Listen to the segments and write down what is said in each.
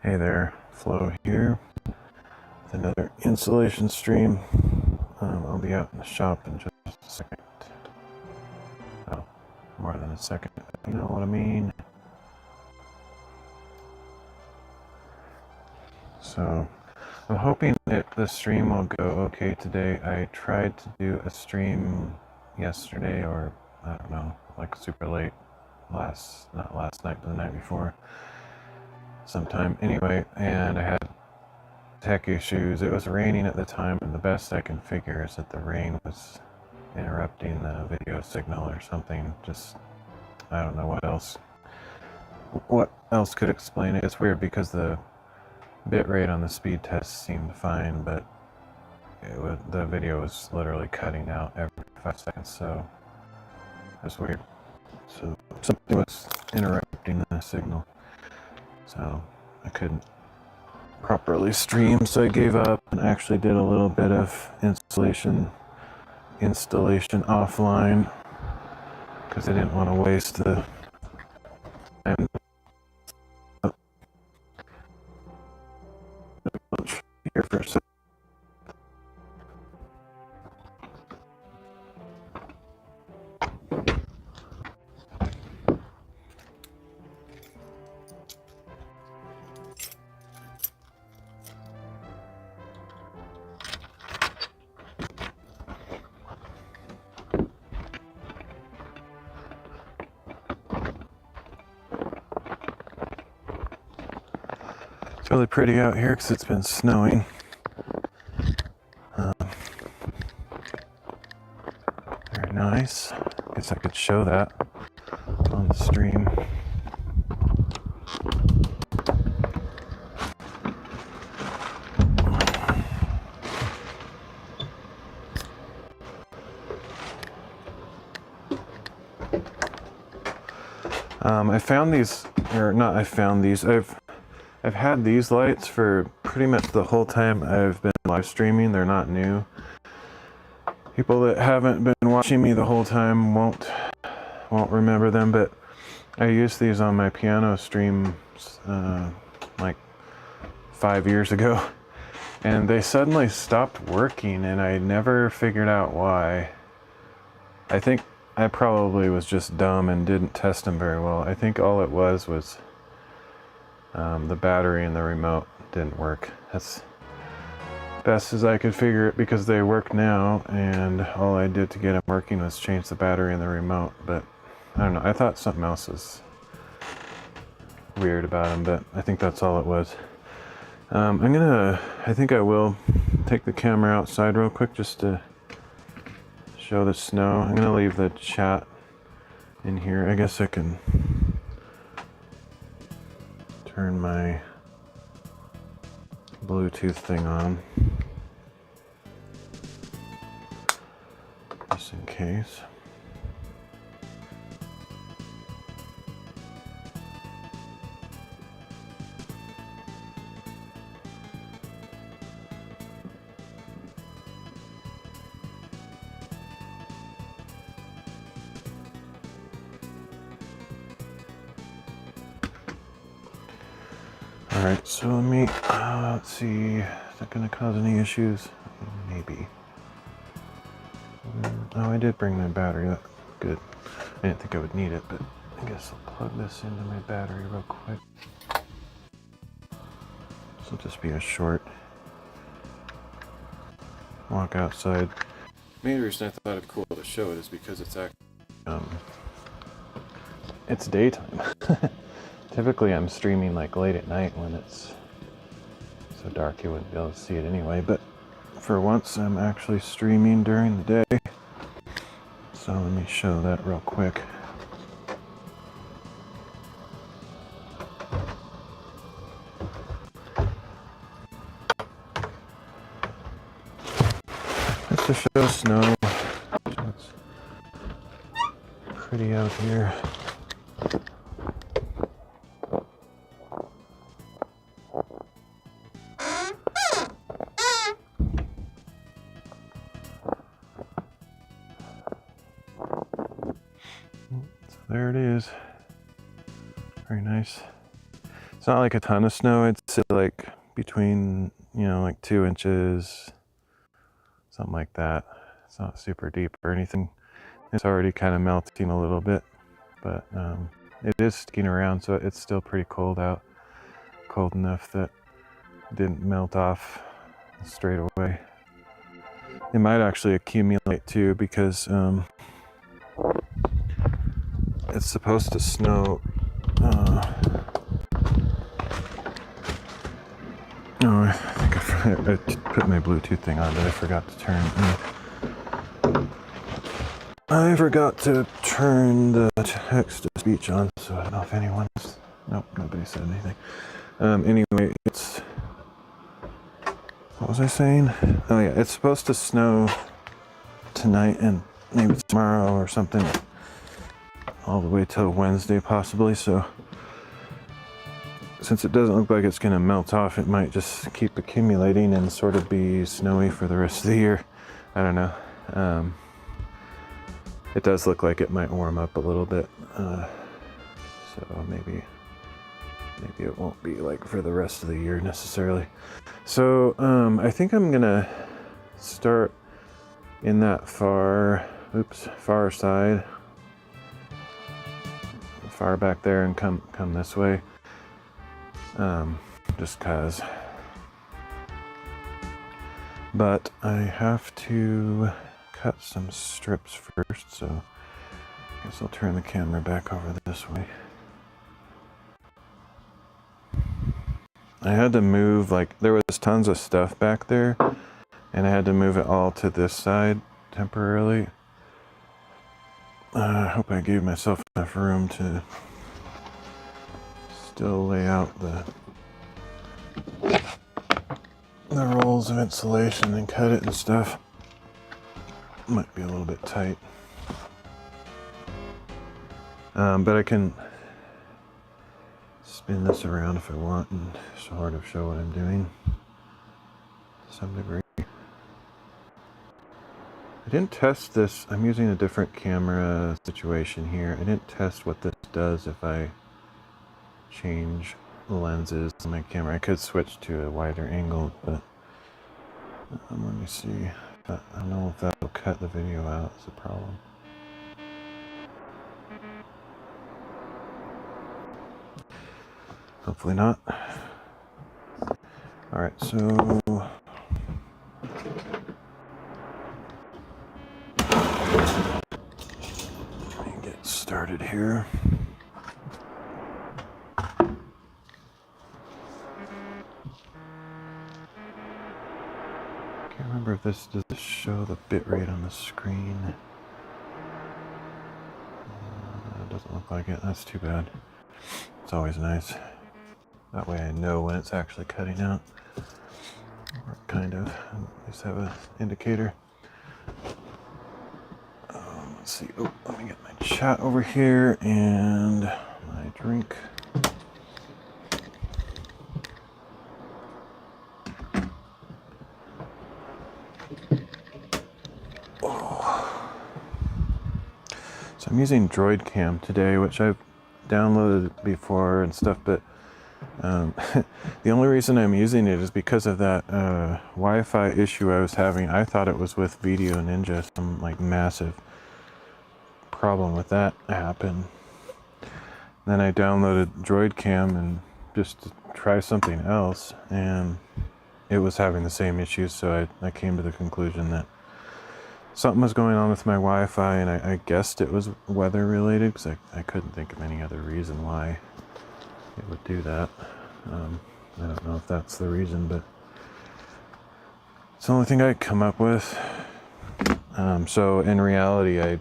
Hey there, Flo here with another installation stream. I'll be out in the shop in just a second. Oh, more than a second, you know what I mean. So, I'm hoping that the stream will go okay today. I tried to do a stream yesterday, or I don't know, like super late, not last night, but the night before. Sometime anyway, and I had tech issues. It was raining at the time, and the best I can figure is that the rain was interrupting the video signal or something. Just, I don't know what else could explain it. It's weird because the bitrate on the speed test seemed fine, but the video was literally cutting out every 5 seconds, so that's weird. So something was interrupting the signal. So I couldn't properly stream, so I gave up and actually did a little bit of installation offline because I didn't want to waste the time. Here for a second. It's really pretty out here because it's been snowing. Very nice. Guess I could show that on the stream. I found these, or not I found these, I've had these lights for pretty much the whole time I've been live streaming. They're not new. People that haven't been watching me the whole time won't remember them, but I used these on my piano streams like 5 years ago, and they suddenly stopped working, and I never figured out why. I think I probably was just dumb and didn't test them very well. I think all it was the battery in the remote didn't work. That's best as I could figure it, because they work now, and all I did to get them working was change the battery in the remote. But I don't know, I thought something else was weird about them, but I think that's all it was. I think I will take the camera outside real quick just to show the snow. I'm gonna leave the chat in here. I guess I can turn my Bluetooth thing on just in case. Alright, so let me, let's see, is that going to cause any issues? Maybe. Oh, I did bring my battery, that's good. I didn't think I would need it, but I guess I'll plug this into my battery real quick. This will just be a short walk outside. The main reason I thought it'd be cool to show it is because it's actually, it's daytime. Typically I'm streaming like late at night when it's so dark you wouldn't be able to see it anyway, but for once I'm actually streaming during the day. So let me show that real quick. Just to show snow. It's pretty out here. So there it is. Very nice. It's not like a ton of snow. It's like between, like 2 inches, something like that. It's not super deep or anything. It's already kind of melting a little bit, but it is sticking around, so it's still pretty cold out. Cold enough that it didn't melt off straight away. It might actually accumulate too, because it's supposed to snow. Oh, I think I put my Bluetooth thing on, but I forgot to turn. I forgot to turn the text to speech on, so I don't know if anyone's. Nope, nobody said anything. Anyway, it's. What was I saying? Oh yeah, it's supposed to snow tonight and maybe tomorrow or something, all the way till Wednesday possibly. So since it doesn't look like it's going to melt off, it might just keep accumulating and sort of be snowy for the rest of the year. I don't know. It does look like it might warm up a little bit, so maybe it won't be like for the rest of the year necessarily. So I think I'm gonna start in that far side, far back there, and come this way, just cause. But I have to cut some strips first, so I guess I'll turn the camera back over this way. I had to move, like, there was tons of stuff back there, and I had to move it all to this side temporarily. I hope I gave myself enough room to still lay out the rolls of insulation and cut it and stuff. Might be a little bit tight. But I can spin this around if I want and sort of show what I'm doing to some degree. I didn't test this. I'm using a different camera situation here. I didn't test what this does if I change the lenses on my camera. I could switch to a wider angle, but let me see. I don't know if that'll cut the video out. Is a problem. Hopefully not. Alright, so let me get started here. Can't remember if this does show the bitrate on the screen. It doesn't look like it. That's too bad. It's always nice. That way I know when it's actually cutting out. Or kind of. At least have an indicator. Let's see. Oh, let me get my chat over here and my drink. Oh. So I'm using Droid Cam today, which I've downloaded before and stuff, but The only reason I'm using it is because of that Wi-Fi issue I was having. I thought it was with Video Ninja, some like massive problem with that happened. Then I downloaded Droid Cam and just to try something else, and it was having the same issues, so I came to the conclusion that something was going on with my Wi-Fi, and I guessed it was weather related because I couldn't think of any other reason why it would do that. I don't know if that's the reason, but it's the only thing I could come up with. So in reality, I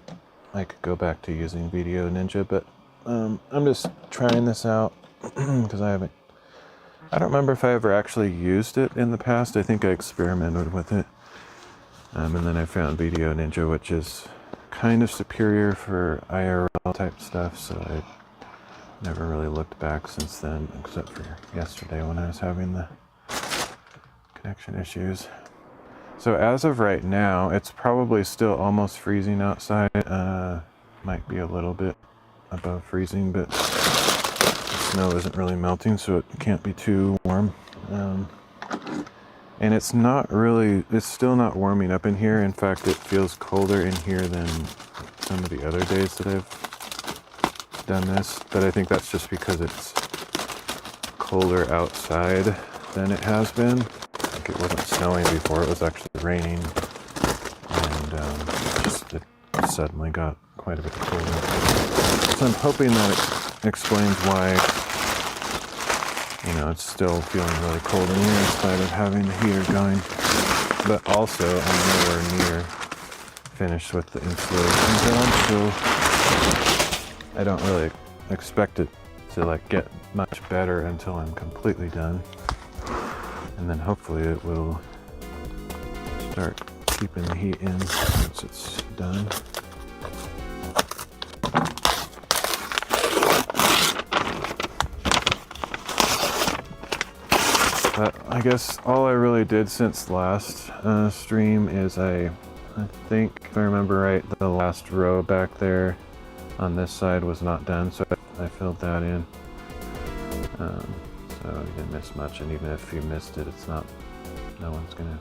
could go back to using Video Ninja, but I'm just trying this out because I don't remember if I ever actually used it in the past. I think I experimented with it. And then I found Video Ninja, which is kind of superior for IRL type stuff, so I never really looked back since then, except for yesterday when I was having the connection issues. So as of right now, it's probably still almost freezing outside. Might be a little bit above freezing, but the snow isn't really melting, so it can't be too warm. And it's still not warming up in here. In fact, it feels colder in here than some of the other days that I've done this. But I think that's just because it's colder outside than it has been. Like it wasn't snowing before, it was actually raining. And it suddenly got quite a bit colder. So I'm hoping that it explains why it's still feeling really cold in here in spite of having the heater going. But also, I'm nowhere near finished with the insulation job, so I don't really expect it to get much better until I'm completely done. And then hopefully it will start keeping the heat in once it's done. But I guess all I really did since last stream is I think, if I remember right, the last row back there on this side was not done, so I filled that in. So you didn't miss much, and even if you missed it, no one's gonna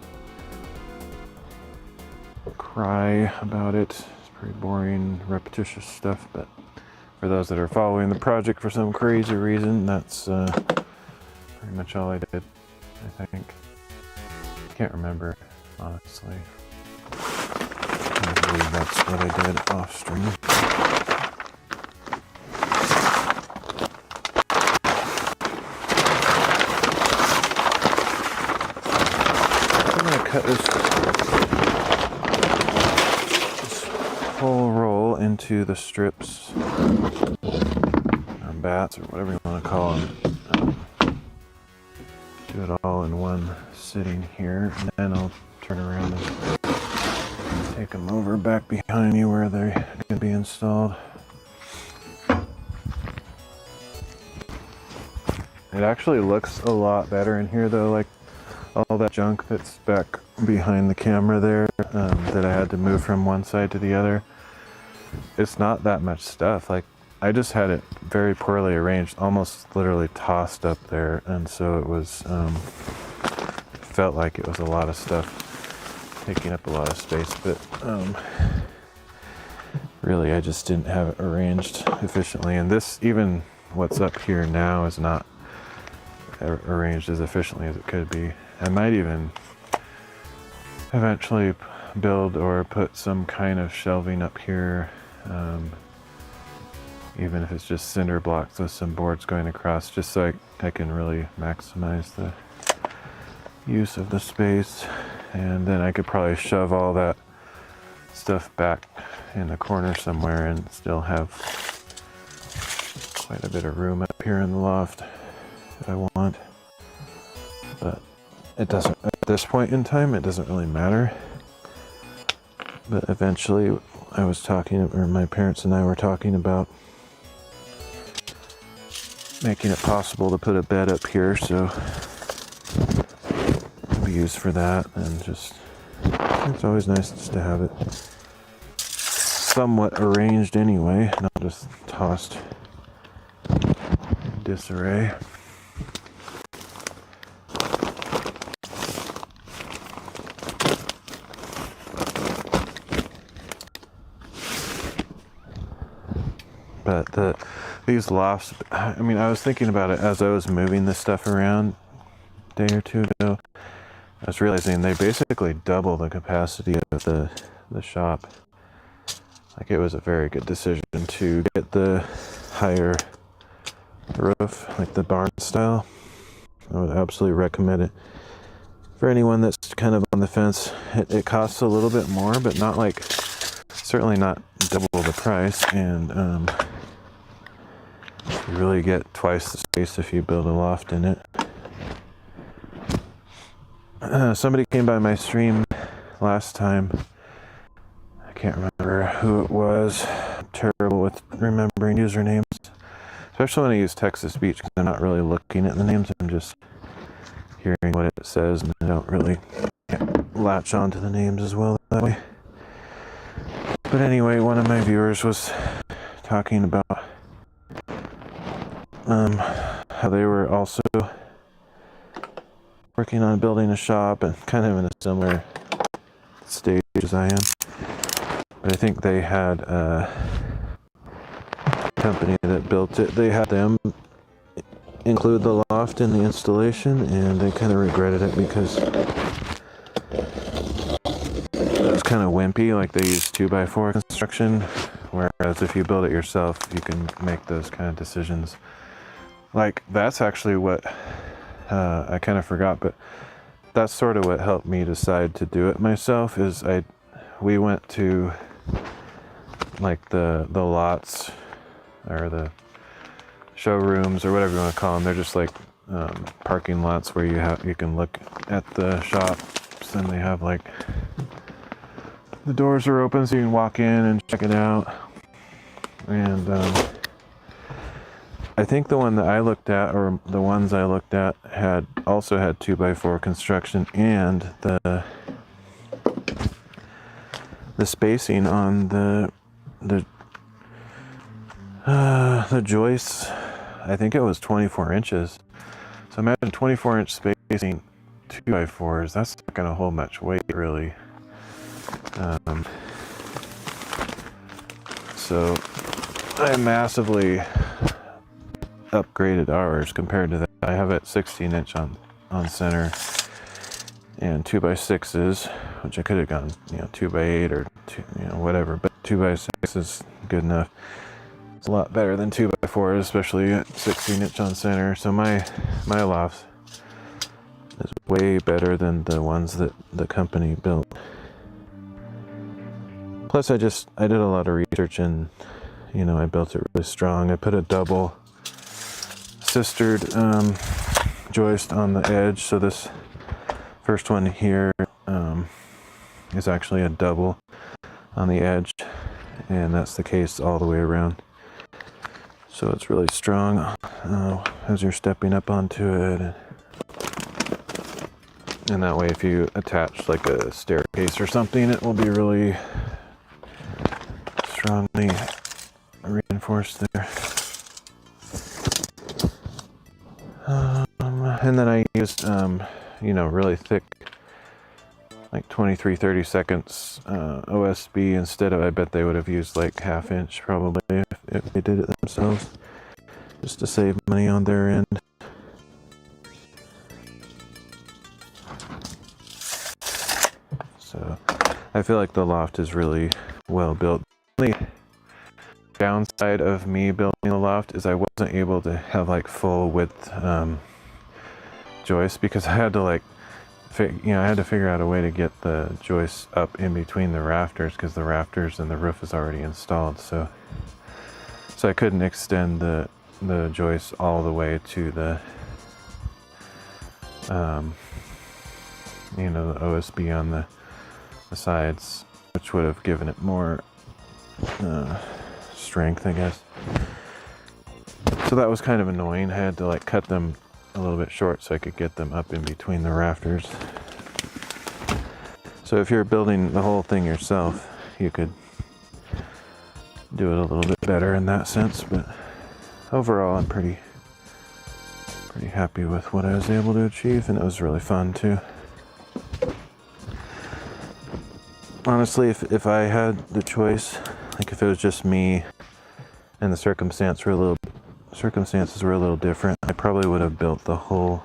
cry about it. It's pretty boring, repetitious stuff, but for those that are following the project for some crazy reason, that's pretty much all I did. I think. Can't remember, honestly. I believe that's what I did off stream. I'm going to cut this whole roll into the strips, or bats, or whatever you want to call them. Do it all in one sitting here, and then I'll turn around and take them over back behind me where they're going to be installed. It actually looks a lot better in here though, like all that junk that's back behind the camera there that I had to move from one side to the other. It's not that much stuff. Like, I just had it very poorly arranged, almost literally tossed up there, and so it was, felt like it was a lot of stuff, taking up a lot of space, but really I just didn't have it arranged efficiently, and this, even what's up here now, is not arranged as efficiently as it could be. I might even eventually build or put some kind of shelving up here, even if it's just cinder blocks with some boards going across, just so I can really maximize the use of the space. And then I could probably shove all that stuff back in the corner somewhere and still have quite a bit of room up here in the loft if I want. But it doesn't, at this point in time, it doesn't really matter. But eventually I was talking, or my parents and I were talking about making it possible to put a bed up here, so it'll be used for that. And just, it's always nice just to have it somewhat arranged anyway, not just tossed in disarray. But these lofts, I mean, I was thinking about it as I was moving this stuff around a day or two ago. I was realizing they basically double the capacity of the shop. Like, it was a very good decision to get the higher roof, like the barn style. I would absolutely recommend it for anyone that's kind of on the fence. It costs a little bit more, but not like, certainly not double the price, and you really get twice the space if you build a loft in it. Somebody came by my stream last time. I can't remember who it was. I'm terrible with remembering usernames, especially when I use text-to-speech, because I'm not really looking at the names. I'm just hearing what it says, and I don't really latch onto the names as well that way. But anyway, one of my viewers was talking about how they were also working on building a shop, and kind of in a similar stage as I am. But I think they had a company that built it. They had them include the loft in the installation, and they kind of regretted it because it was kind of wimpy. Like, they use 2x4 construction, whereas if you build it yourself, you can make those kind of decisions. Like, that's actually what I kind of forgot, but that's sort of what helped me decide to do it myself. Is we went to like the lots, or the showrooms, or whatever you want to call them. They're just like parking lots where you can look at the shops, and they have like, the doors are open so you can walk in and check it out. And I think the one that I looked at, or the ones I looked at, also had 2x4 construction, and the spacing on the joists, I think it was 24 inches. So imagine 24-inch spacing, 2x4s. That's not going to hold much weight, really. So I massively upgraded ours compared to that. I have it 16-inch on center, and 2x6s, which I could have gone, 2x8 or whatever, but 2x6 is good enough. It's a lot better than 2x4, especially at 16-inch on center. So my loft is way better than the ones that the company built. Plus, I did a lot of research, and I built it really strong. I put a double sistered joist on the edge, so this first one here is actually a double on the edge, and that's the case all the way around. So it's really strong as you're stepping up onto it, and that way, if you attach like a staircase or something, it will be really strongly reinforced there. And then I used, really thick, like 23-30 seconds OSB instead of, I bet they would have used like 1/2 inch probably if they did it themselves, just to save money on their end. So I feel like the loft is really well built. The downside of me building the loft is I wasn't able to have like full width joists, because I had to I had to figure out a way to get the joists up in between the rafters, because the rafters and the roof is already installed. So I couldn't extend the joists all the way to the the OSB on the sides, which would have given it more strength, I guess. So that was kind of annoying. I had to cut them a little bit short so I could get them up in between the rafters. So if you're building the whole thing yourself, you could do it a little bit better in that sense, but overall I'm pretty happy with what I was able to achieve, and it was really fun too. Honestly, if I had the choice, like if it was just me and the circumstances were a little different, I probably would have built the whole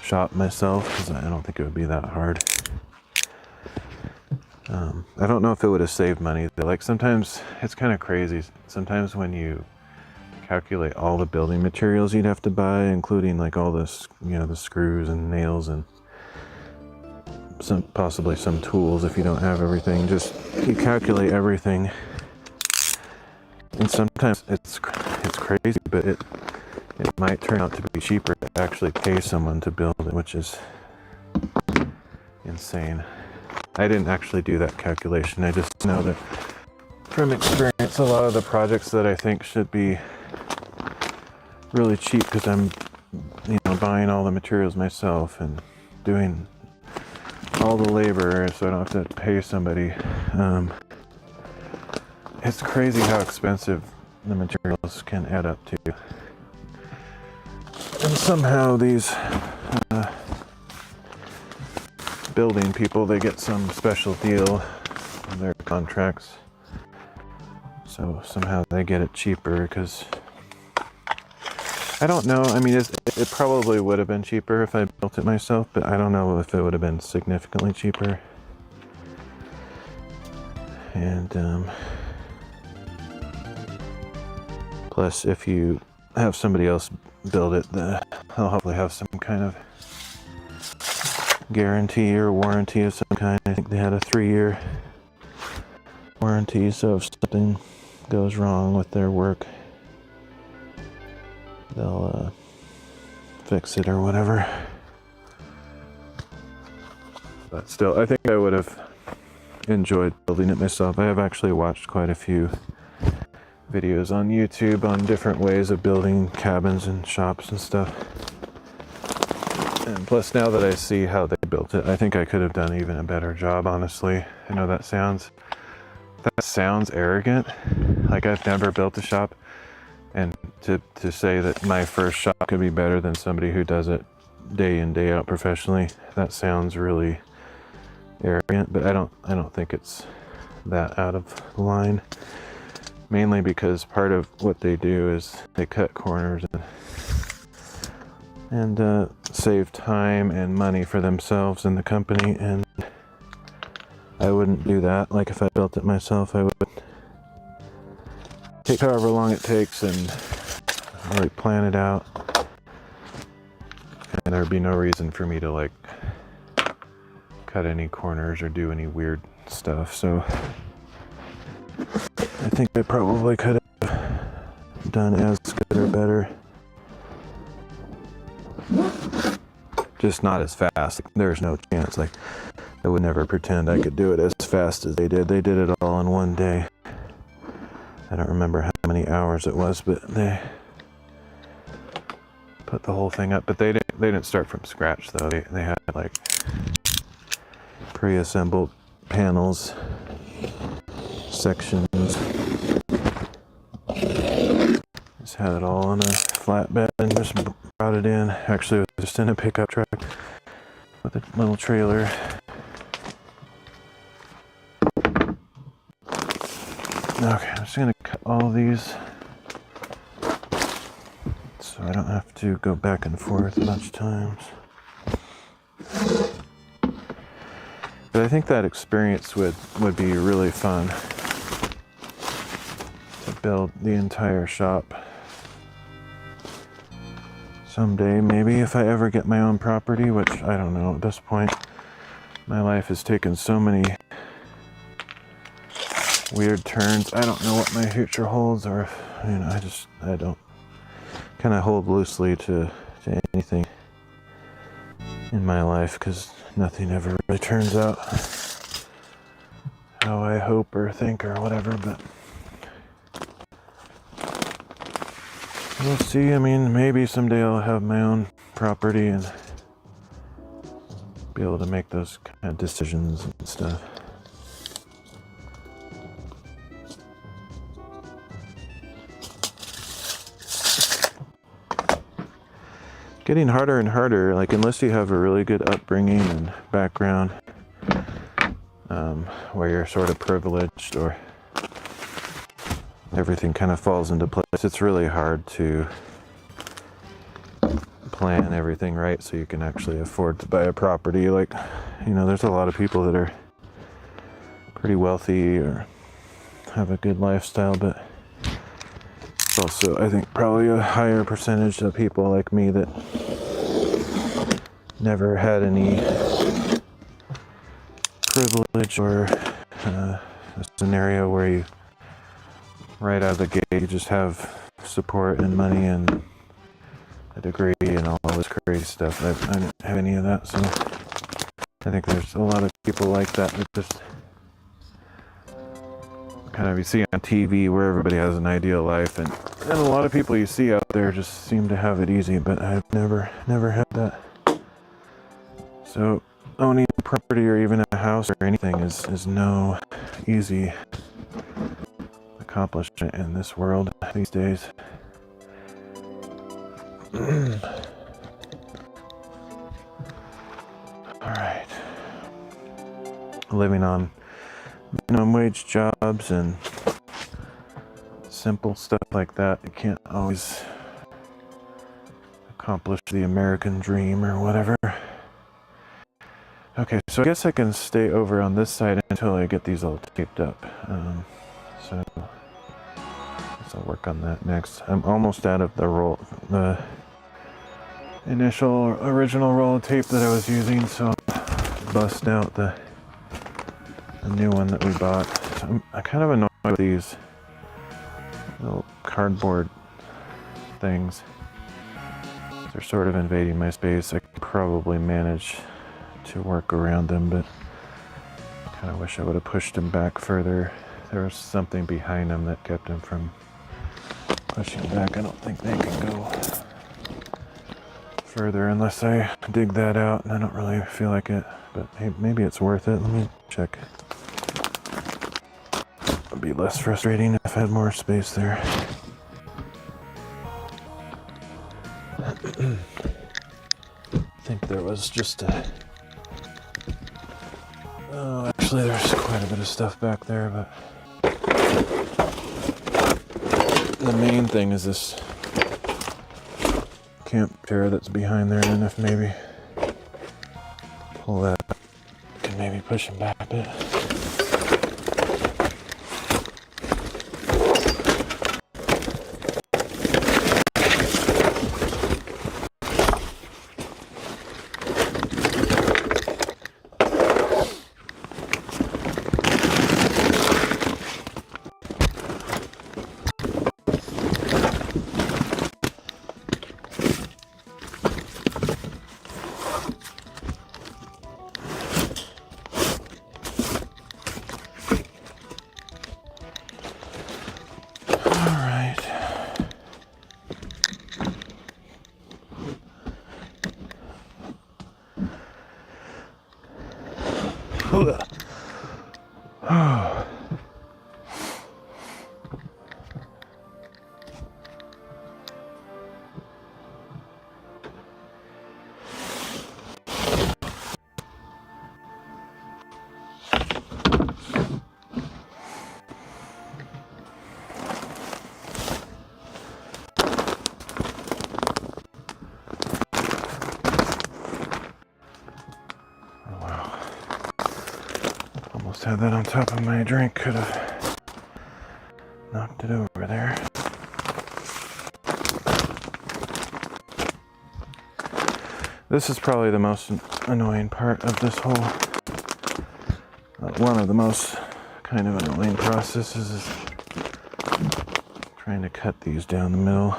shop myself, because I don't think it would be that hard. I don't know if it would have saved money. Like, sometimes it's kind of crazy. Sometimes when you calculate all the building materials you'd have to buy, including like all this, the screws and nails and possibly some tools if you don't have everything. Just you calculate everything, and sometimes it's crazy, but it might turn out to be cheaper to actually pay someone to build it, which is insane. I didn't actually do that calculation. I just know that from experience, a lot of the projects that I think should be really cheap, because I'm buying all the materials myself and doing all the labor, so I don't have to pay somebody. It's crazy how expensive the materials can add up to. And somehow these building people, they get some special deal on their contracts. So somehow they get it cheaper, because I don't know. I mean, it probably would have been cheaper if I built it myself, but I don't know if it would have been significantly cheaper. And plus, if you have somebody else build it, they'll hopefully have some kind of guarantee or warranty of some kind. I think they had a 3-year warranty, so if something goes wrong with their work, they'll fix it or whatever. But still, I think I would have enjoyed building it myself. I have actually watched quite a few videos on YouTube on different ways of building cabins and shops and stuff. And plus, now that I see how they built it, I think I could have done even a better job, honestly. I know that sounds arrogant. Like, I've never built a shop, and to say that my first shop could be better than somebody who does it day in, day out professionally, that sounds really arrogant, but I don't think it's that out of line. Mainly because part of what they do is they cut corners and save time and money for themselves and the company, and I wouldn't do that. Like, if I built it myself, I would take however long it takes and already plan it out, and there'd be no reason for me to like cut any corners or do any weird stuff. So I think I probably could have done as good or better. Just not as fast. There's no chance. Like, I would never pretend I could do it as fast as they did. They did it all in one day. I don't remember how many hours it was, but they put the whole thing up. But they didn't start from scratch, though. They had like pre-assembled panels, sections. Just had it all on a flatbed and just brought it in. Actually, it was just in a pickup truck with a little trailer. Okay, I'm just gonna cut all these so I don't have to go back and forth a bunch of times. But I think that experience would be really fun, to build the entire shop. Someday, maybe, if I ever get my own property, which I don't know at this point. My life has taken so many weird turns. I don't know what my future holds, or I don't kind of hold loosely to anything in my life, because nothing ever really turns out how I hope or think or whatever. But we'll see. I mean, maybe someday I'll have my own property and be able to make those kind of decisions and stuff. Getting harder and harder, like, unless you have a really good upbringing and background, where you're sort of privileged, or everything kind of falls into place. It's really hard to plan everything right so you can actually afford to buy a property. Like, you know, there's a lot of people that are pretty wealthy or have a good lifestyle, but it's also, I think, probably a higher percentage of people like me that never had any privilege or a scenario where you, right out of the gate, you just have support and money and a degree and all this crazy stuff. I didn't have any of that, so I think there's a lot of people like that just kind of, you see on TV where everybody has an ideal life, and a lot of people you see out there just seem to have it easy, but I've never had that. So owning a property or even a house or anything is no easy accomplishment in this world these days. Alright. Living on minimum wage jobs and simple stuff like that, you can't always accomplish the American dream or whatever. Okay, so I guess I can stay over on this side until I get these all taped up. So I'll work on that next. I'm almost out of the initial original roll of tape that I was using, so I'll bust out the new one that we bought. So I'm kind of annoyed with these little cardboard things. They're sort of invading my space. I could probably manage to work around them, but I kind of wish I would have pushed them back further. There was something behind them that kept them from pushing back. I don't think they can go further unless I dig that out, and I don't really feel like it, but hey, maybe it's worth it. Let me check. It'd be less frustrating if I had more space there. I think there was just a... Oh, actually there's quite a bit of stuff back there, but the main thing is this camp chair that's behind there, and if maybe pull that up, can maybe push him back a bit. Had that on top of my drink, could have knocked it over there. This is probably the most annoying part of this whole, one of the most kind of annoying processes is trying to cut these down the middle.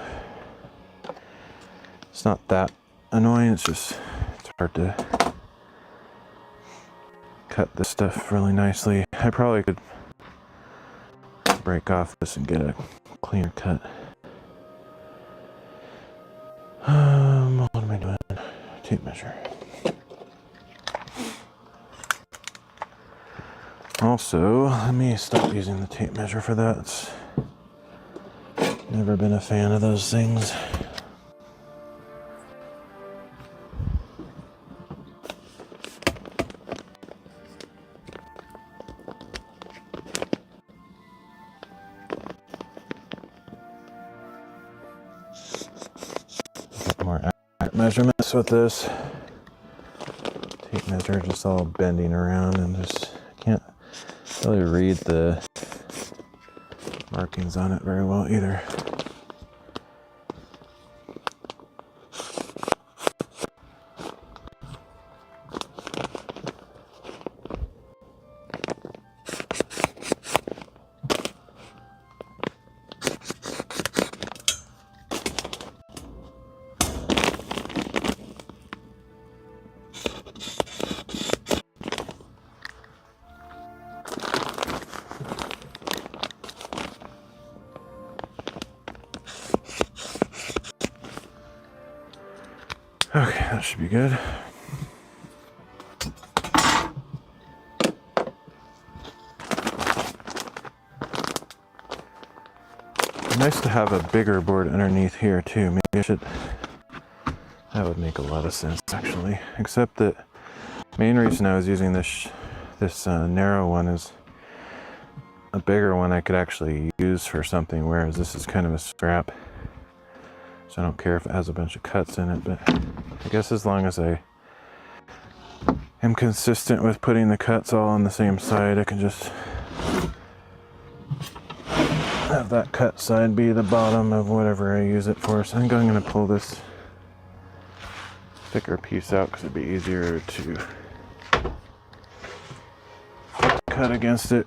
It's not that annoying, it's just, it's hard to cut this stuff really nicely. I probably could break off this and get a cleaner cut. What am I doing? Tape measure. Also, let me stop using the tape measure for that. It's never been a fan of those things. measurements with this. Tape measure just all bending around and just can't really read the markings on it very well either. Okay, that should be good. Nice to have a bigger board underneath here too. Maybe I should, that would make a lot of sense actually. Except that main reason I was using this narrow one is a bigger one I could actually use for something, whereas this is kind of a scrap. So I don't care if it has a bunch of cuts in it, but I guess as long as I am consistent with putting the cuts all on the same side, I can just have that cut side be the bottom of whatever I use it for. So I think I'm going to pull this thicker piece out because it'd be easier to cut against it.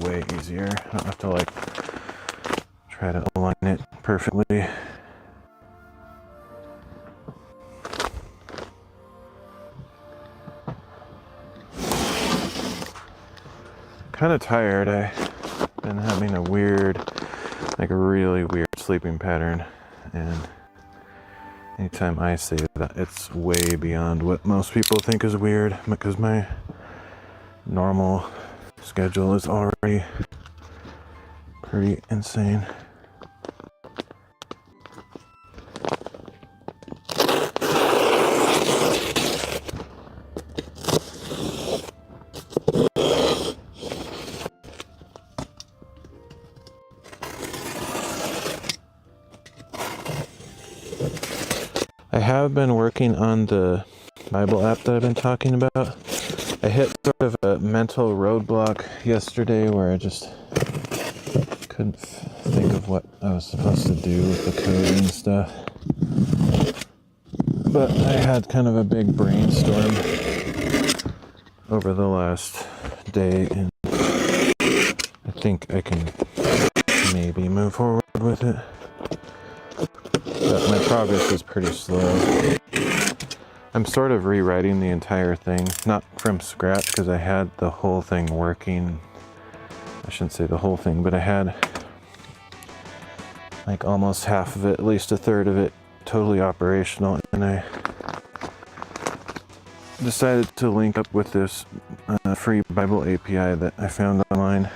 Way easier. I don't have to like try to align it perfectly. Kind of tired. I've been having a really weird sleeping pattern, and anytime I say that, it's way beyond what most people think is weird, because my normal schedule is already pretty insane. I have been working on the Bible app that I've been talking about. I hit sort of a mental roadblock yesterday where I just couldn't think of what I was supposed to do with the code and stuff. But I had kind of a big brainstorm over the last day, and I think I can maybe move forward with it. But my progress is pretty slow. I'm sort of rewriting the entire thing, not from scratch, because I had the whole thing working. I shouldn't say the whole thing, but I had like almost half of it, at least a third of it, totally operational, and I decided to link up with this free Bible API that I found online.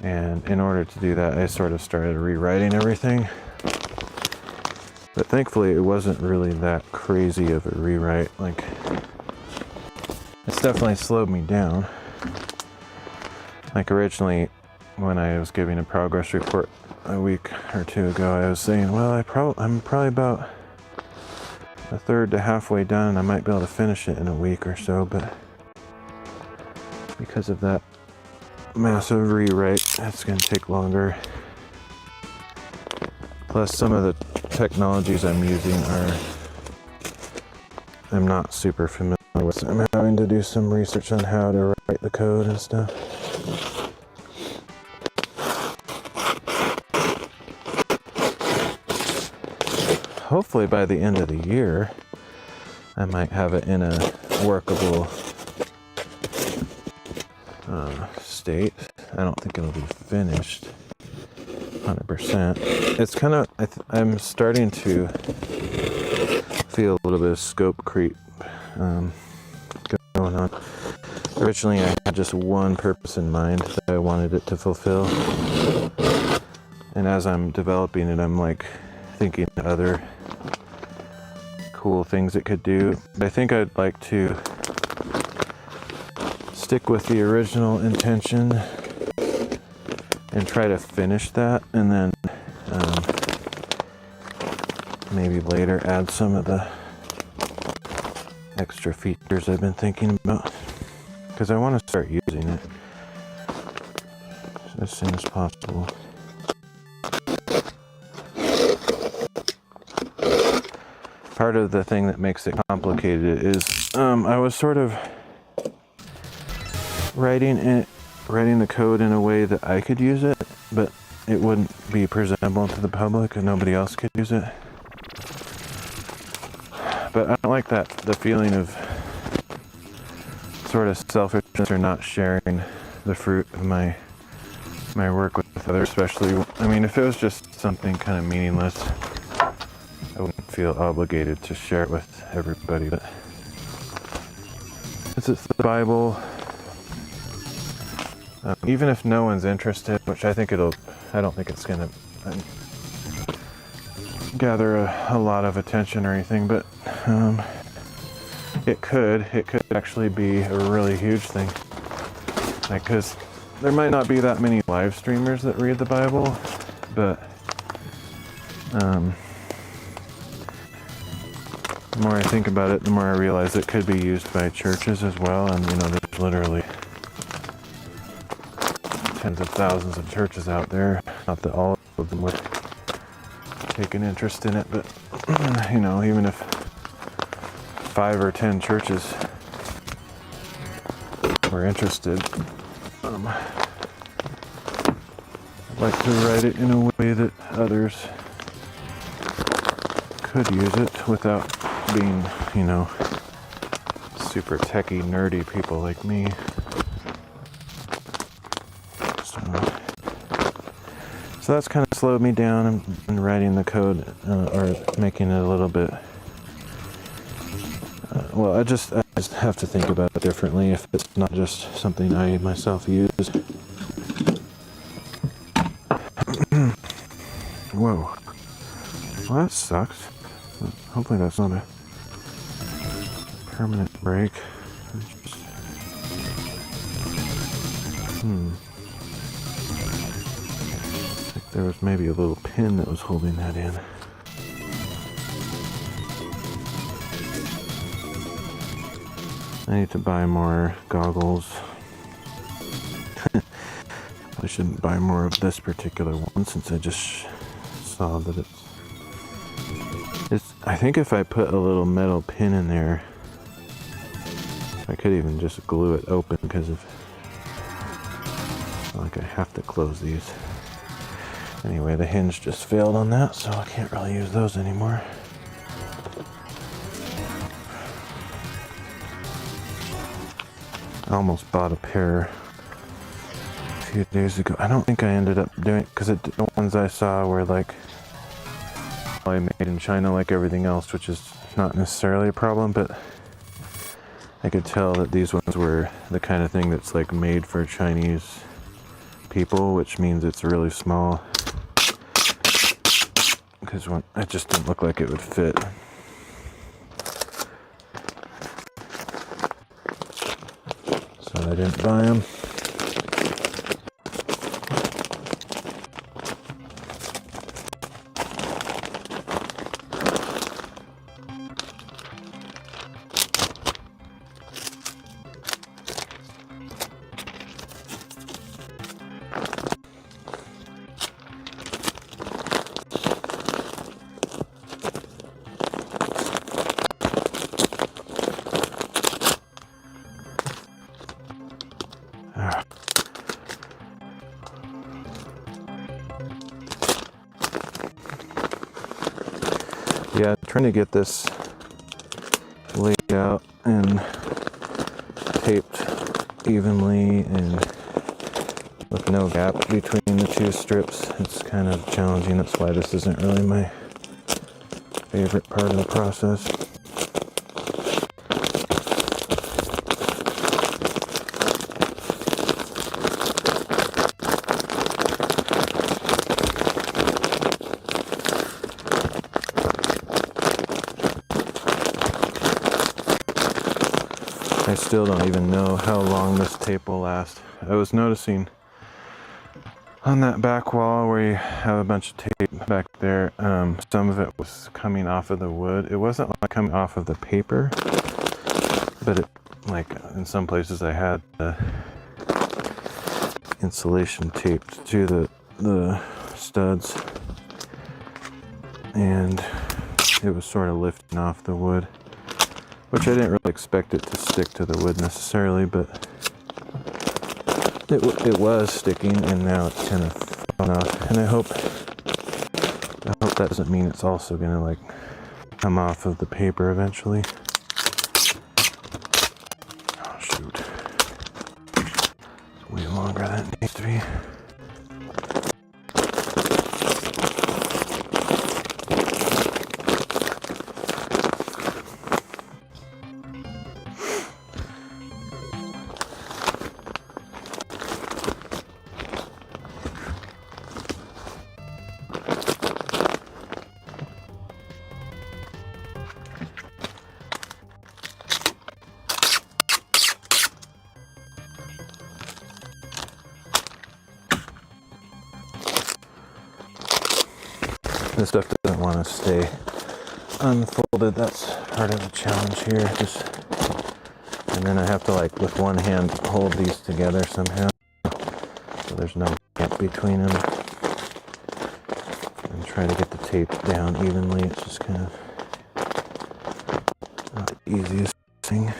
And in order to do that, I sort of started rewriting everything. But thankfully, it wasn't really that crazy of a rewrite. Like, it's definitely slowed me down. Like originally, when I was giving a progress report a week or two ago, I was saying, well, I'm probably about a third to halfway done, and I might be able to finish it in a week or so, but because of that massive rewrite, it's going to take longer. Plus, some of the technologies I'm using I'm not super familiar with. I'm having to do some research on how to write the code and stuff. Hopefully by the end of the year, I might have it in a workable state. I don't think it'll be finished 100%. It's kind of, I'm starting to feel a little bit of scope creep going on. Originally, I had just one purpose in mind that I wanted it to fulfill. And as I'm developing it, I'm like thinking other cool things it could do. But I think I'd like to stick with the original intention and try to finish that, and then maybe later add some of the extra features I've been thinking about, because I want to start using it as soon as possible. Part of the thing that makes it complicated is I was sort of writing the code in a way that I could use it, but it wouldn't be presentable to the public and nobody else could use it. But I don't like the feeling of sort of selfishness or not sharing the fruit of my work with others, especially, I mean, if it was just something kind of meaningless, I wouldn't feel obligated to share it with everybody. But since it's the Bible, even if no one's interested, which I don't think it's gonna gather a lot of attention or anything, but it could actually be a really huge thing. Like, because there might not be that many live streamers that read the Bible, but the more I think about it, the more I realize it could be used by churches as well. And there's literally tens of thousands of churches out there. Not that all of them would take an interest in it, but even if 5 or 10 churches were interested, I'd like to write it in a way that others could use it without being, super techie, nerdy people like me. So that's kind of slowed me down in writing the code, or making it a little bit. I just have to think about it differently if it's not just something I myself use. Whoa. Well, that sucks. Hopefully that's not a permanent break. There was maybe a little pin that was holding that in. I need to buy more goggles. I shouldn't buy more of this particular one since I just saw that it's I think if I put a little metal pin in there, I could even just glue it open, because of I have to close these. Anyway, the hinge just failed on that, so I can't really use those anymore. I almost bought a pair a few days ago. I don't think I ended up doing it, because the ones I saw were probably made in China like everything else, which is not necessarily a problem, but I could tell that these ones were the kind of thing that's made for Chinese people, which means it's really small. Because it just didn't look like it would fit. So I didn't buy them. Yeah, trying to get this laid out and taped evenly and with no gap between the two strips. It's kind of challenging. That's why this isn't really my favorite part of the process. still don't even know how long this tape will last. I was noticing on that back wall where you have a bunch of tape back there, some of it was coming off of the wood. It wasn't like coming off of the paper, but it, like in some places I had the insulation taped to the studs, and it was sort of lifting off the wood, which I didn't really expect it to stick to the wood necessarily, but it was sticking, and now it's kind of fallen off. And I hope that doesn't mean it's also gonna like come off of the paper eventually. Oh shoot, it's way longer than it needs to be. This stuff doesn't want to stay unfolded. That's part of the challenge here. And then I have to, like, with one hand hold these together somehow, so there's no gap between them. And try to get the tape down evenly. It's just kind of not the easiest thing.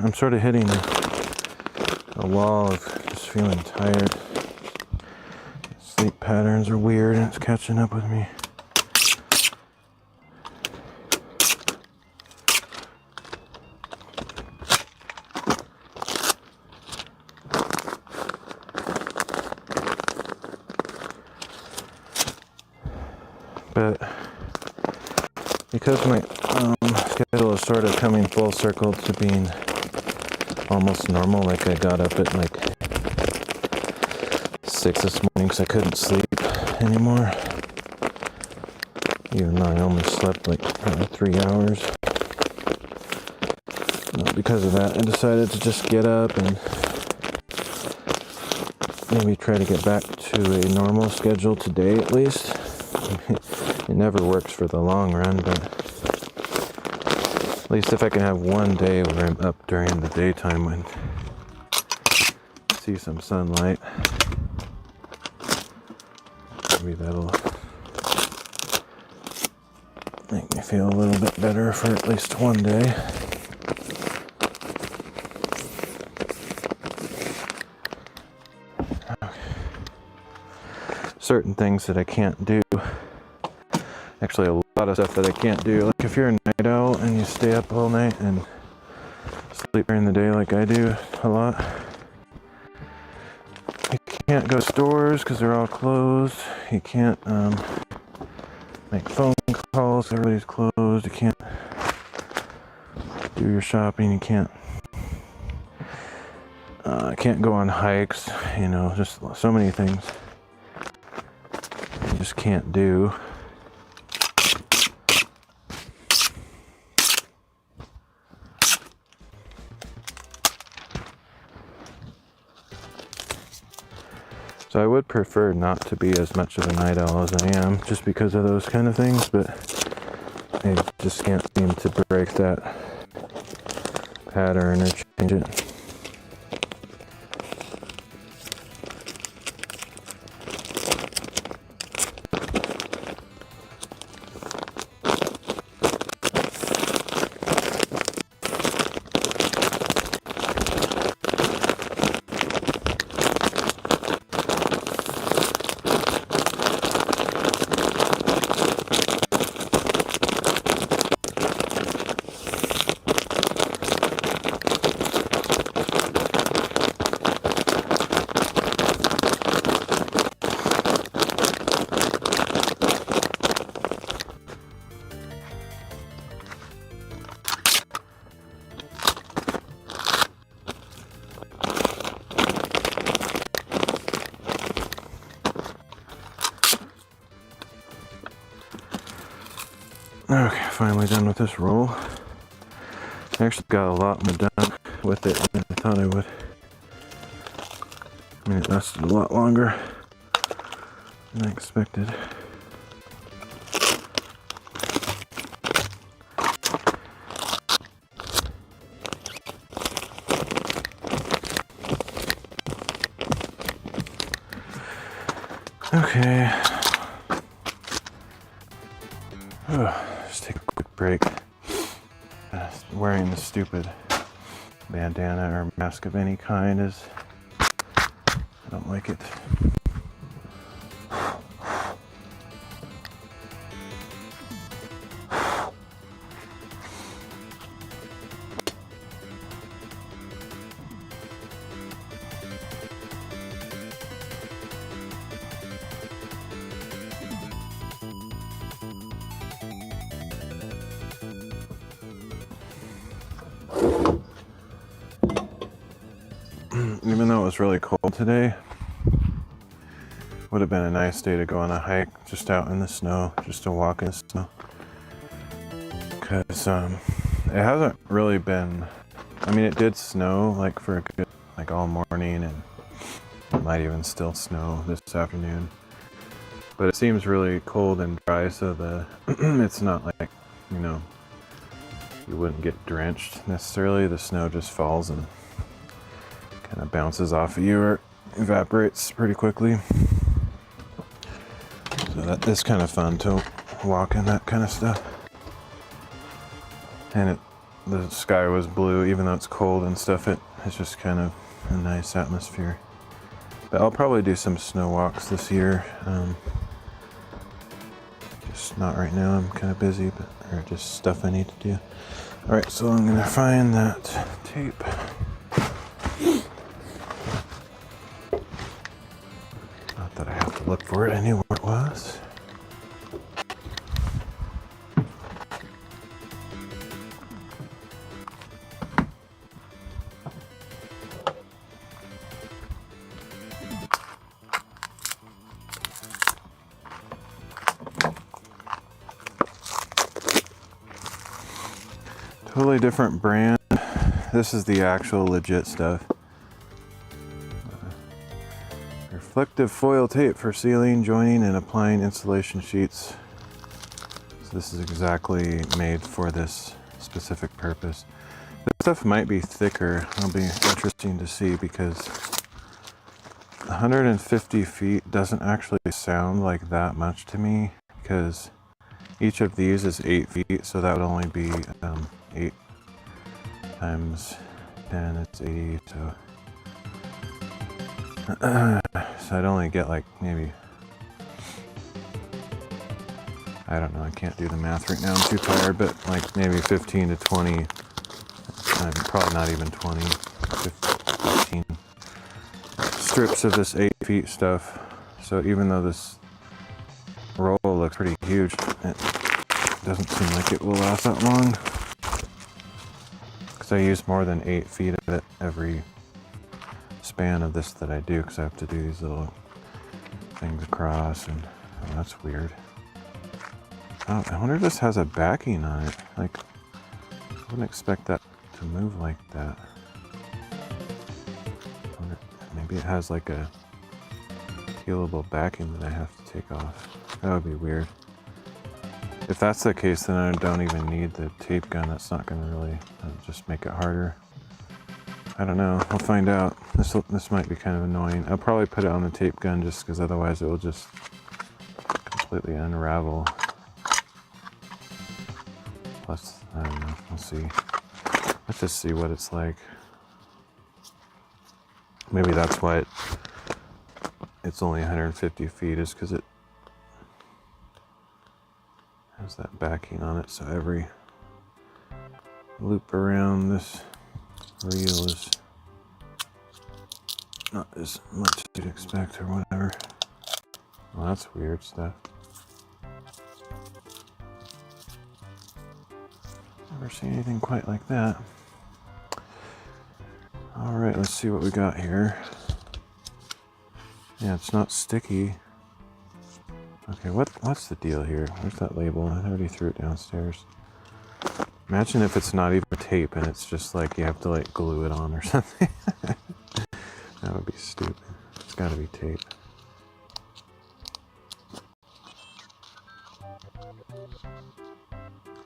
I'm sort of hitting a wall of just feeling tired. Sleep patterns are weird and it's catching up with me. But because my schedule is sort of coming full circle to being almost normal, like I got up at like 6 this morning because I couldn't sleep anymore, even though I only slept like 3 hours. Because of that, I decided to just get up and maybe try to get back to a normal schedule today at least. It never works for the long run, but at least if I can have one day where I'm up during the daytime and see some sunlight, maybe that'll make me feel a little bit better for at least one day. Certain things that I can't do. Actually, a lot of stuff that I can't do. Like if you're a night owl and you stay up all night and sleep during the day like I do a lot, you can't go to stores because they're all closed. You can't make phone calls, everybody's closed. You can't do your shopping. You can't go on hikes. You know, just so many things you just can't do. So I would prefer not to be as much of a night owl as I am, just because of those kind of things, but I just can't seem to break that pattern or change it. Okay, finally done with this roll. I actually got a lot more done with it than I thought I would. I mean, it lasted a lot longer than I expected. Okay. Just take a quick break. Wearing the stupid bandana or mask of any kind is... I don't like it. Even though it was really cold today, would have been a nice day to go on a hike just out in the snow, just to walk in the snow. Because it hasn't really been, I mean, it did snow like for a good, like all morning, and it might even still snow this afternoon. But it seems really cold and dry, so it's not like, you know, you wouldn't get drenched necessarily. The snow just falls and kind of bounces off of you or evaporates pretty quickly. So that is kind of fun to walk in that kind of stuff. And the sky was blue, even though it's cold and stuff. It's just kind of a nice atmosphere. But I'll probably do some snow walks this year. Just not right now. I'm kind of busy, or just stuff I need to do. All right, so I'm gonna find that tape. Not that I have to look for it. I knew where it was. Totally different brand. This is the actual legit stuff. Reflective foil tape for sealing, joining, and applying insulation sheets. So this is exactly made for this specific purpose. This stuff might be thicker. It'll be interesting to see, because 150 feet doesn't actually sound like that much to me, because each of these is 8 feet, so that would only be 8 times 10, it's 80, so so I'd only get like maybe, I don't know, I can't do the math right now, I'm too tired, but like maybe 15 to 20, probably not even 20, 15 strips of this 8 feet stuff. So even though this roll looks pretty huge, it doesn't seem like it will last that long, because I use more than 8 feet of it every span of this that I do, because I have to do these little things across, and oh, that's weird. Oh, I wonder if this has a backing on it. Like, I wouldn't expect that to move like that. Maybe it has like a peelable backing that I have to take off. That would be weird. If that's the case, then I don't even need the tape gun. That's not going to really just make it harder. I don't know. I'll find out. This might be kind of annoying. I'll probably put it on the tape gun just because otherwise it will just completely unravel. Plus, I don't know. We'll see. Let's just see what it's like. Maybe that's why it's only 150 feet, is because it has that backing on it. So every loop around this reel is not as much as you'd expect or whatever. Well, that's weird stuff. Never seen anything quite like that. All right, let's see what we got here. Yeah, it's not sticky. Okay, what's the deal here? Where's that label? I already threw it downstairs. Imagine if it's not even tape and it's just like you have to like glue it on or something. That would be stupid. It's gotta be tape.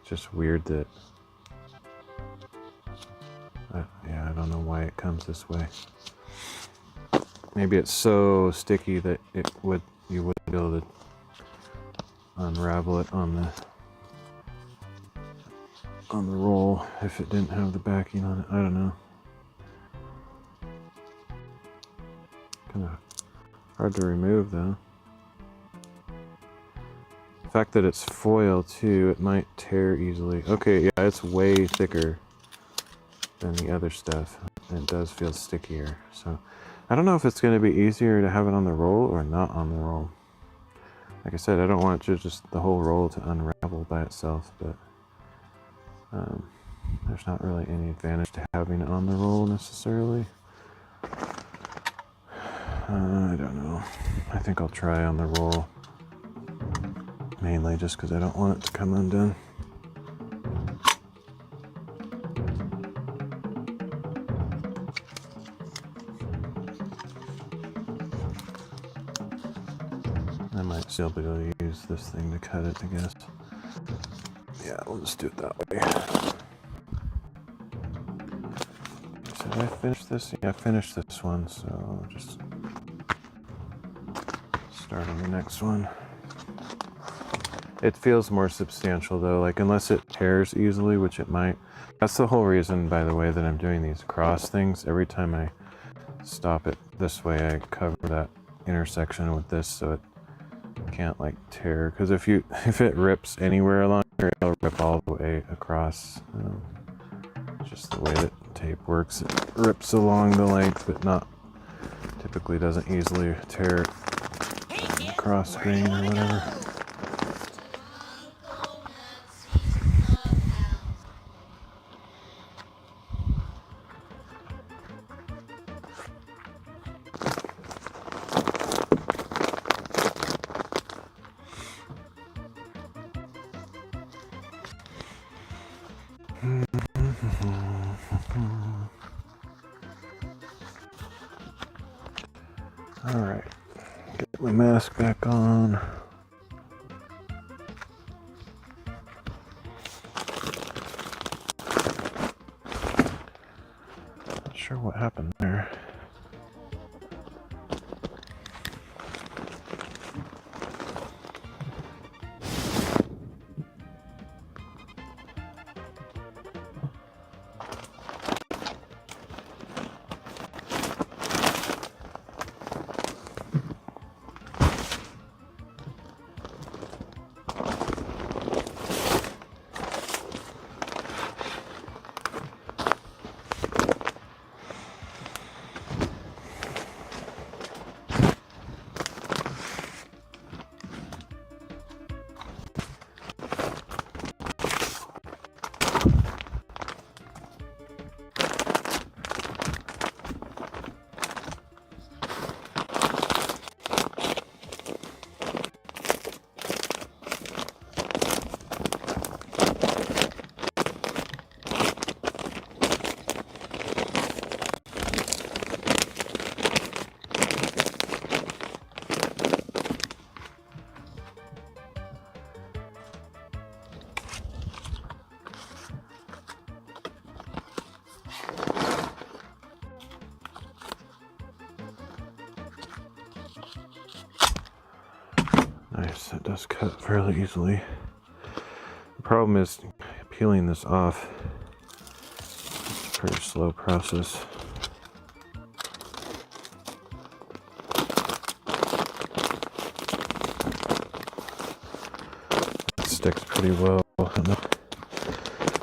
Just weird that... yeah, I don't know why it comes this way. Maybe it's so sticky that you wouldn't be able to unravel it on the roll if it didn't have the backing on it. I don't know. Kind of hard to remove though. The fact that it's foil too, it might tear easily. Okay, yeah, it's way thicker than the other stuff. It does feel stickier. So I don't know if it's going to be easier to have it on the roll or not on the roll. Like I said, I don't want just the whole roll to unravel by itself, but there's not really any advantage to having it on the roll necessarily. I don't know. I think I'll try on the roll. Mainly just because I don't want it to come undone. I might still be able to use this thing to cut it, I guess. Yeah, we'll just do it that way. So did I finish this? Yeah, I finished this one, so I'll just start on the next one. It feels more substantial though, like unless it tears easily, which it might. That's the whole reason, by the way, that I'm doing these cross things. Every time I stop it this way, I cover that intersection with this so it can't like tear. Because if it rips anywhere along here, it'll rip all the way across. Just the way that tape works, it rips along the length, but not typically doesn't easily tear across grain or whatever. All right, get my mask back on. Not sure what happened there. Nice, that does cut fairly easily. The problem is peeling this off. It's a pretty slow process. It sticks pretty well.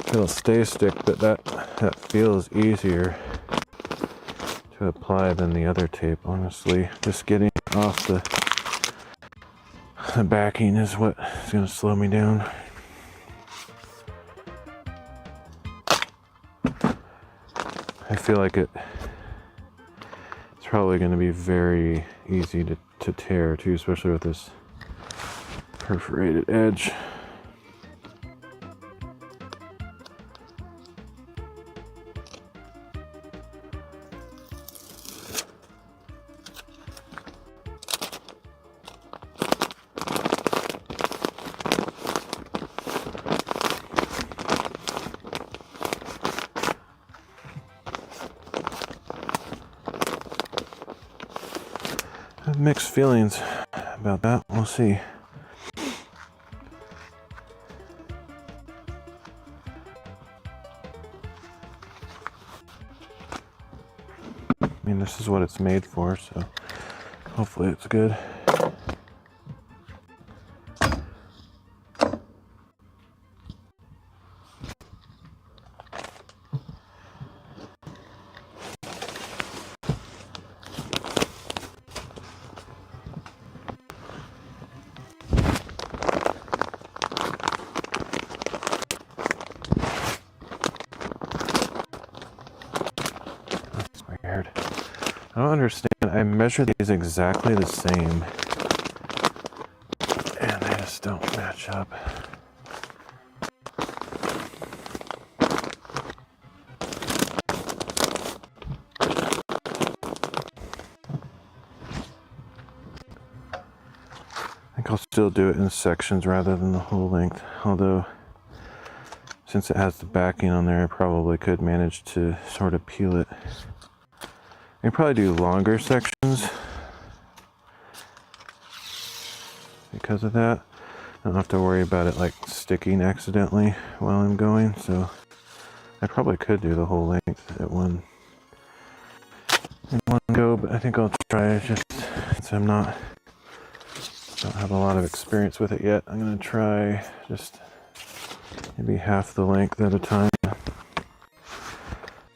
It'll stay stick, but that feels easier to apply than the other tape, honestly. Just getting off the backing is what is going to slow me down. I feel like it's probably going to be very easy to tear too, especially with this perforated edge. I have mixed feelings about that. We'll see. I mean, this is what it's made for, so hopefully it's good. Weird. I don't understand. I measure these exactly the same, and they just don't match up. I think I'll still do it in sections rather than the whole length, although since it has the backing on there, I probably could manage to sort of peel it. I can probably do longer sections because of that. I don't have to worry about it like sticking accidentally while I'm going, so I probably could do the whole length in one go, but I think I'll try it just since don't have a lot of experience with it yet. I'm gonna try just maybe half the length at a time. I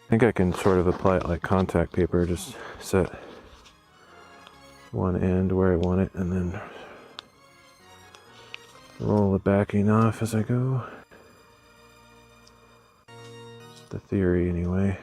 think I can sort of apply it like contact paper, just set one end where I want it and then roll the backing off as I go. It's the theory anyway.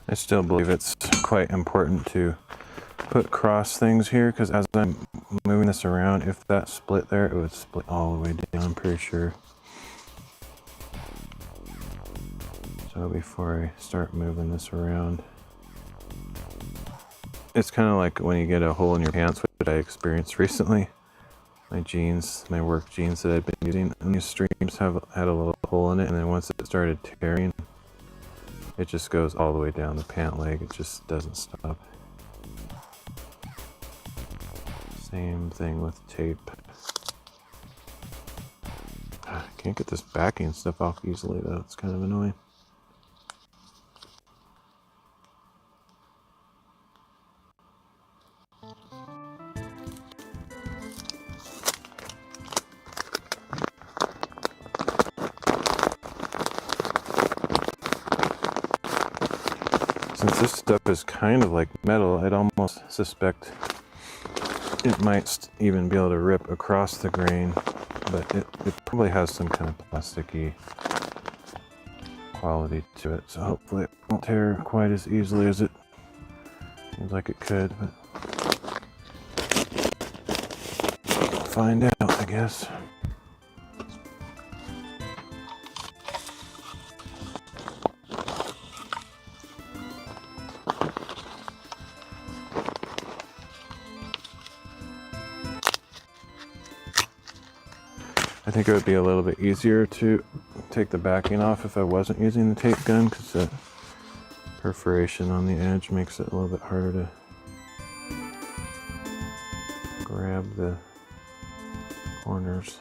I still believe it's quite important to put cross things here, because as I'm moving this around, if that split there, it would split all the way down, I'm pretty sure. So before I start moving this around, it's kind of like when you get a hole in your pants, which I experienced recently. My jeans, my work jeans that I've been using on these streams had a little hole in it, and then once it started tearing, it just goes all the way down the pant leg. It just doesn't stop. Same thing with tape. I can't get this backing stuff off easily though. It's kind of annoying. Since this stuff is kind of like metal, I'd almost suspect it might even be able to rip across the grain, but it probably has some kind of plasticky quality to it, so hopefully it won't tear quite as easily as it seems like it could, but we'll find out, I guess. think it would be a little bit easier to take the backing off if I wasn't using the tape gun, because the perforation on the edge makes it a little bit harder to grab the corners.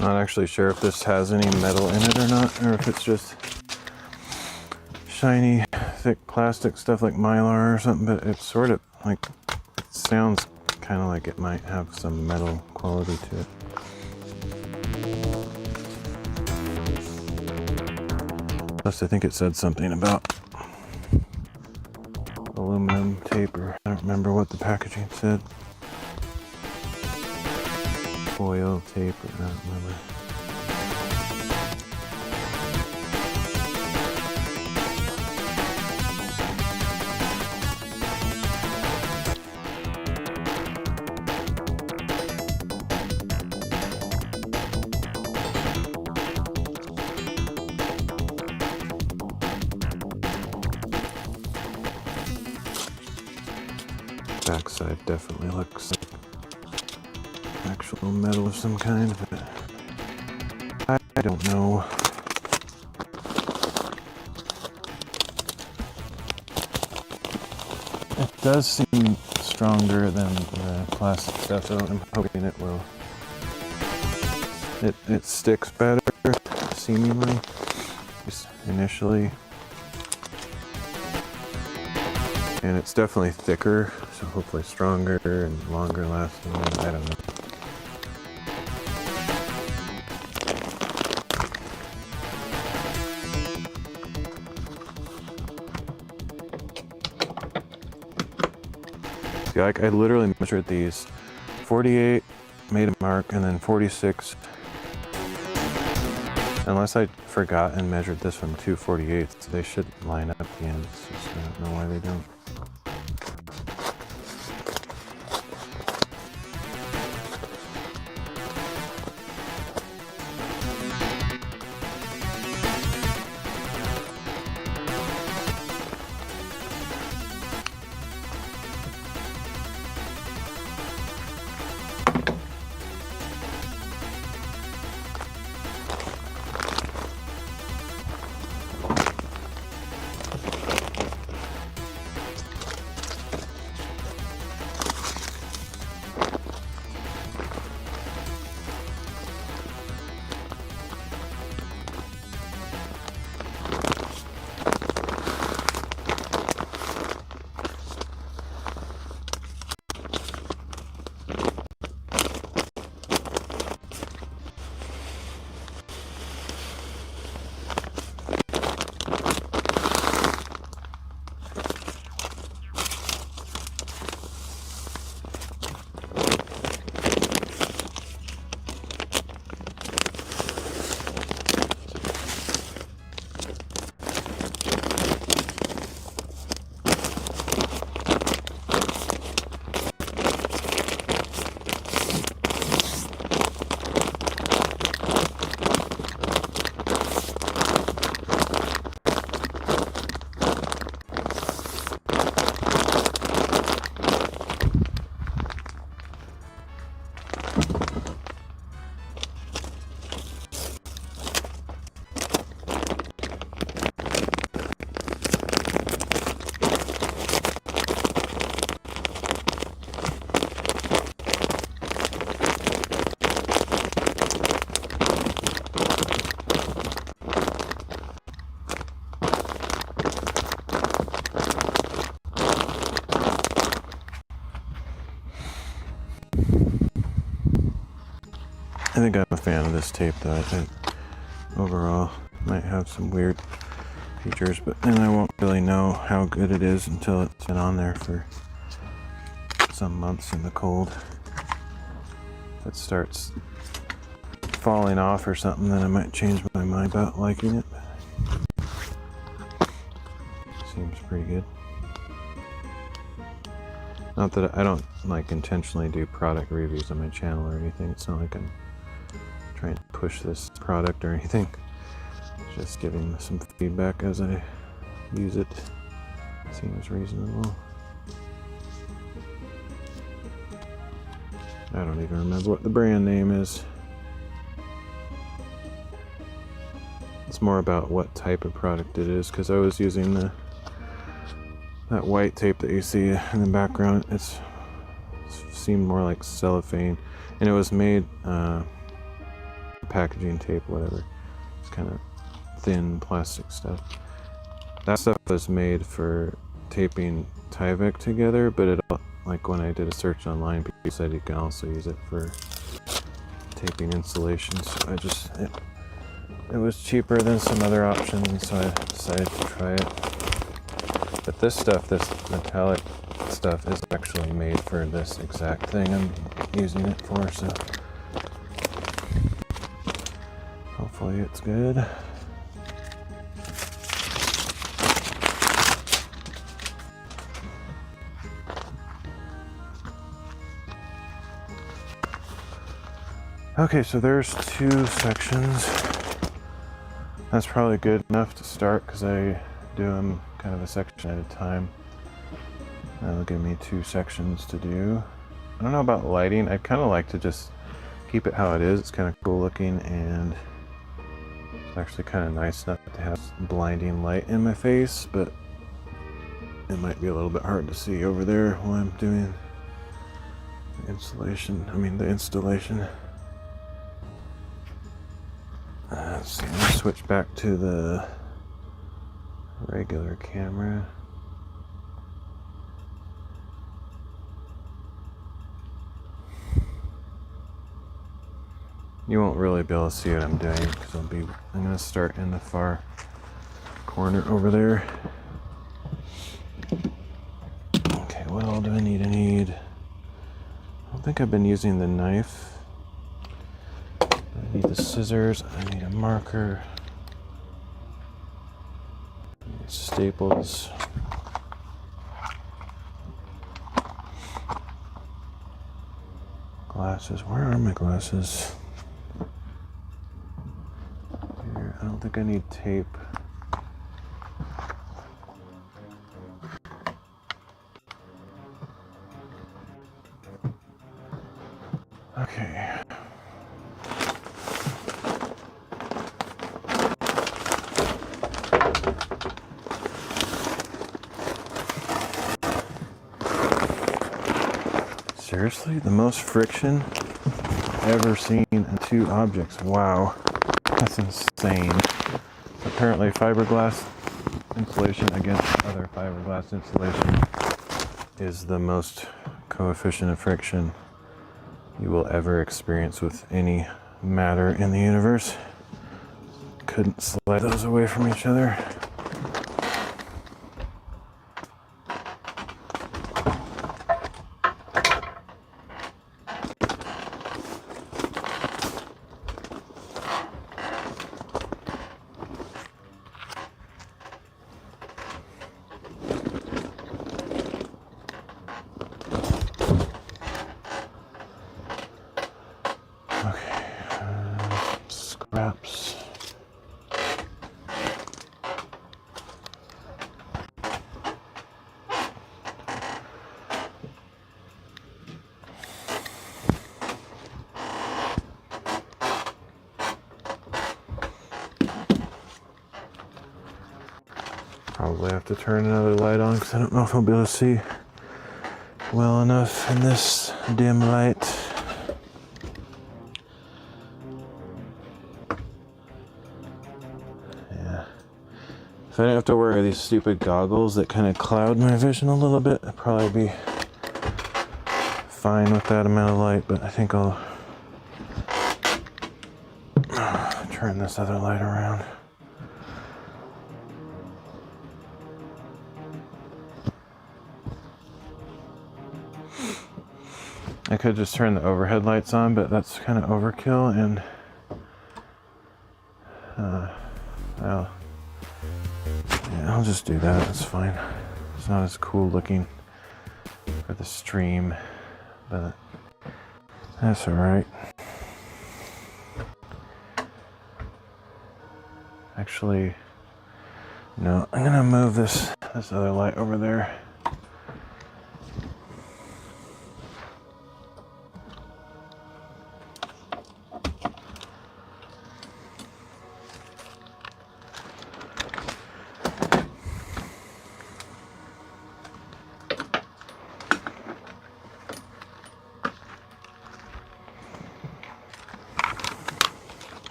Not actually sure if this has any metal in it or not, or if it's just shiny, thick plastic stuff like Mylar or something, but it's sort of like, it sounds kind of like it might have some metal quality to it. Plus, I think it said something about aluminum tape, or I don't remember what the packaging said. Foil tape, or I don't remember. Backside definitely looks like actual metal of some kind, but I don't know. It does seem stronger than the plastic stuff, so I'm hoping it will. It sticks better, seemingly, just initially. And it's definitely thicker, so hopefully stronger and longer lasting. I don't know. See, I literally measured these 48, made a mark, and then 46. Unless I forgot and measured this from 2/48, they should line up at the end. It's just, I don't know why they don't. I think I'm a fan of this tape though. I think overall it might have some weird features, but then I won't really know how good it is until it's been on there for some months in the cold. If it starts falling off or something, then I might change my mind about liking it. Seems pretty good. Not that I don't like intentionally do product reviews on my channel or anything. It's not like I'm trying to push this product or anything. Just giving some feedback as I use it. Seems reasonable. I don't even remember what the brand name is. It's more about what type of product it is, because I was using that white tape that you see in the background. It seemed more like cellophane, and it was made packaging tape, whatever. It's kind of thin plastic stuff. That stuff was made for taping Tyvek together, but it, like when I did a search online, people said you can also use it for taping insulation. So it was cheaper than some other options, so I decided to try it. But this stuff, this metallic stuff, is actually made for this exact thing I'm using it for, so hopefully it's good. Okay, so there's 2 sections. That's probably good enough to start because I do them kind of a section at a time. That'll give me 2 sections to do. I don't know about lighting. I kind of like to just keep it how it is. It's kind of cool looking, and it's actually kind of nice not to have blinding light in my face, but it might be a little bit hard to see over there while I'm doing the installation. Let's see, I'm going to switch back to the regular camera. You won't really be able to see what I'm doing because I'm going to start in the far corner over there. Okay, what all do I need? I don't think I've been using the knife. I need the scissors, I need a marker, I need staples, glasses. Where are my glasses? Here, I don't think I need tape. Okay. Seriously? The most friction ever seen in 2 objects. Wow. That's insane. Apparently fiberglass insulation against other fiberglass insulation is the most coefficient of friction you will ever experience with any matter in the universe. Couldn't slide those away from each other. Scraps. Probably have to turn another light on because I don't know if I'll be able to see well enough in this dim light. Yeah. If I didn't have to wear these stupid goggles that kind of cloud my vision a little bit, I'd probably be fine with that amount of light, but I think I'll turn this other light around. I could just turn the overhead lights on, but that's kind of overkill, and well, yeah, I'll just do that. It's fine. It's not as cool looking for the stream, but that's all right. Actually, no, I'm gonna move this other light over there.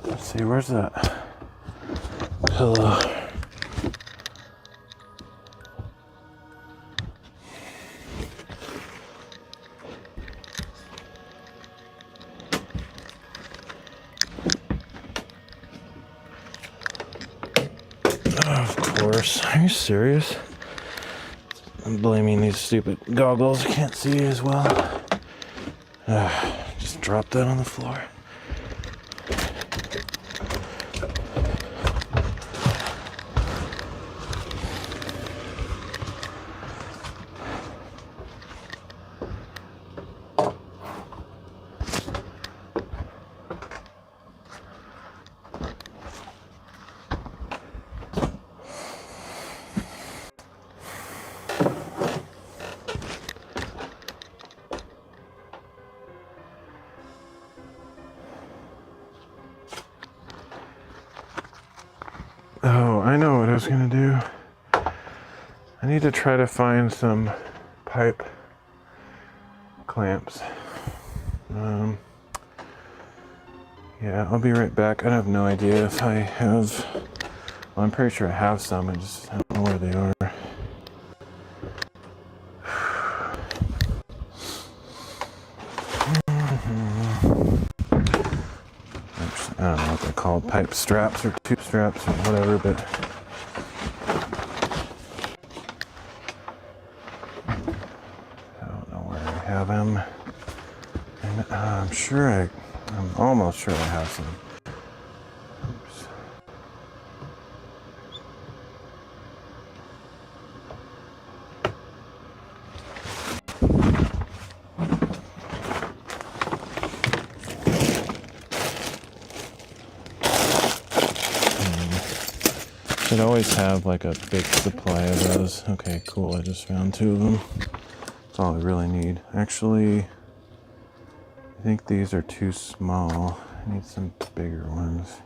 Let's see, where's that pillow? Of course. Are you serious? I'm blaming these stupid goggles. I can't see as well. Just drop that on the floor. Oh, I know what I was gonna do. I need to try to find some pipe clamps. Yeah, I'll be right back. I have no idea if I have. Well, I'm pretty sure I have some. I don't know where they are. I don't know what they're called, pipe straps or tube straps or whatever, but I don't know where I have them. And I'm almost sure I have some. Oops. Should always have like a big supply of those. Okay, cool. I just found 2 of them. That's all I really need. Actually, I think these are too small. I need some bigger ones.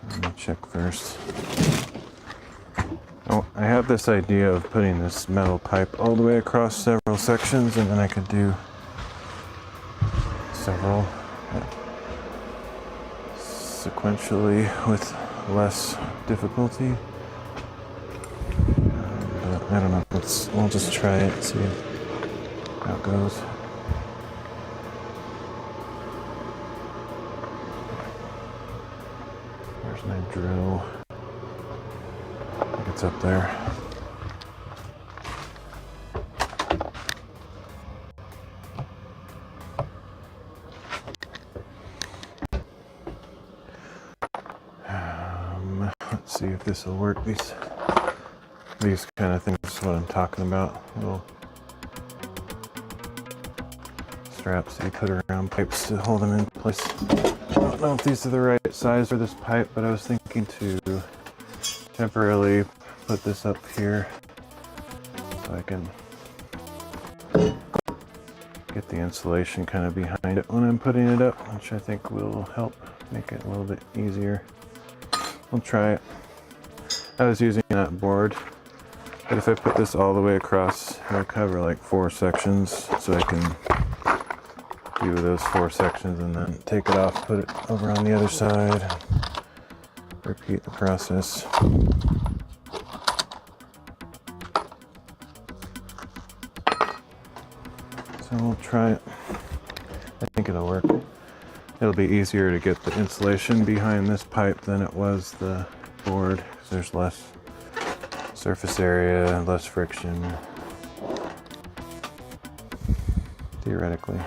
Let me check first. Oh, I have this idea of putting this metal pipe all the way across several sections, and then I could do several sequentially with less difficulty. But I don't know. We'll just try it and see how it goes. Where's my drill? I think it's up there. Let's see if this will work. These kind of things is what I'm talking about. Little straps that you put around pipes to hold them in place. I don't know if these are the right size for this pipe, but I was thinking to temporarily put this up here so I can get the insulation kind of behind it when I'm putting it up, which I think will help make it a little bit easier. We'll try it. I was using that board, but if I put this all the way across, it'll cover like 4 sections, so I can do those 4 sections and then take it off, put it over on the other side, repeat the process. So we'll try it. I think it'll work. It'll be easier to get the insulation behind this pipe than it was the board, because there's less surface area, less friction, theoretically.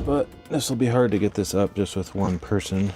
But this will be hard to get this up just with one person.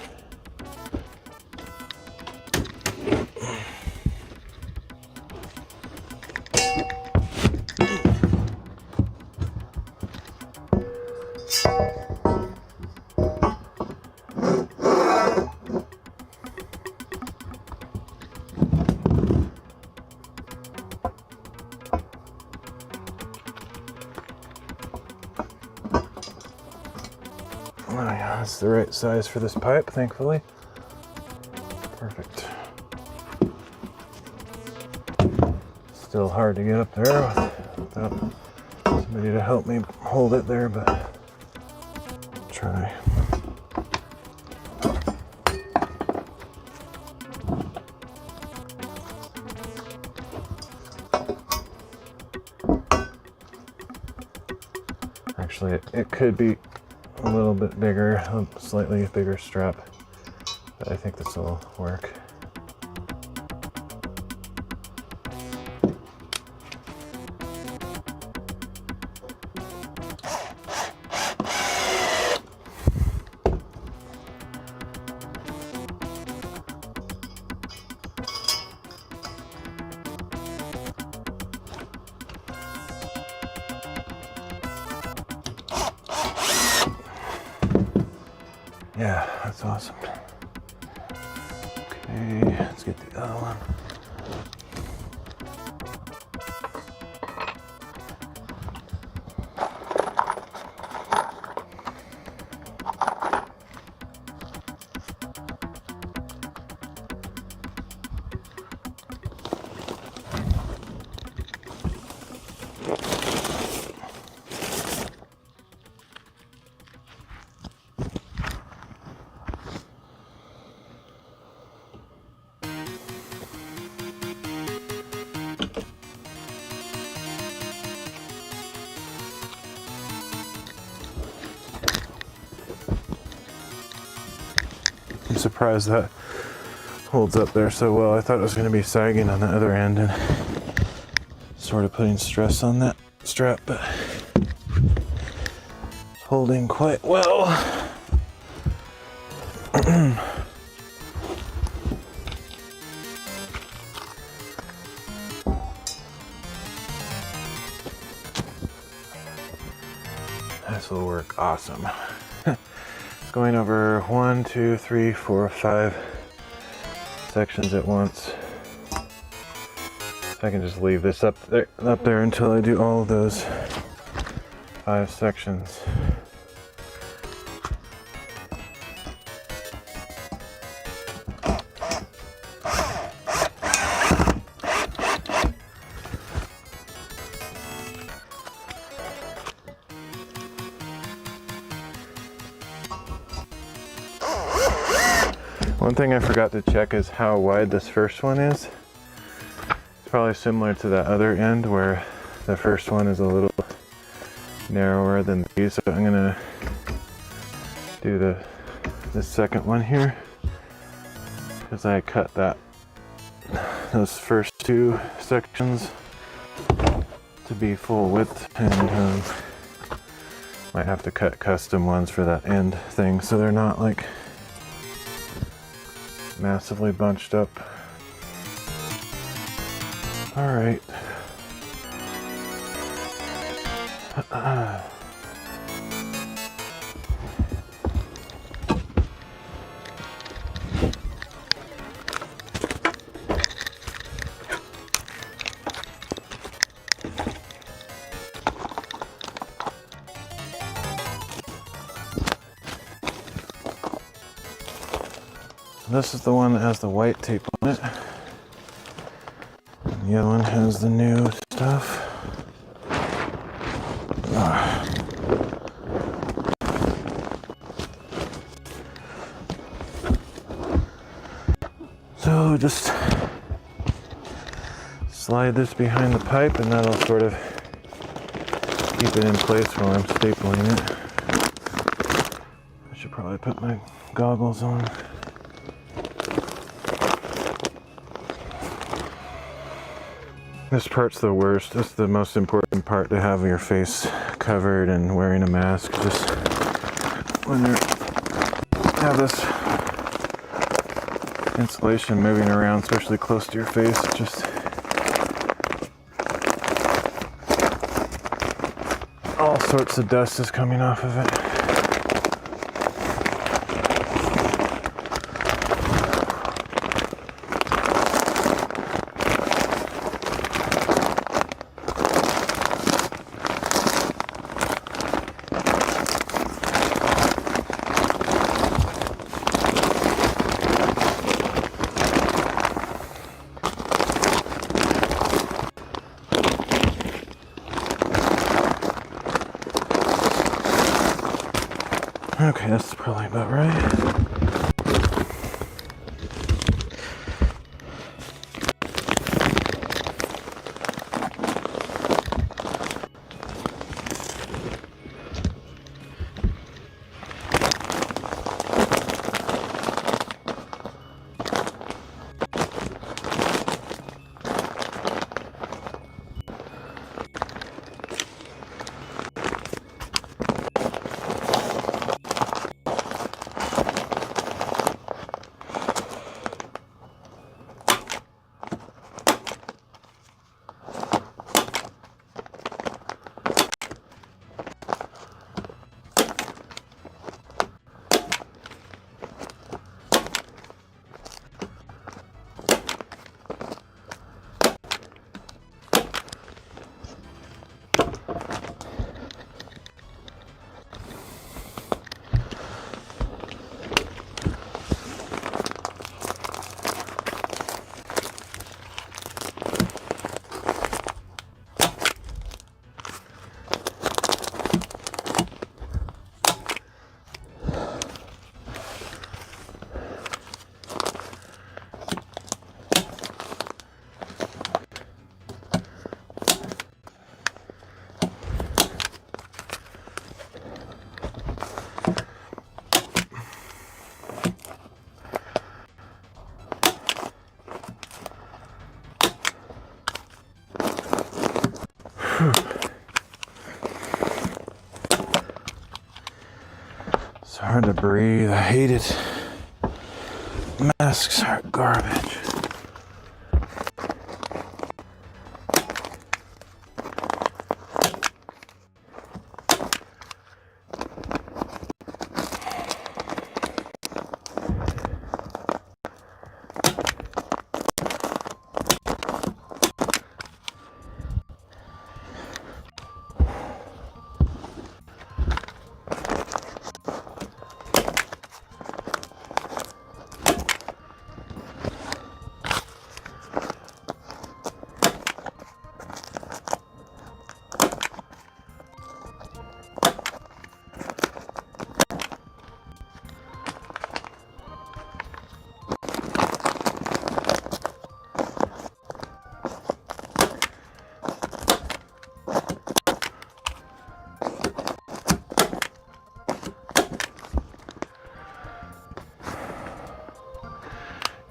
Oh yeah, that's the right size for this pipe, thankfully. Perfect. Still hard to get up there without somebody to help me hold it there, but I'll try. Actually, it could be a little bit bigger, a slightly bigger strap, but I think this will work. Yeah, that's awesome. Okay, let's get the other one. I'm surprised that holds up there so well. I thought it was going to be sagging on the other end and sort of putting stress on that strap, but it's holding quite well. This will work awesome. It's going over 1, 2, 3, 4, 5 sections at once. I can just leave this up there until I do all of those 5 sections. One thing I forgot to check is how wide this first one is. It's probably similar to the other end where the first one is a little narrower than these. So I'm gonna do the second one here because I cut those first two sections to be full width, and might have to cut custom ones for that end thing so they're not like massively bunched up. All right. This is the one that has the white tape on it. And the other one has the new stuff. So just slide this behind the pipe and that'll sort of keep it in place while I'm stapling it. I should probably put my goggles on. This part's the worst. It's the most important part, to have your face covered and wearing a mask. Just when you have this insulation moving around, especially close to your face, it just all sorts of dust is coming off of it. Okay, that's probably about right. It's hard to breathe. I hate it. Masks are garbage.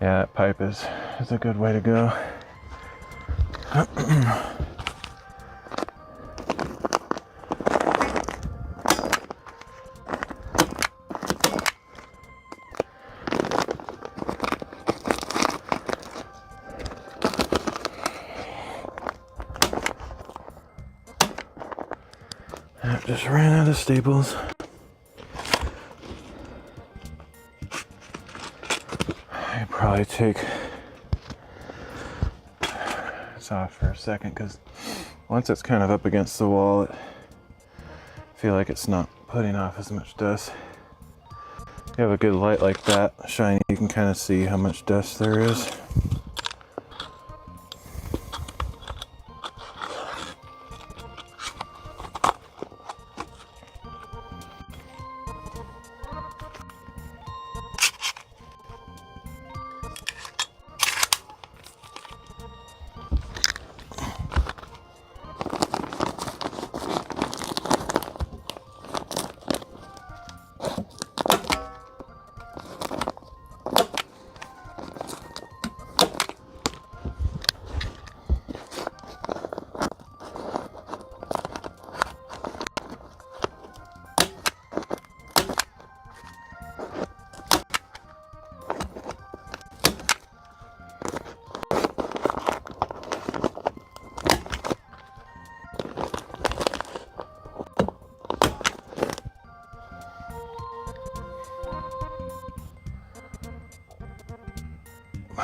Yeah, that pipe is a good way to go. I just ran out of staples. I probably take this off for a second because once it's kind of up against the wall, I feel like it's not putting off as much dust. If you have a good light like that, shiny, you can kind of see how much dust there is.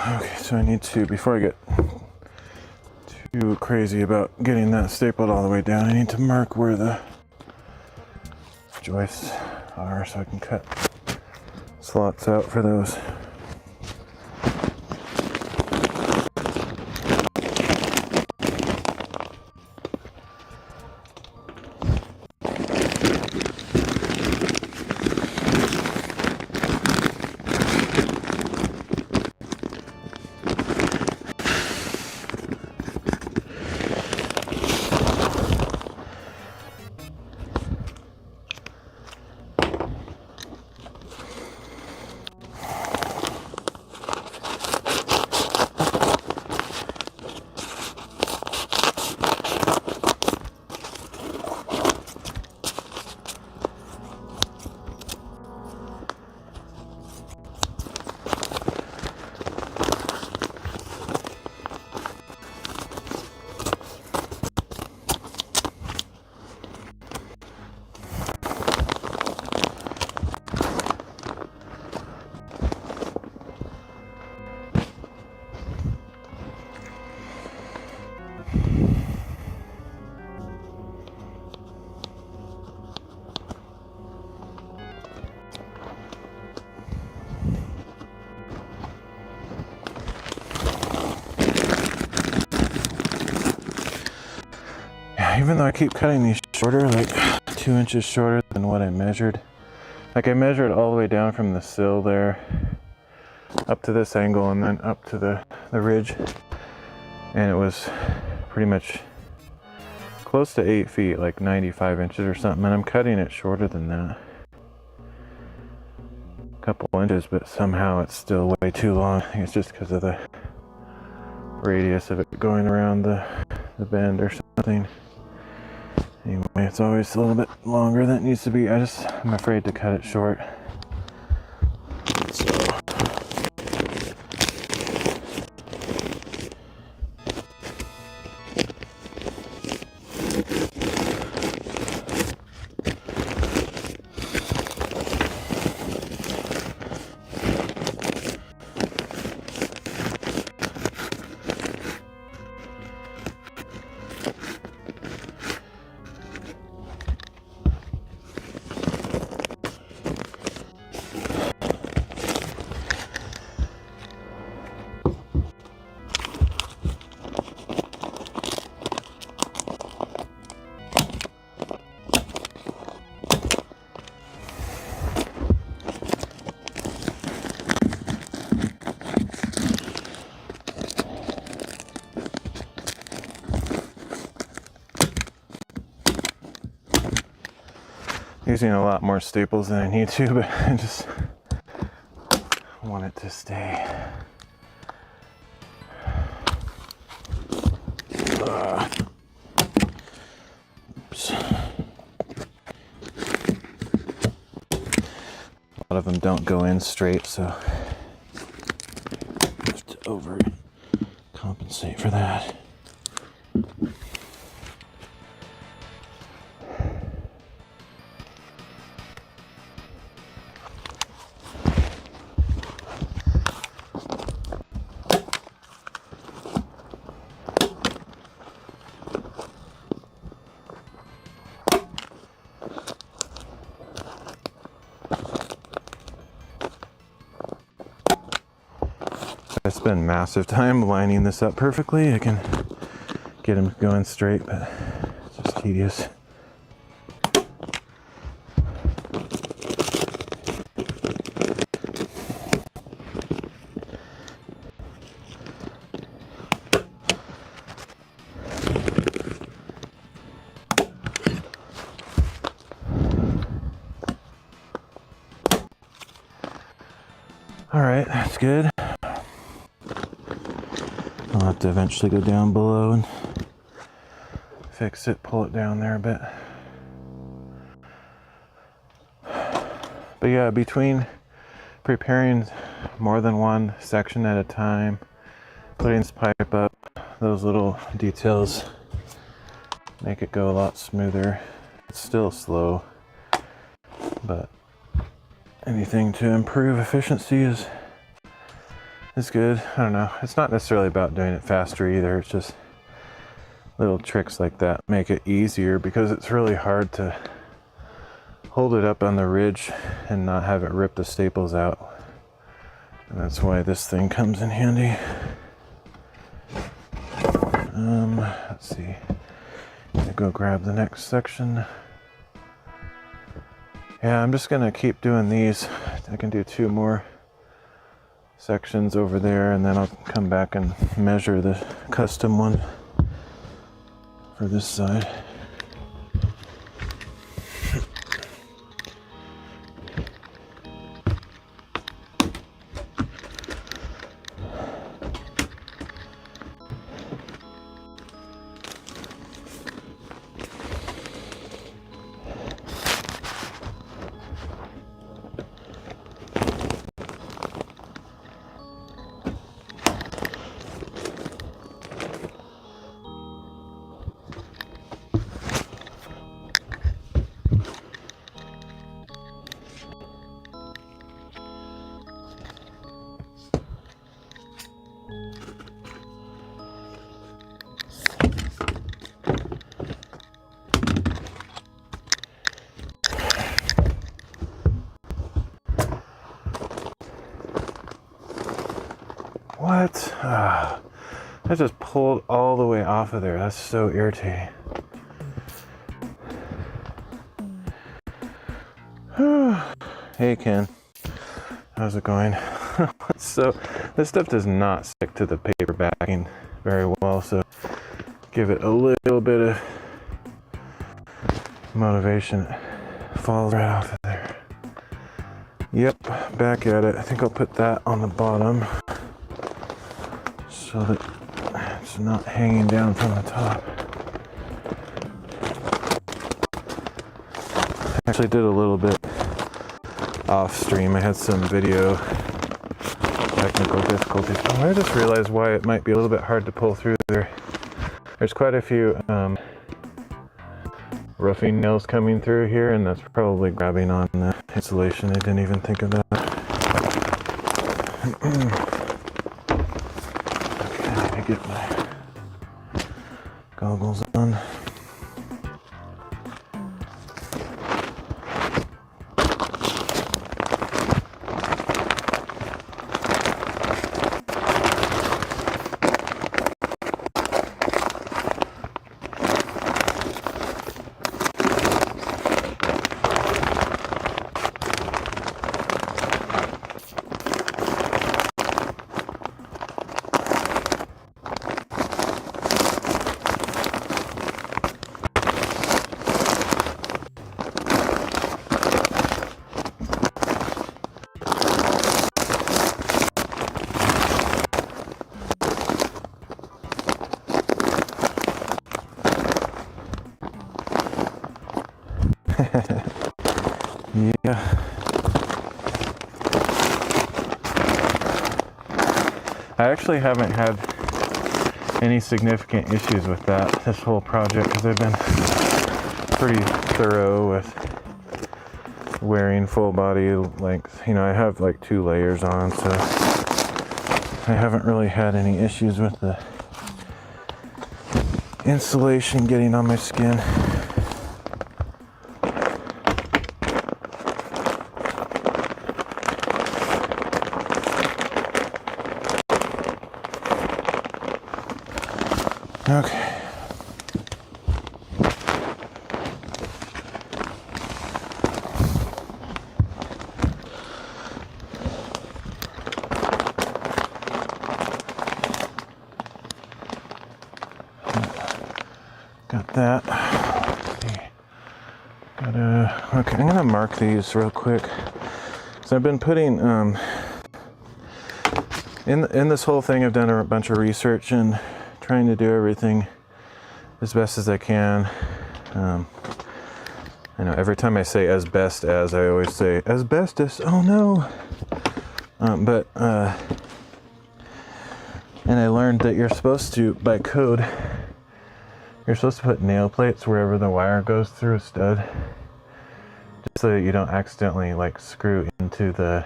Okay, so I need to, before I get too crazy about getting that stapled all the way down, I need to mark where the joists are so I can cut slots out for those. Even though I keep cutting these shorter, like 2 inches shorter than what I measured. Like I measured all the way down from the sill there up to this angle and then up to the ridge. And it was pretty much close to 8 feet, like 95 inches or something. And I'm cutting it shorter than that. A couple inches, but somehow it's still way too long. I think it's just because of the radius of it going around the bend or something. Anyway, it's always a little bit longer than it needs to be. I'm afraid to cut it short. So. Using a lot more staples than I need to, but I just want it to stay Oops. A lot of them don't go in straight, so I have to overcompensate for that. I spend massive time lining this up perfectly. I can get them going straight, but it's just tedious. All right, that's good. I'll have to eventually go down below and fix it, pull it down there a bit. But yeah, between preparing more than one section at a time, putting this pipe up, those little details make it go a lot smoother. It's still slow, but anything to improve efficiency is good. I don't know. It's not necessarily about doing it faster either. It's just little tricks like that make it easier, because it's really hard to hold it up on the ridge and not have it rip the staples out. And that's why this thing comes in handy. Let's see. Gonna go grab the next section. Yeah, I'm just gonna keep doing these. I can do 2 more sections over there, and then I'll come back and measure the custom one for this side. What? I just pulled all the way off of there. That's so irritating. Hey Ken, how's it going? So this stuff does not stick to the paper backing very well, so give it a little bit of motivation. It falls right off of there. Yep, back at it. I think I'll put that on the bottom so that it's not hanging down from the top. I actually did a little bit off stream. I had some video technical difficulties. Oh, I just realized why it might be a little bit hard to pull through there. There's quite a few roughing nails coming through here, and that's probably grabbing on the insulation. I didn't even think of that. Okay, I need to get my goggles on. Yeah. I actually haven't had any significant issues with that this whole project because I've been pretty thorough with wearing full body length. You know, I have like 2 layers on, so I haven't really had any issues with the insulation getting on my skin. Okay. Got that. Okay, I'm gonna mark these real quick. So I've been putting in this whole thing, I've done a bunch of research and trying to do everything as best as I can. I know every time I say as best as, I always say asbestos. Oh no. And I learned that you're supposed to, by code, you're supposed to put nail plates wherever the wire goes through a stud, just so that you don't accidentally like screw into the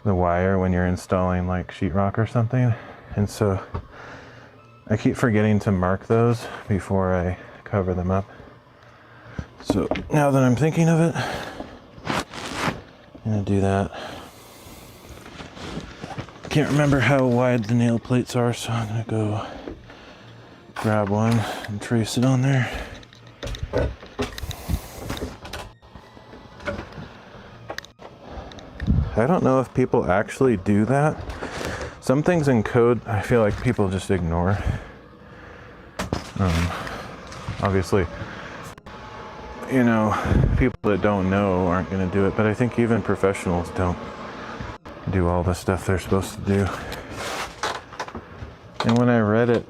wire when you're installing like sheetrock or something. And so I keep forgetting to mark those before I cover them up. So now that I'm thinking of it, I'm gonna do that. Can't remember how wide the nail plates are, so I'm gonna go grab one and trace it on there. I don't know if people actually do that. Some things in code I feel like people just ignore. Obviously, you know, people that don't know aren't going to do it, but I think even professionals don't do all the stuff they're supposed to do. And when I read it,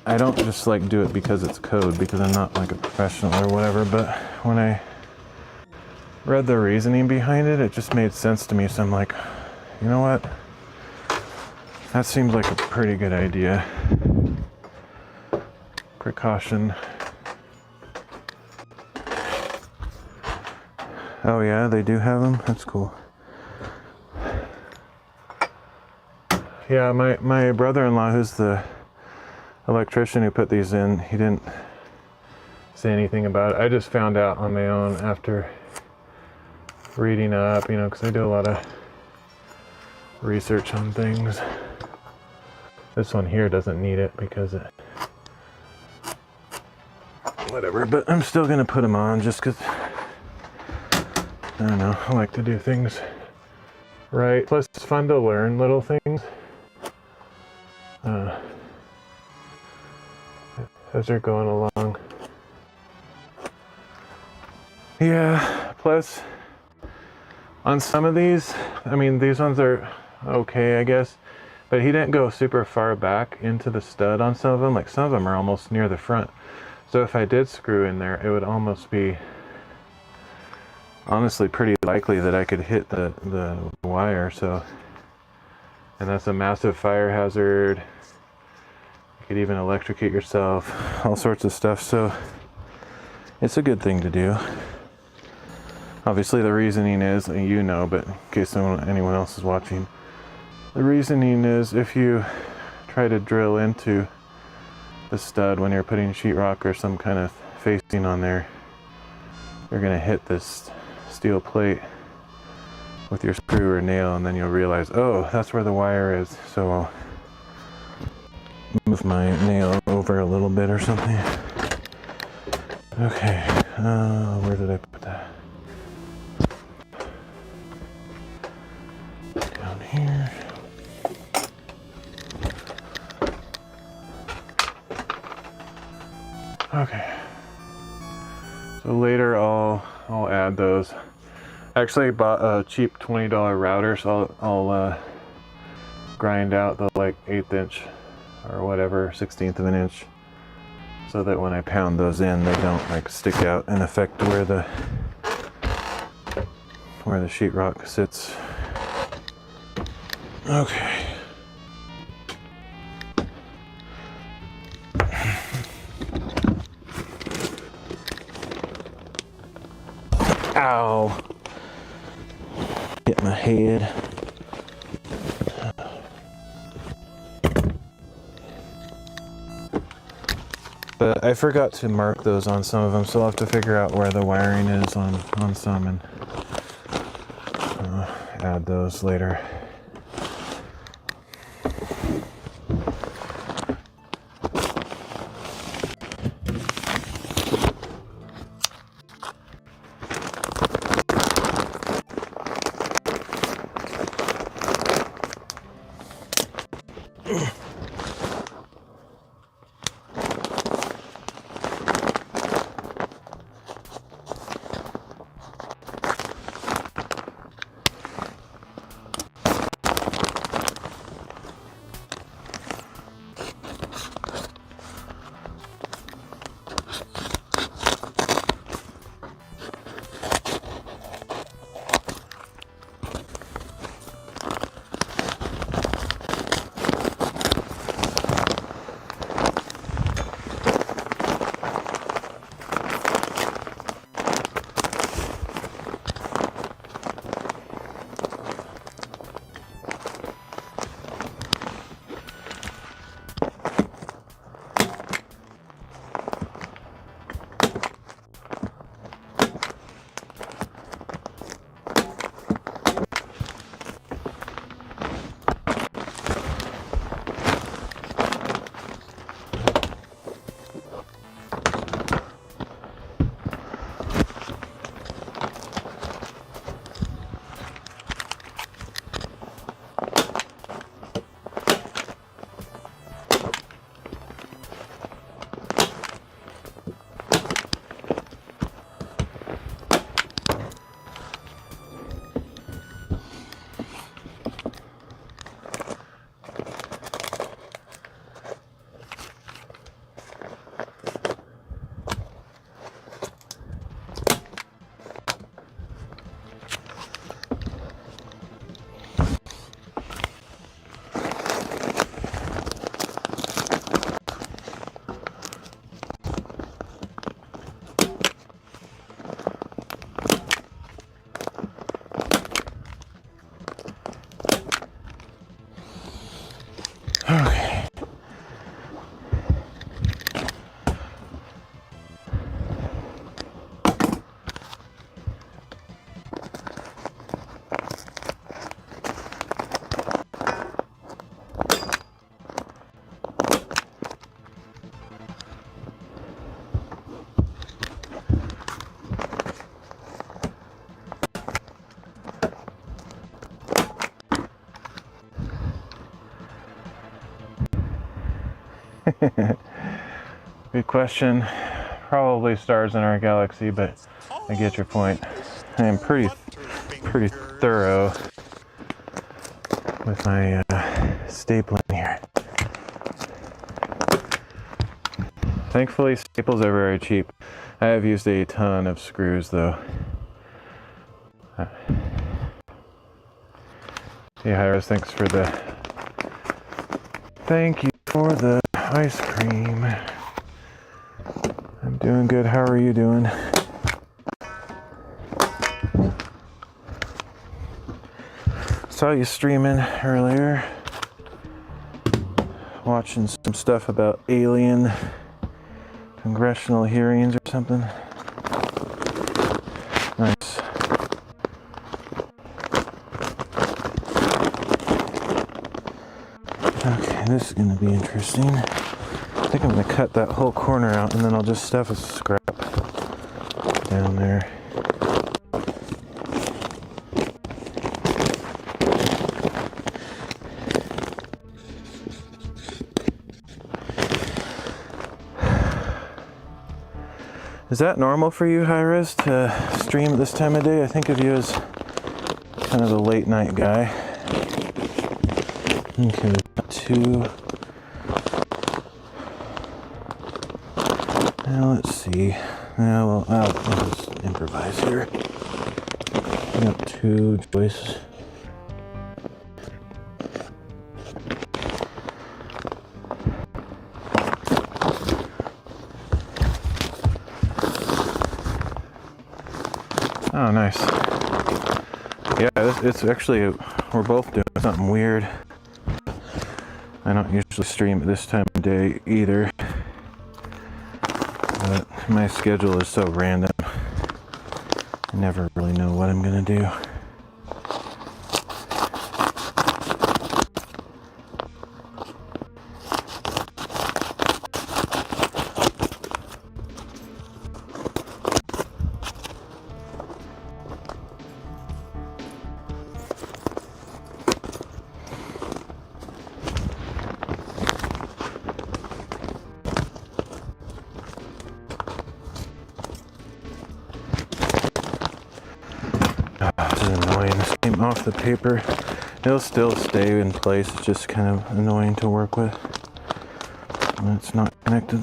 I don't just like do it because it's code, because I'm not like a professional or whatever, but when I read the reasoning behind it, it just made sense to me. So I'm like, you know what? That seems like a pretty good idea. Precaution. Oh yeah, they do have them? That's cool. Yeah, my brother-in-law, who's the electrician who put these in, he didn't say anything about it. I just found out on my own after reading up, you know, because I do a lot of research on things. This one here doesn't need it because it, whatever, but I'm still gonna put them on just because, I don't know, I like to do things right. Plus it's fun to learn little things as they're going along. Yeah, plus on some of these, I mean, these ones are okay, I guess, but he didn't go super far back into the stud on some of them. Like some of them are almost near the front. So if I did screw in there, it would almost be honestly pretty likely that I could hit the wire. So, and that's a massive fire hazard. You could even electrocute yourself, all sorts of stuff. So it's a good thing to do. Obviously the reasoning is, you know, but in case anyone else is watching, the reasoning is if you try to drill into the stud when you're putting sheetrock or some kind of facing on there, you're going to hit this steel plate with your screw or nail, and then you'll realize, oh, that's where the wire is. So I'll move my nail over a little bit or something. Okay, where did I put that? Down here. Okay. So later I'll add those. Actually, I bought a cheap $20 router, so I'll grind out the like 1/8 inch or whatever, 1/16 of an inch so that when I pound those in, they don't like stick out and affect where the sheetrock sits. Okay. Ow! Hit my head. But I forgot to mark those on some of them, so I'll have to figure out where the wiring is on some and add those later. Okay. Good question. Probably stars in our galaxy, but I get your point. I am pretty thorough with my stapling here. Thankfully, staples are very cheap. I have used a ton of screws though. Yeah, Iris, thank you for the ice cream. I'm doing good. How are you doing? Saw you streaming earlier, watching some stuff about alien congressional hearings or something. Nice. Okay, this is going to be interesting. I think I'm going to cut that whole corner out and then I'll just stuff a scrap down there. Is that normal for you, Hi-Res, to stream at this time of day? I think of you as kind of the late night guy. Okay, we've got two. Now let's see. Yeah, well, I'll just improvise here. I got two choices. Oh, nice. Yeah, it's actually, we're both doing something weird. I don't usually stream at this time of day either. But my schedule is so random. I never really know what I'm gonna do. This is annoying. This came off the paper. It'll still stay in place. It's just kind of annoying to work with when it's not connected.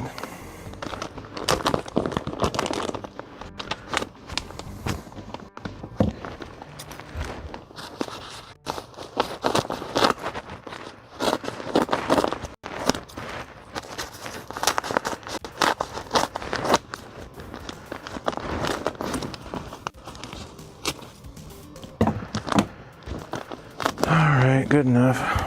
Alright, good enough.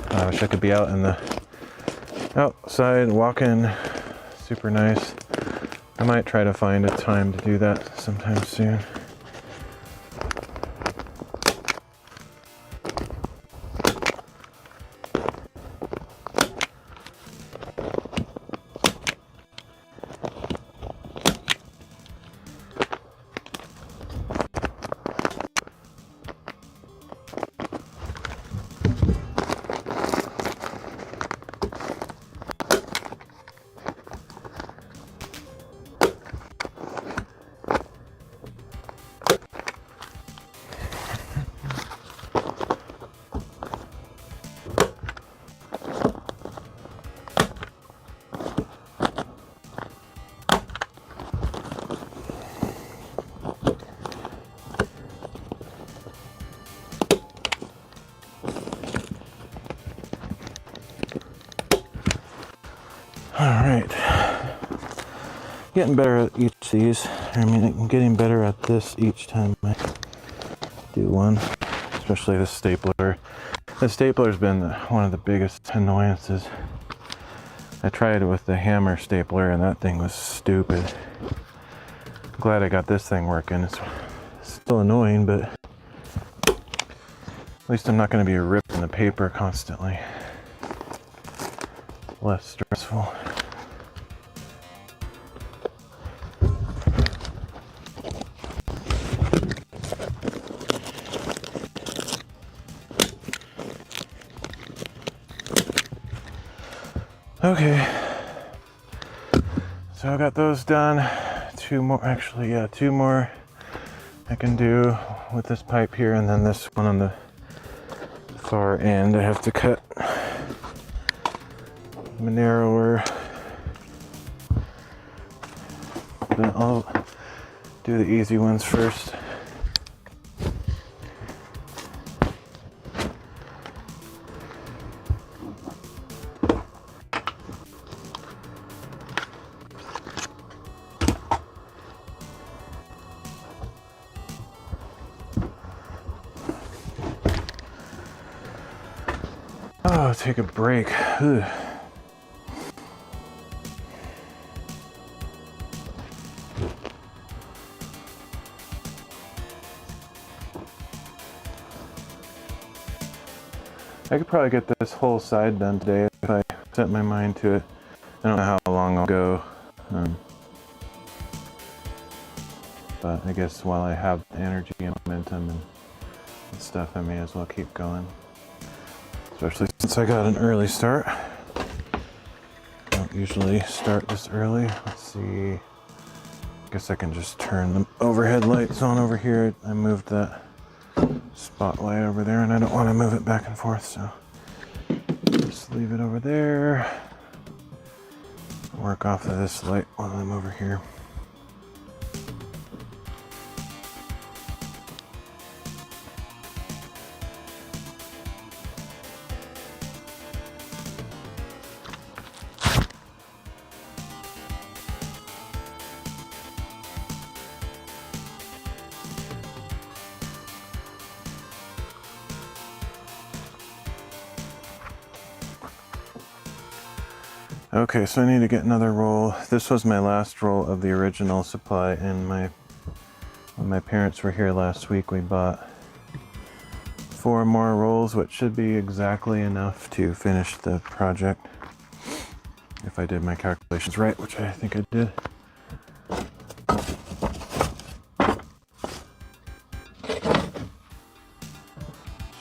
I wish I could be out in the outside walking. Super nice. I might try to find a time to do that sometime soon. Alright. Getting better at each of these. I mean, I'm getting better at this each time I do one. Especially the stapler. The stapler's been one of the biggest annoyances. I tried it with the hammer stapler and that thing was stupid. I'm glad I got this thing working. It's still annoying, but at least I'm not going to be ripping the paper constantly. Less stressful. Okay, so I got those done. Two more, actually, yeah, two more I can do with this pipe here, and then this one on the far end I have to cut narrower. But I'll do the easy ones first. Oh, take a break. Ugh. I could probably get this whole side done today if I set my mind to it. I don't know how long I'll go. But I guess while I have energy and momentum and stuff, I may as well keep going. Especially since I got an early start. I don't usually start this early. Let's see. I guess I can just turn the overhead lights on over here. I moved that spotlight over there and I don't want to move it back and forth, so just leave it over there. Work off of this light while I'm over here. Okay, so I need to get another roll. This was my last roll of the original supply, and when my parents were here last week, we bought 4 more rolls, which should be exactly enough to finish the project. If I did my calculations right, which I think I did.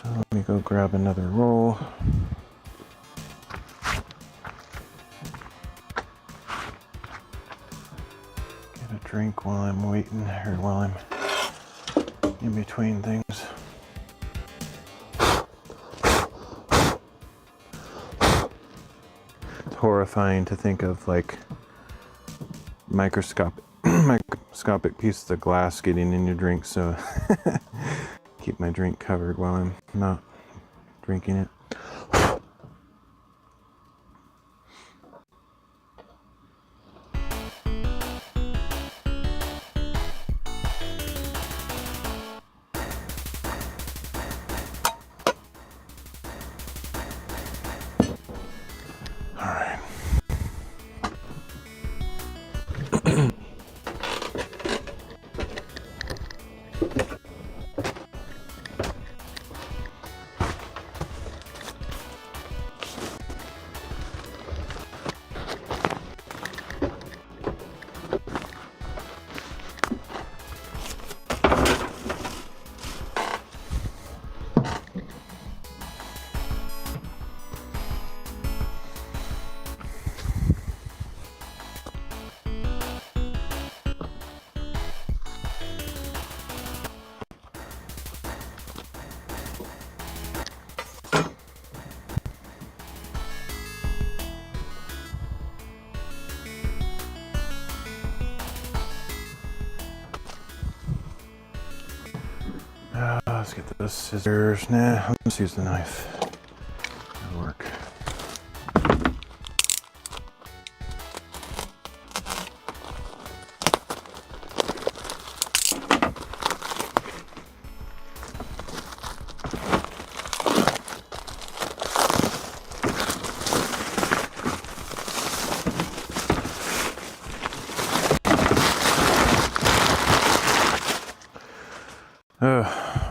So let me go grab another roll. Drink while I'm waiting, or while I'm in between things. It's horrifying to think of like microscopic pieces of glass getting in your drink, so keep my drink covered while I'm not drinking it. Let's get those scissors. Nah, let's use the knife. That'll work.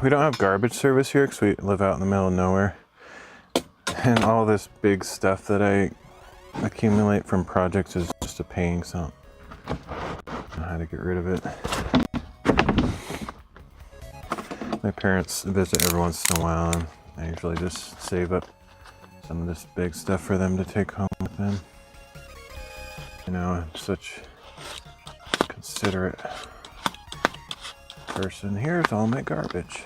We don't have garbage service here because we live out in the middle of nowhere. And all this big stuff that I accumulate from projects is just a pain, so I don't know how to get rid of it. My parents visit every once in a while, and I usually just save up some of this big stuff for them to take home with them. You know, I'm such a considerate person. Here's all my garbage.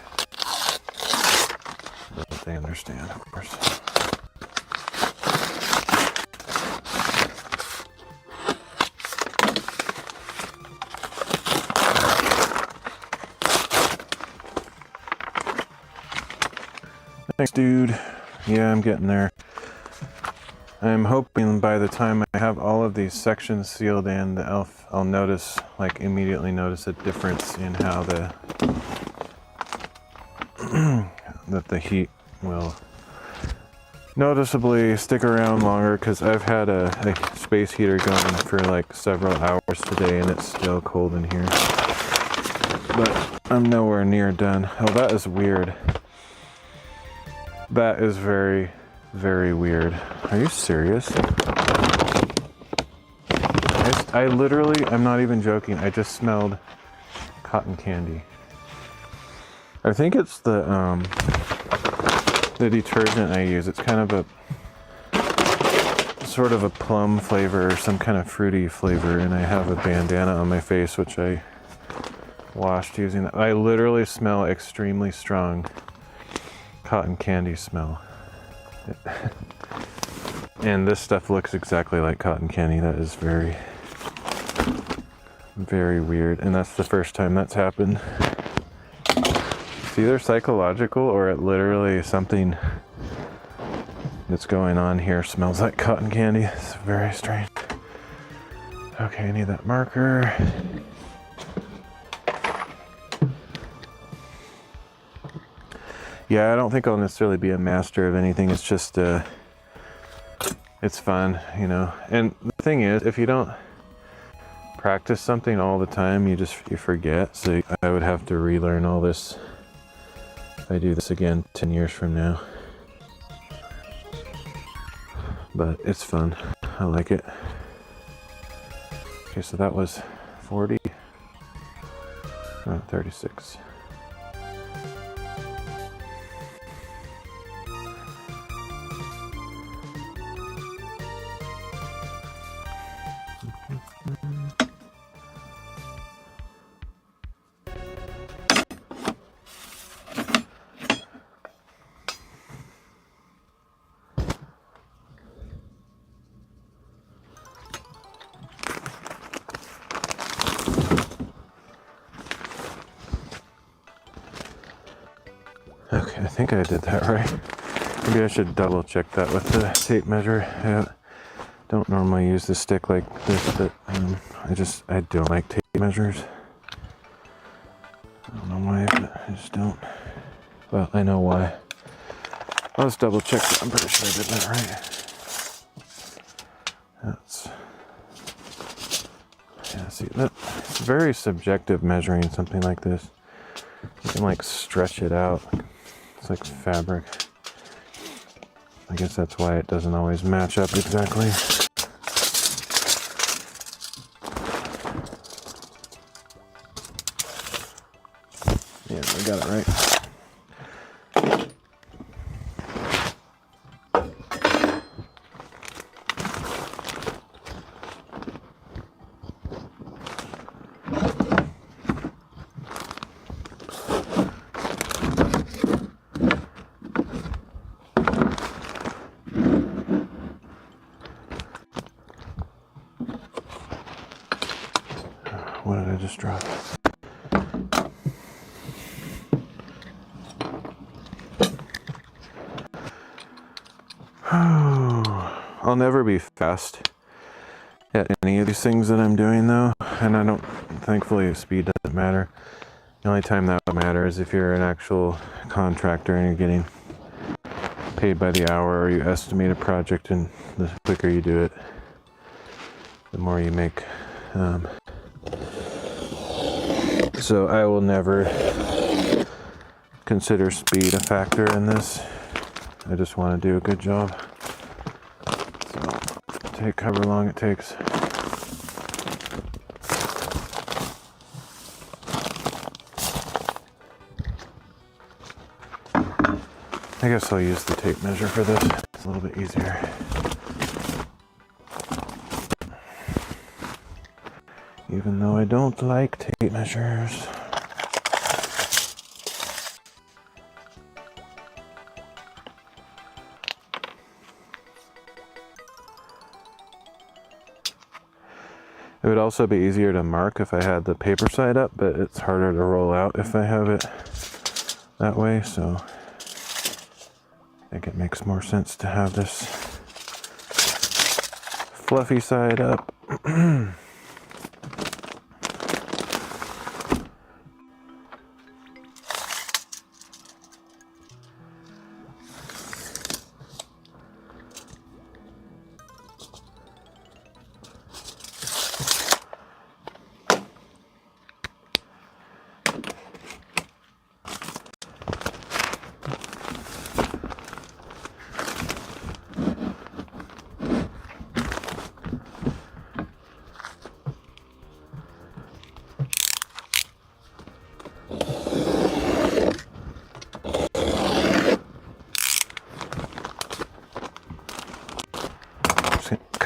But they understand, of course. Thanks, dude. Yeah, I'm getting there. I'm hoping by the time I have all of these sections sealed in, I'll notice, like immediately notice a difference in how that the heat will noticeably stick around longer, because I've had a space heater going for like several hours today and it's still cold in here. But I'm nowhere near done. Oh, that is weird. That is very, very weird. Are you serious? I literally, I'm not even joking, I just smelled cotton candy. I think it's the detergent I use. It's kind of a sort of a plum flavor or some kind of fruity flavor, and I have a bandana on my face which I washed using that. I literally smell extremely strong cotton candy smell. And this stuff looks exactly like cotton candy. That is very, very weird, and that's the first time that's happened. It's either psychological or it literally something that's going on here smells like cotton candy. It's very strange. Okay, I need that marker. Yeah, I don't think I'll necessarily be a master of anything. It's just, it's fun, you know. And the thing is, if you don't practice something all the time, you forget. So I would have to relearn all this if I do this again 10 years from now. But it's fun. I like it. Okay, so that was 40. 36. Okay, I think I did that right. Maybe I should double check that with the tape measure. I don't normally use the stick like this, but I don't like tape measures. I don't know why, but I just don't. Well, I know why. Let's double check that. I'm pretty sure I did that right. Yeah, see, that's very subjective measuring something like this. You can like stretch it out. It's like fabric. I guess that's why it doesn't always match up exactly. Yeah, I got it right. What did I just drop? I'll never be fast at any of these things that I'm doing though, and thankfully speed doesn't matter. The only time that would matter is if you're an actual contractor and you're getting paid by the hour, or you estimate a project, and the quicker you do it, the more you make. So I will never consider speed a factor in this. I just want to do a good job. So take however long it takes. I guess I'll use the tape measure for this. It's a little bit easier. Even though I don't like tape measures. It would also be easier to mark if I had the paper side up, but it's harder to roll out if I have it that way, so I think it makes more sense to have this fluffy side up.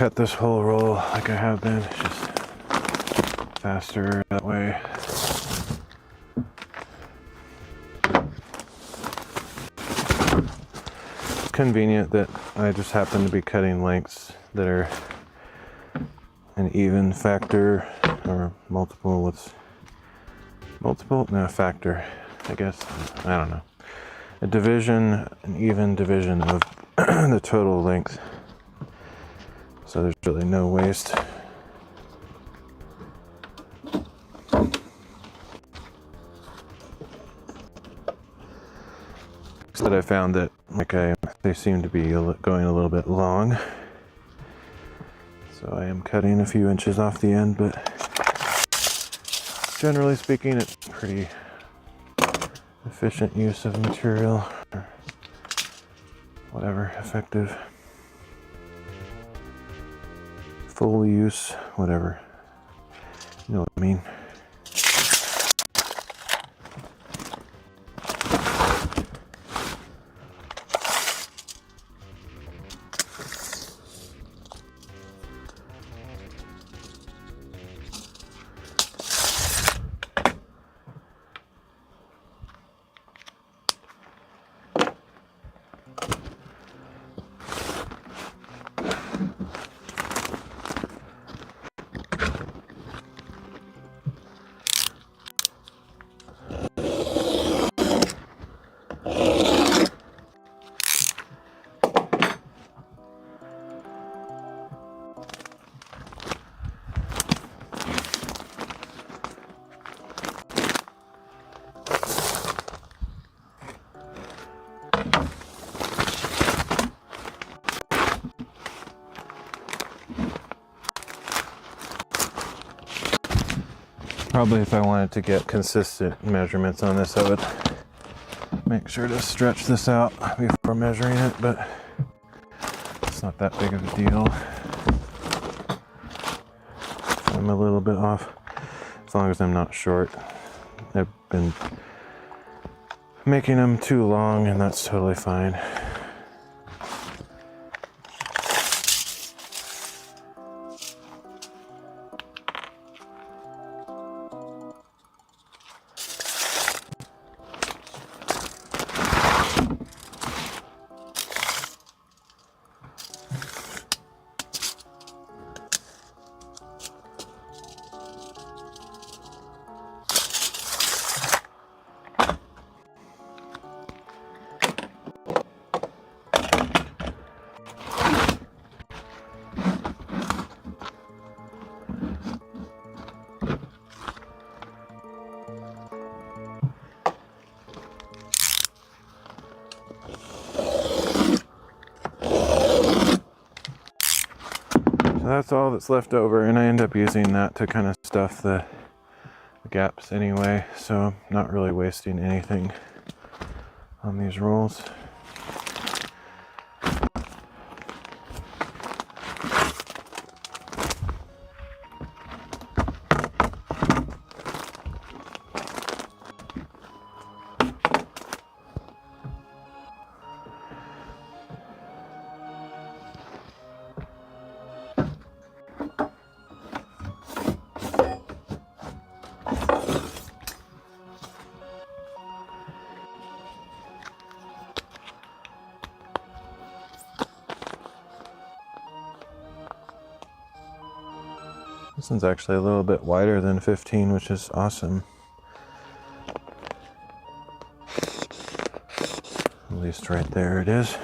cut this whole roll like I have been. It's just faster that way. It's convenient that I just happen to be cutting lengths that are an even factor or multiple. What's multiple? No, factor, I guess. I don't know. A division, an even division of the total length. So there's really no waste. That I found that they seem to be going a little bit long. So I am cutting a few inches off the end, but generally speaking, it's pretty efficient use of material, or whatever, effective, full use, whatever, you know what I mean. Probably if I wanted to get consistent measurements on this, I would make sure to stretch this out before measuring it, but it's not that big of a deal. I'm a little bit off, as long as I'm not short. I've been making them too long, and that's totally fine. That's all that's left over, and I end up using that to kind of stuff the gaps anyway, so I'm not really wasting anything on these rolls. This one's actually a little bit wider than 15, which is awesome. At least right there it is.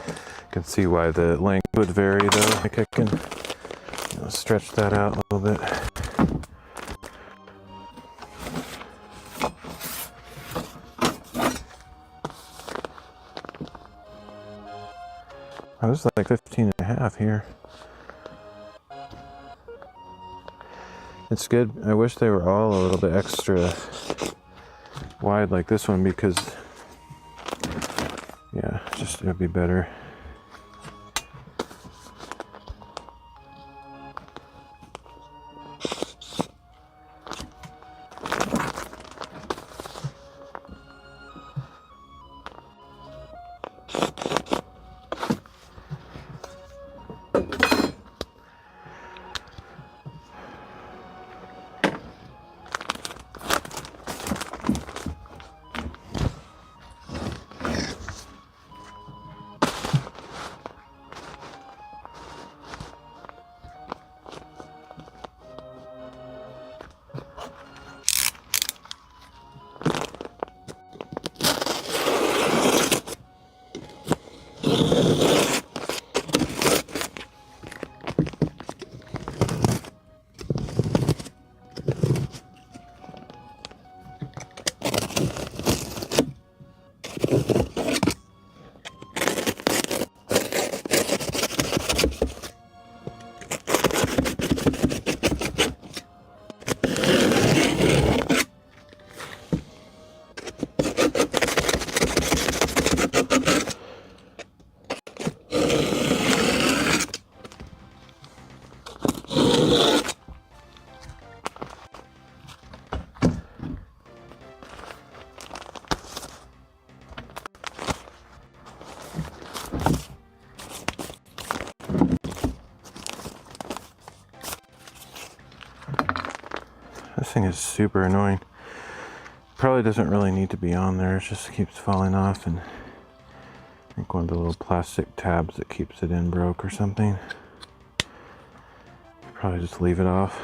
You can see why the length would vary though. Like I can stretch that out a little bit. I was like 15 and a half here. It's good. I wish they were all a little bit extra wide like this one, because yeah, just it would be better. thing is super annoying. Probably doesn't really need to be on there. It just keeps falling off, and I think one of the little plastic tabs that keeps it in broke or something. Probably just leave it off.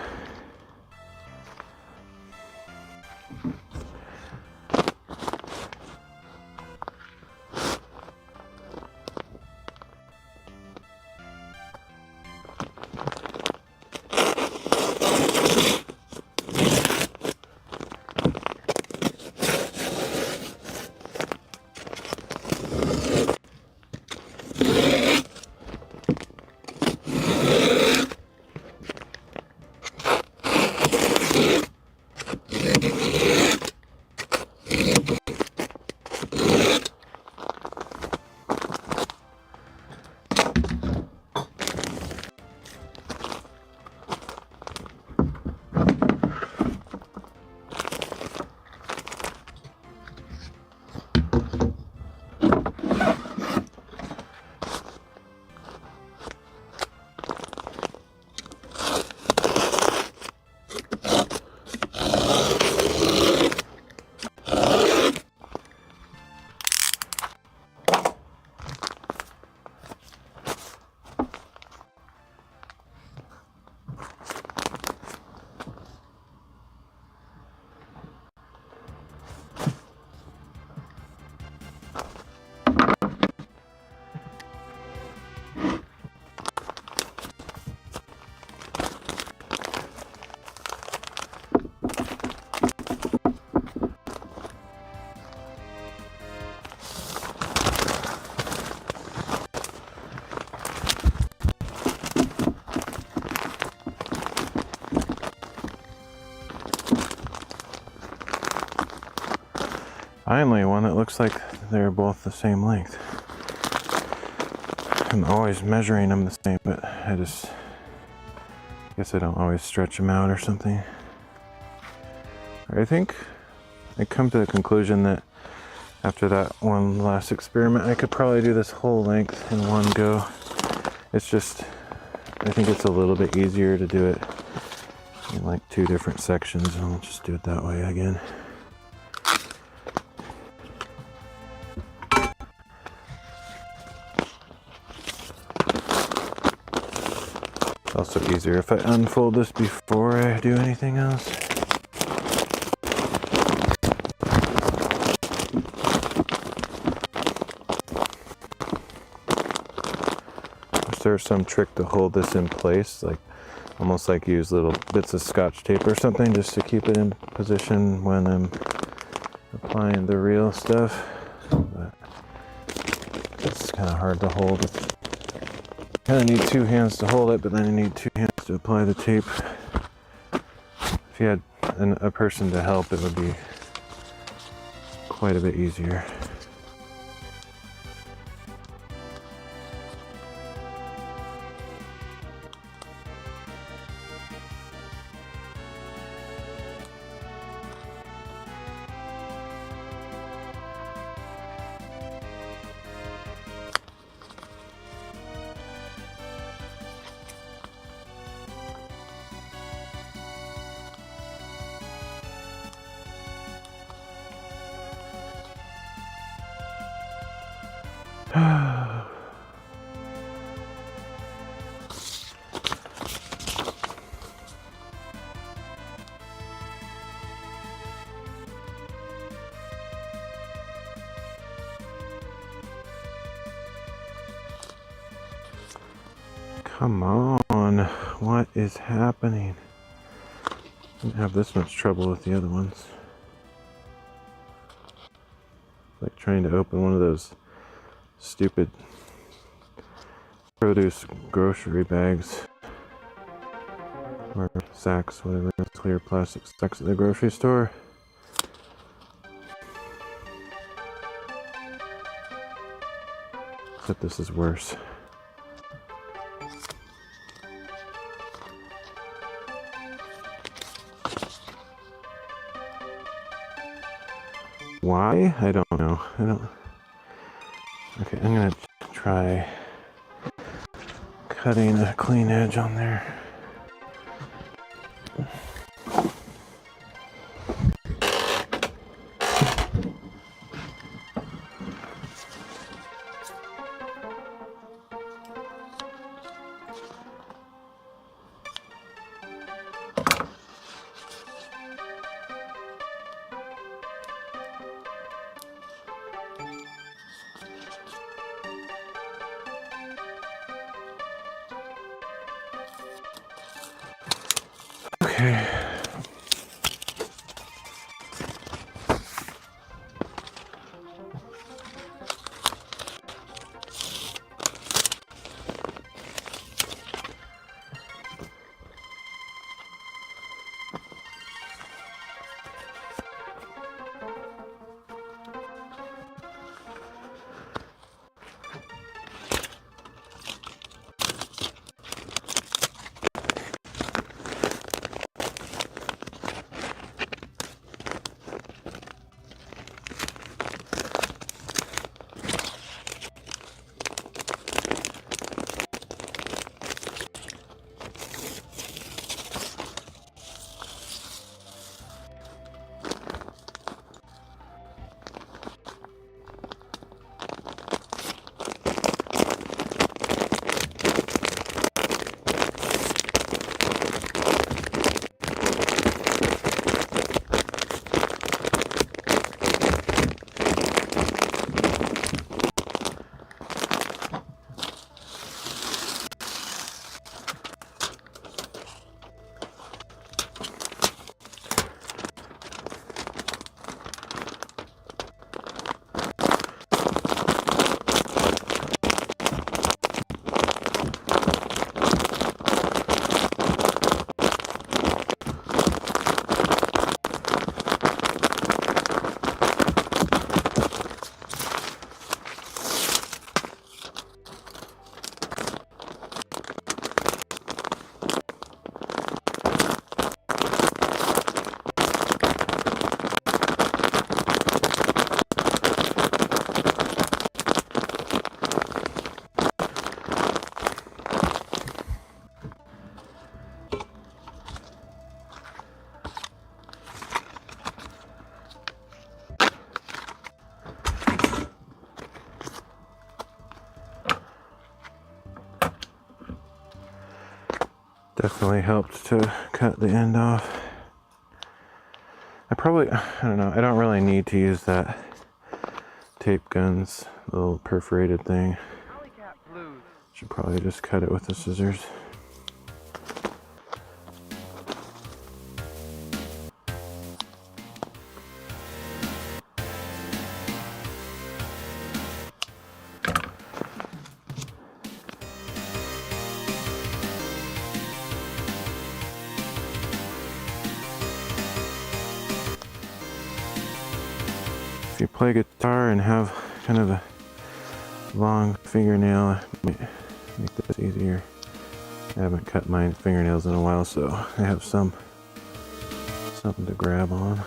Finally, one that looks like they're both the same length. I'm always measuring them the same, but I guess I don't always stretch them out or something. I think I come to the conclusion that after that one last experiment, I could probably do this whole length in one go. It's just, I think it's a little bit easier to do it in like two different sections, and I'll just do it that way again. Also easier if I unfold this before I do anything else. Is there some trick to hold this in place, like almost like use little bits of Scotch tape or something just to keep it in position when I'm applying the real stuff? But it's kind of hard to hold. Kind of need two hands to hold it, but then you need two hands to apply the tape. If you had a person to help, it would be quite a bit easier. Come on, what is happening? I didn't have this much trouble with the other ones. It's like trying to open one of those stupid produce grocery bags or sacks, whatever, clear plastic sacks at the grocery store. Except this is worse. Why? I don't know. Okay, I'm gonna try cutting a clean edge on there. Okay. Definitely helped to cut the end off. I don't know, I don't really need to use that tape gun's little perforated thing. Should probably just cut it with the scissors. If you play guitar and have kind of a long fingernail, it might make this easier. I haven't cut my fingernails in a while, so I have something to grab on.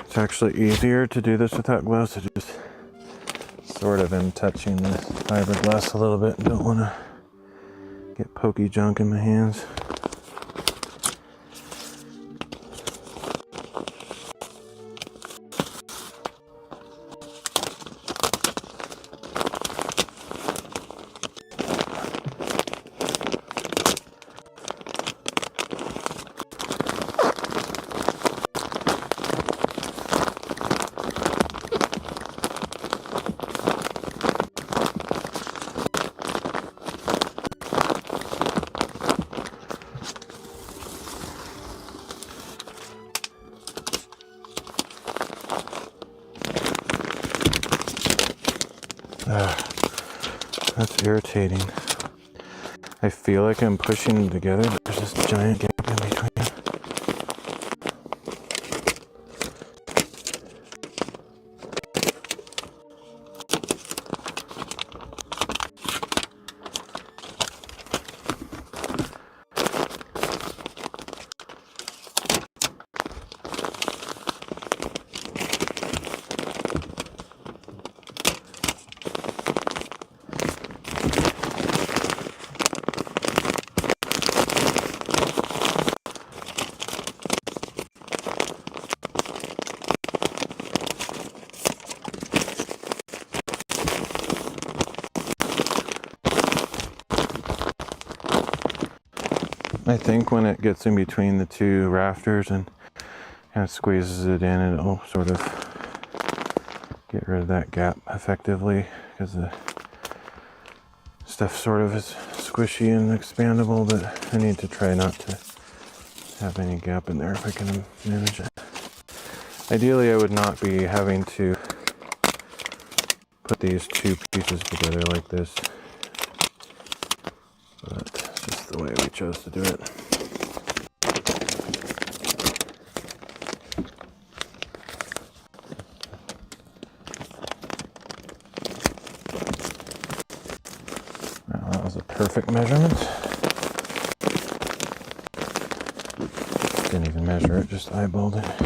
It's actually easier to do this without gloves. I just sort of am touching the fiberglass a little bit and don't want to get pokey junk in my hands. It's irritating. I feel like I'm pushing them together, but there's this giant gap in between. I think when it gets in between the two rafters and kind of squeezes it in, it'll sort of get rid of that gap effectively, because the stuff sort of is squishy and expandable, but I need to try not to have any gap in there if I can manage it. Ideally, I would not be having to put these two pieces together like this, but it's just the way we chose to do it. Now, that was a perfect measurement. Didn't even measure it, just eyeballed it.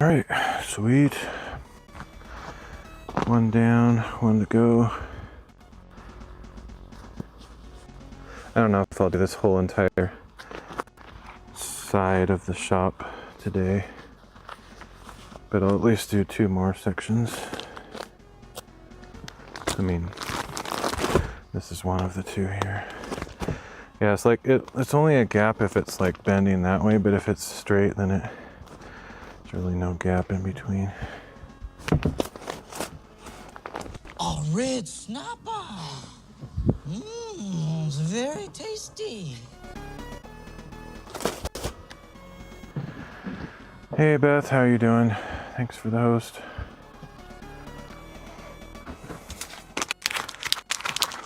All right, sweet. One down, one to go. I don't know if I'll do this whole entire side of the shop today, but I'll at least do 2 more sections. I mean, this is one of the 2 here. Yeah, it's like it's only a gap if it's like bending that way, but if it's straight, then there's really no gap in between. A red snapper. It's very tasty. Hey Beth, how you doing? Thanks for the host.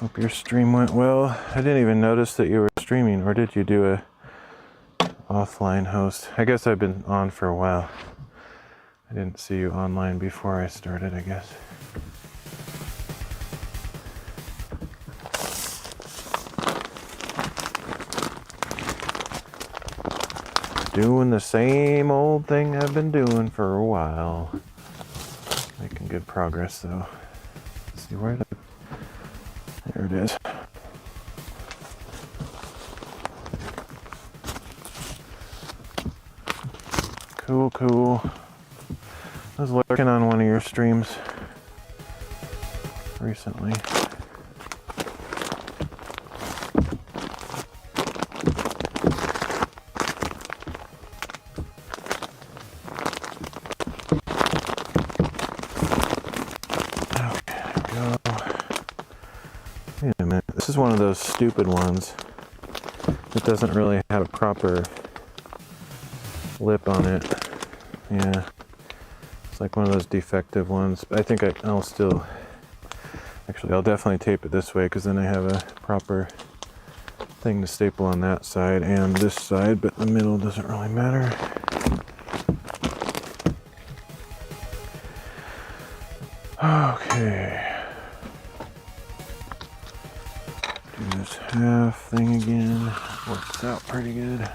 Hope your stream went well. I didn't even notice that you were streaming, or did you do a offline host? I guess I've been on for a while. I didn't see you online before I started, I guess. Doing the same old thing I've been doing for a while. Making good progress though. Let's see where there it is. Cool, cool. I was lurking on one of your streams recently. Wait a minute, this is one of those stupid ones that doesn't really have a proper lip on it. Yeah, it's like one of those defective ones. I think I'll still, actually I'll definitely tape it this way, because then I have a proper thing to staple on that side and this side, but the middle doesn't really matter. Okay. Do this half thing again. Works out pretty good.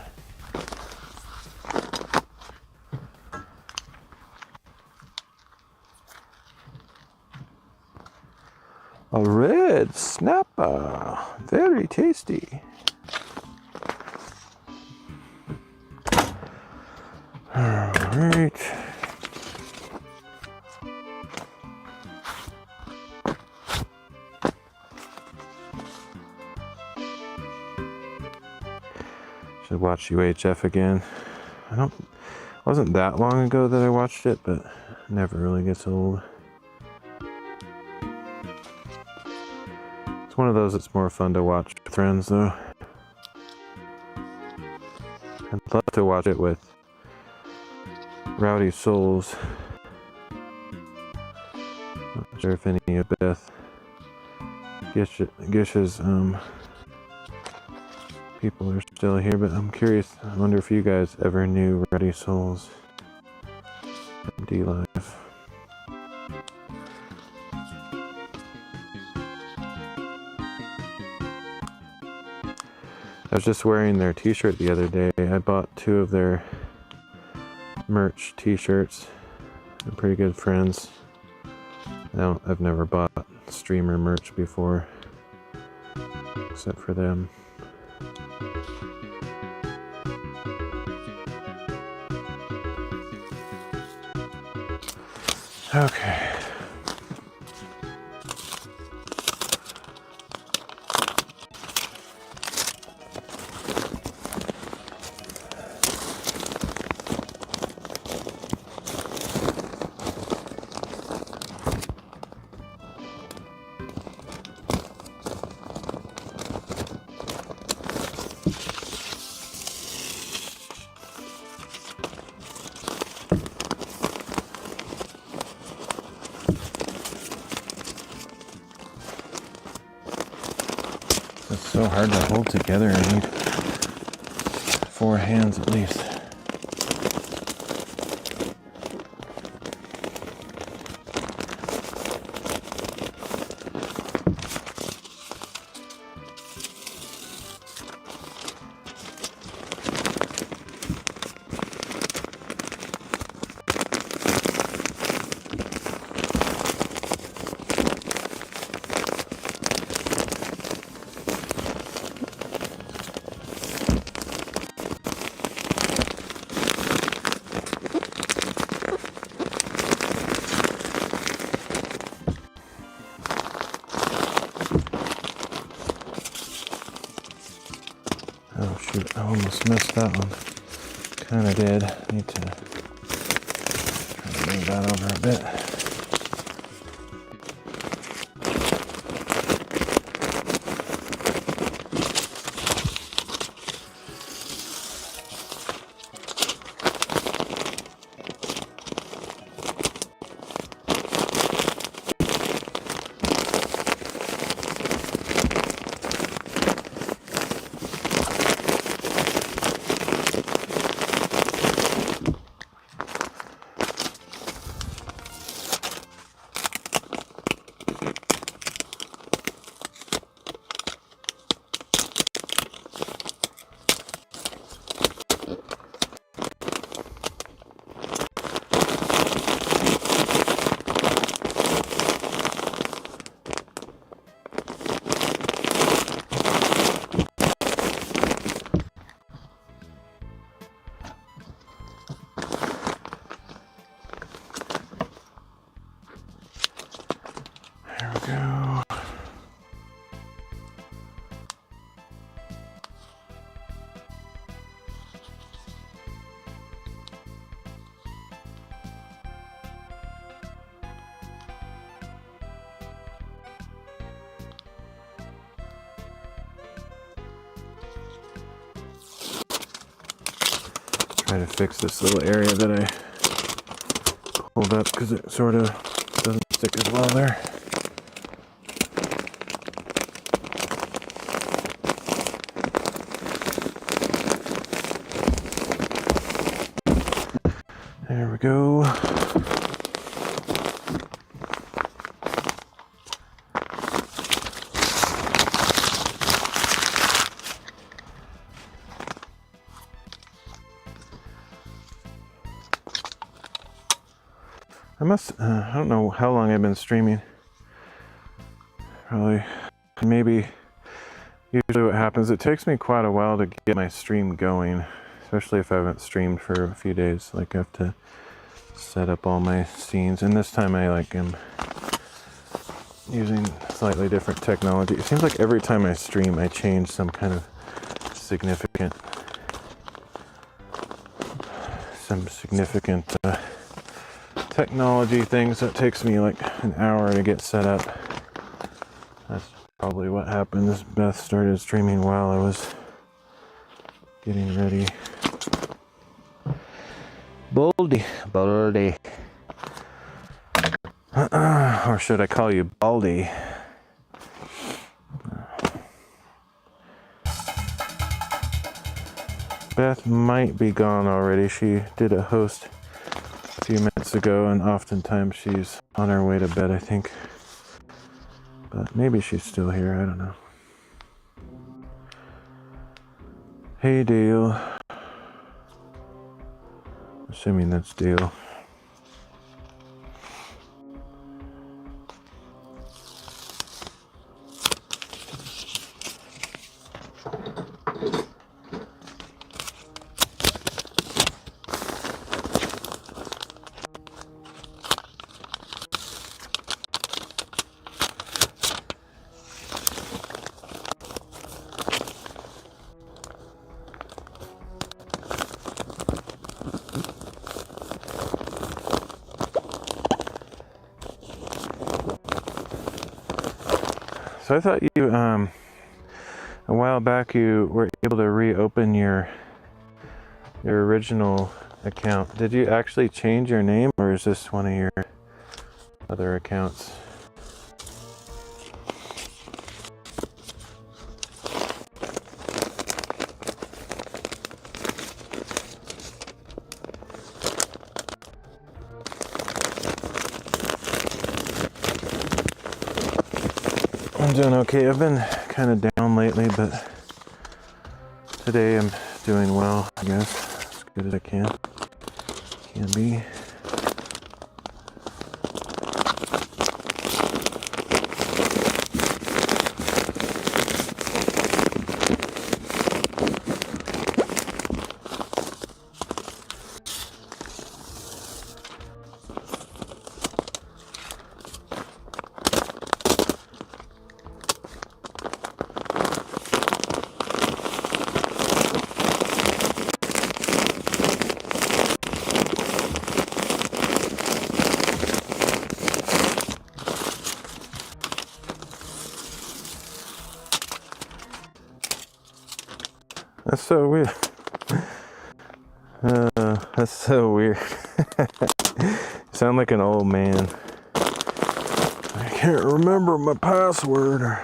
Snapper, very tasty. Alright. Should watch UHF again. Wasn't that long ago that I watched it, but it never really gets old. It's one of those that's more fun to watch with friends, though. I'd love to watch it with Rowdy Souls. Not sure if any of Beth Gish's people are still here, but I'm curious. I wonder if you guys ever knew Rowdy Souls from D-Live. I was just wearing their t-shirt the other day. I bought 2 of their merch t-shirts. They're pretty good friends. I've never bought streamer merch before, except for them. Okay. It's so hard to hold together. I need 4 hands at least. Oh shoot, I almost missed that one. Kinda did. Need to try to move that over a bit. There we go. Try to fix this little area that I pulled up because it sort of doesn't stick as well there. There we go. I don't know how long I've been streaming. Probably maybe usually what happens, it takes me quite a while to get my stream going, especially if I haven't streamed for a few days. Like I have to set up all my scenes, and this time I am using slightly different technology. It seems like every time I stream I change some kind of significant technology things that takes me like an hour to get set up. That's probably what happened. This Beth started streaming while I was getting ready. Baldy. Or should I call you Baldy? Beth might be gone already. She did a host a few minutes ago, and oftentimes she's on her way to bed, I think. But maybe she's still here, I don't know. Hey, Dale. Assuming that's Dale. So I thought you, a while back, you were able to reopen your original account. Did you actually change your name, or is this one of your other accounts? I'm doing okay. I've been kind of down lately, but today I'm doing well, I guess, as good as I can be. That's so weird. That's so weird. You sound like an old man. I can't remember my password.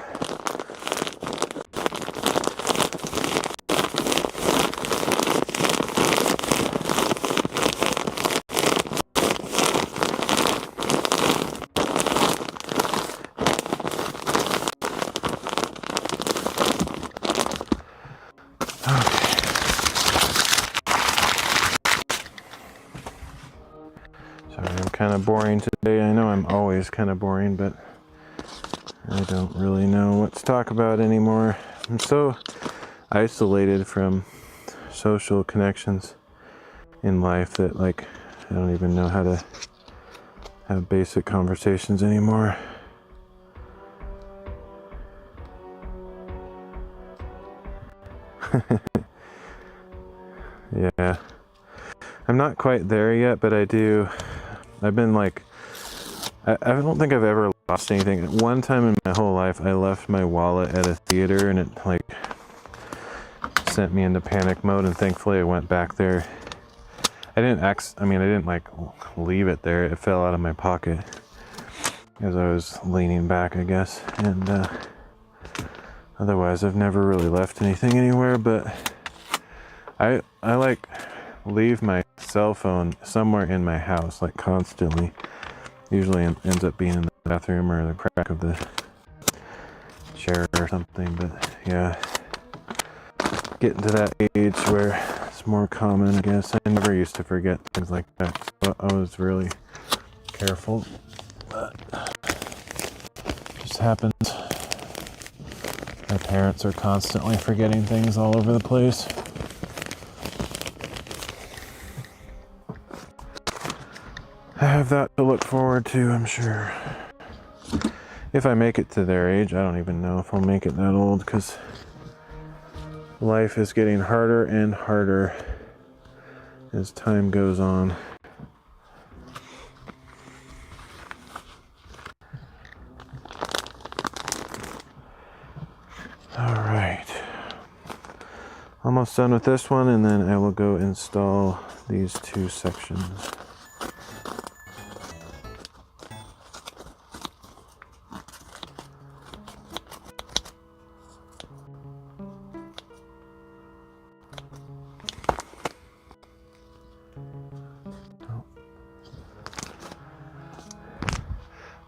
Kind of boring today. I know I'm always kind of boring, but I don't really know what to talk about anymore. I'm so isolated from social connections in life that I don't even know how to have basic conversations anymore. Yeah. I'm not quite there yet, but I've been I don't think I've ever lost anything. One time in my whole life, I left my wallet at a theater, and it sent me into panic mode, and thankfully I went back there. I didn't leave it there. It fell out of my pocket as I was leaning back, I guess. And otherwise, I've never really left anything anywhere, but I leave my cell phone somewhere in my house, constantly. Usually ends up being in the bathroom or the crack of the chair or something, but yeah. Getting to that age where it's more common, I guess. I never used to forget things like that, so I was really careful, but it just happens. My parents are constantly forgetting things all over the place. I have that to look forward to, I'm sure. If I make it to their age, I don't even know if I'll make it that old, because life is getting harder and harder as time goes on. All right. Almost done with this one, and then I will go install these two sections.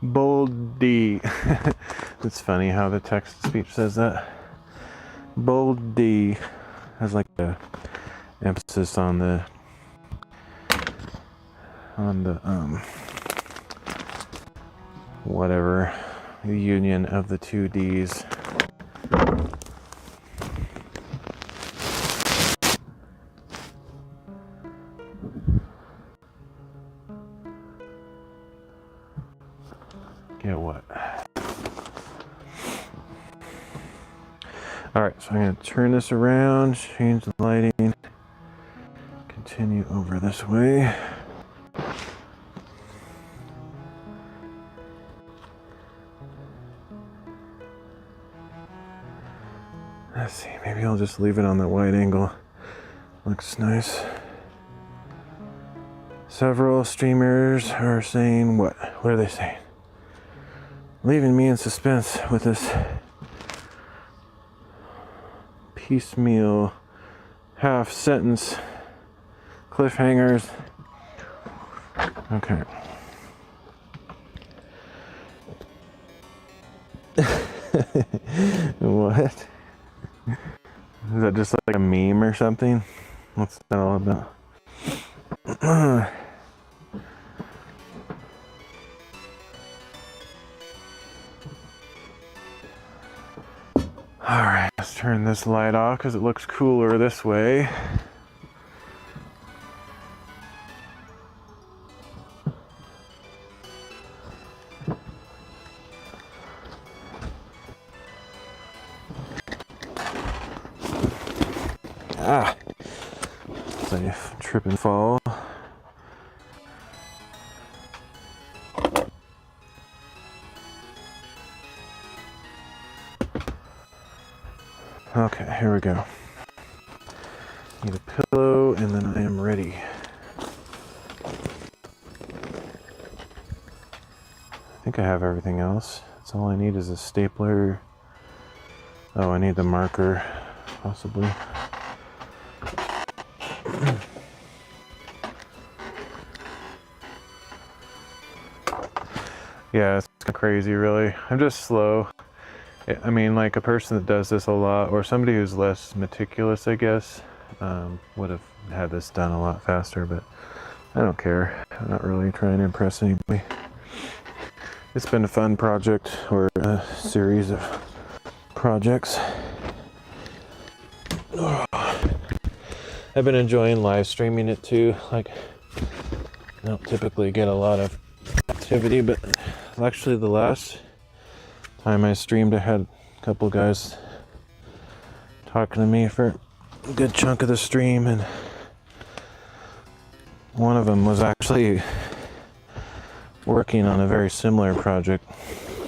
Bold D. It's funny how the text-to-speech says that. Bold D has like a emphasis on the whatever union of the two D's. Get what? Alright, so I'm going to turn this around, change the lighting, continue over this way. Let's see, maybe I'll just leave it on the wide angle. Looks nice. Several streamers are saying what? What are they saying? Leaving me in suspense with this piecemeal half sentence cliffhangers. Okay. What? Is that just like a meme or something? What's that all about? Alright, let's turn this light off because it looks cooler this way. Ah! Safe. Trip and fall. Okay, here we go. Need a pillow, and then I am ready. I think I have everything else. That's all I need is a stapler. Oh, I need the marker, possibly. Yeah, it's crazy, really. I'm just slow. I mean, like a person that does this a lot, or somebody who's less meticulous, I guess, would have had this done a lot faster, but I don't care. I'm not really trying to impress anybody. It's been a fun project, or a series of projects. I've been enjoying live streaming it too. Like, I don't typically get a lot of activity, but actually the last time I streamed, I had a couple guys talking to me for a good chunk of the stream, and one of them was actually working on a very similar project,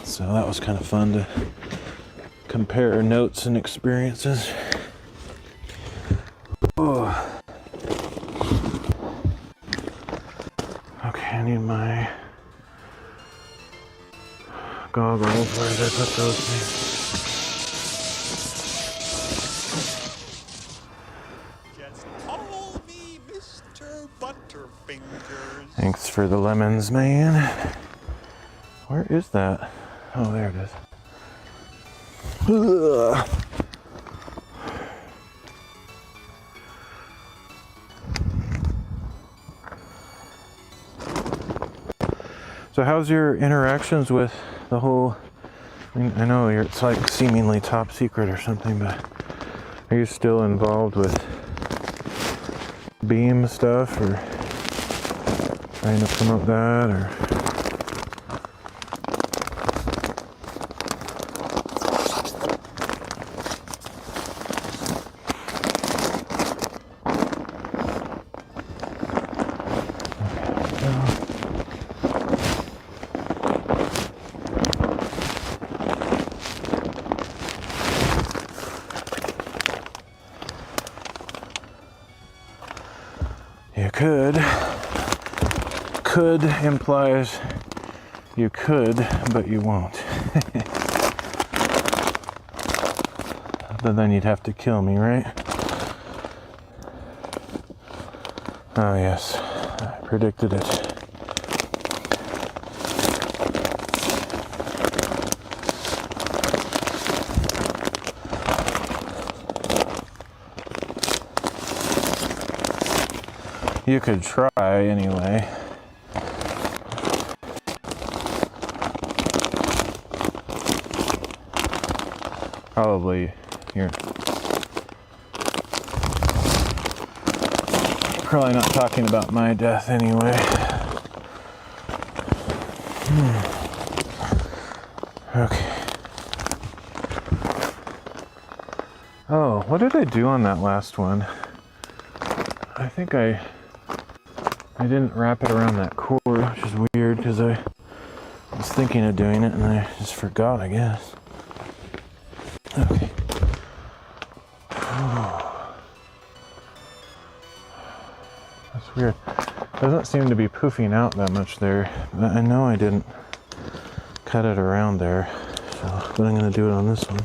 so that was kind of fun to compare notes and experiences. Oh. Okay, I need my goggles. Where did I put those things? Just call me Mr. Butterfingers. Thanks for the lemons, man. Where is that? Oh, there it is. Ugh. So how's your interactions with the whole I mean, I know it's like seemingly top secret or something, but are you still involved with Beam stuff or trying to promote that or? You could. Could implies you could, but you won't. But then you'd have to kill me, right? Oh yes, I predicted it. You could try anyway. Probably you're probably not talking about my death anyway. Okay. Oh, what did I do on that last one? I think I didn't wrap it around that cord, which is weird because I was thinking of doing it and I just forgot, I guess. Okay. That's weird. Doesn't seem to be poofing out that much there. But I know I didn't cut it around there, so but I'm going to do it on this one.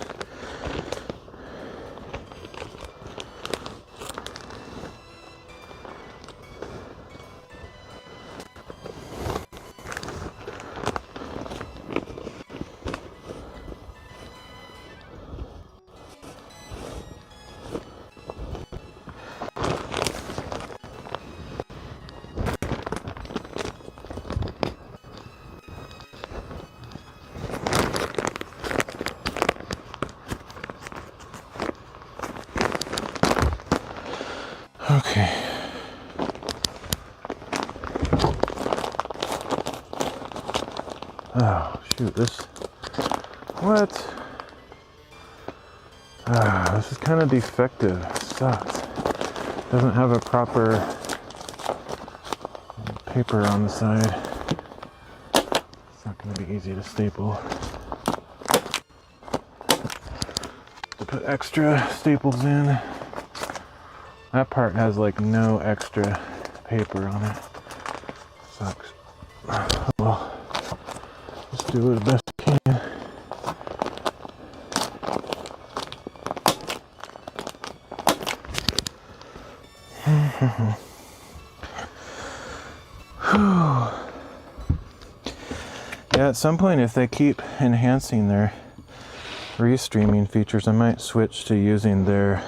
Okay. Oh, shoot, this... What? Ah, this is kind of defective. It sucks. Doesn't have a proper paper on the side. It's not going to be easy to staple. To put extra staples in. That part has like no extra paper on it. Sucks. Well, just do it the best I can. Yeah, at some point if they keep enhancing their restreaming features, I might switch to using their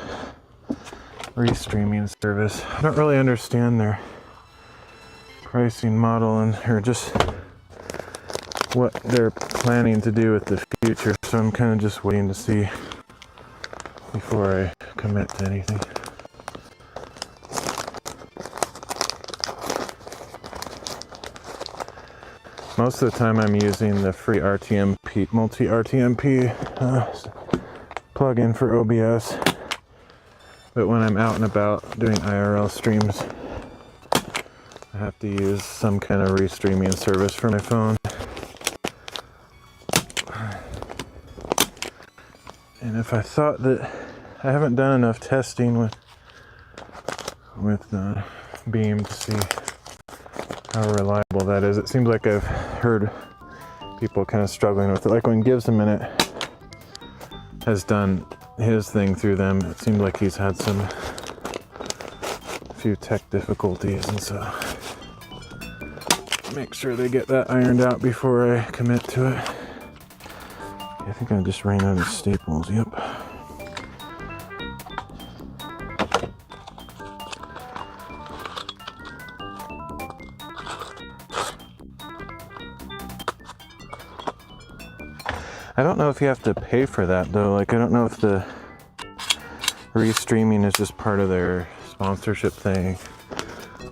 restreaming service. I don't really understand their pricing model or just what they're planning to do with the future, so I'm kind of just waiting to see before I commit to anything. Most of the time I'm using the free RTMP, multi-RTMP plugin for OBS. But when I'm out and about doing IRL streams, I have to use some kind of restreaming service for my phone. And if I thought that I haven't done enough testing with Beam to see how reliable that is. It seems like I've heard people kind of struggling with it. Like when Gives a Minute has done his thing through them, it seemed like he's had a few tech difficulties, and so make sure they get that ironed out before I commit to it. I think I just ran out of staples. Yep. I don't know if you have to pay for that though. Like, I don't know if the restreaming is just part of their sponsorship thing,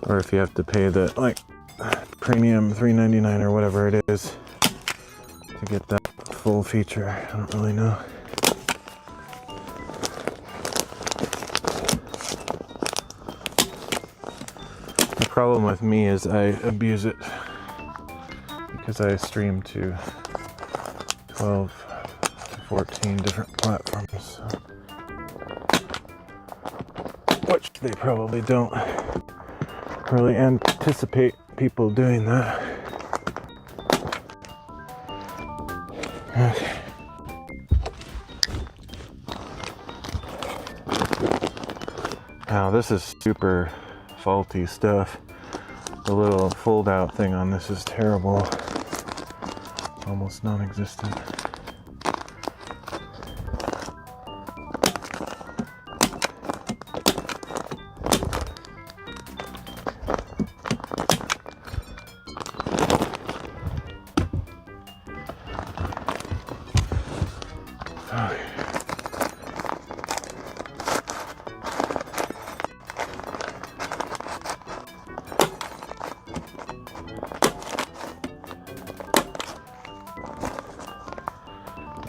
or if you have to pay the like premium $3.99 or whatever it is to get that full feature. I don't really know. The problem with me is I abuse it because I stream to 12 to 14 different platforms, so. Which they probably don't really anticipate people doing that. Okay. Now this is super faulty stuff. The little fold out thing on this is terrible. Almost non-existent.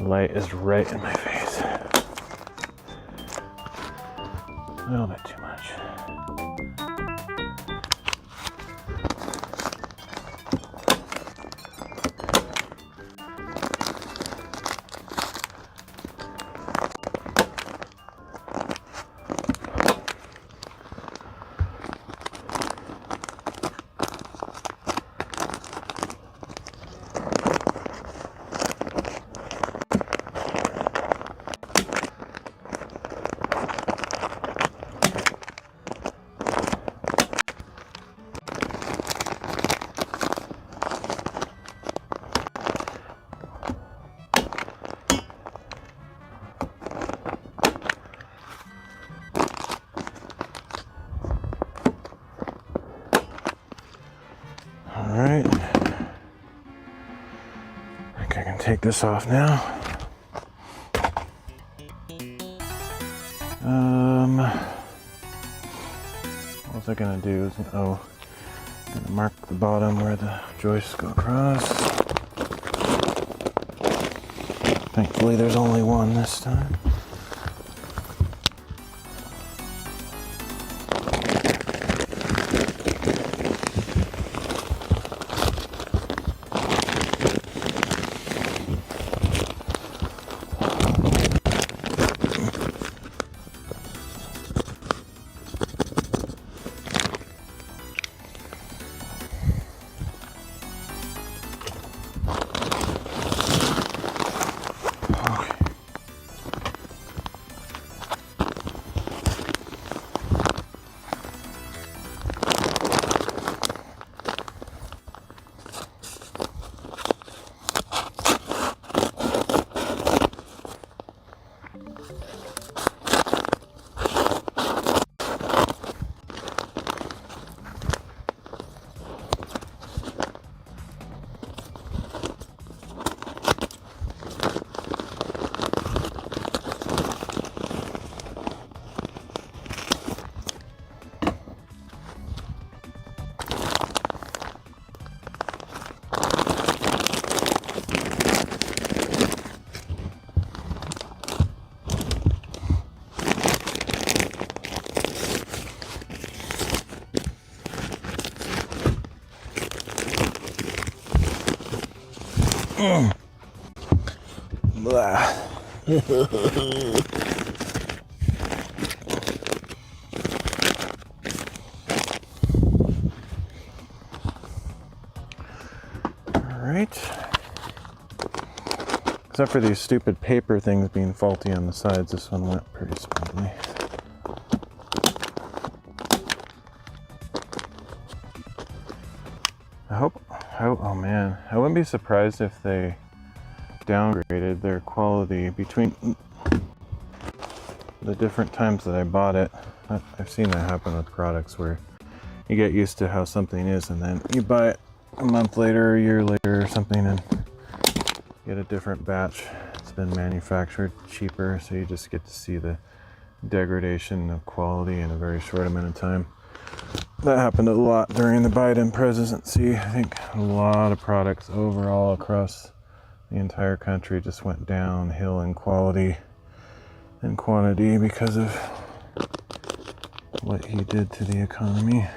Light is right in my face. A little bit too much. Alright, I think I can take this off now. What was I gonna do? I'm gonna mark the bottom where the joists go across. Thankfully there's only one this time. Blah. Alright. Except for these stupid paper things being faulty on the sides, this one went pretty smoothly. Oh man, I wouldn't be surprised if they downgraded their quality between the different times that I bought it. I've seen that happen with products where you get used to how something is and then you buy it a month later or a year later or something and get a different batch. It's been manufactured cheaper, so you just get to see the degradation of quality in a very short amount of time. That happened a lot during the Biden presidency. I think a lot of products overall across the entire country just went downhill in quality and quantity because of what he did to the economy.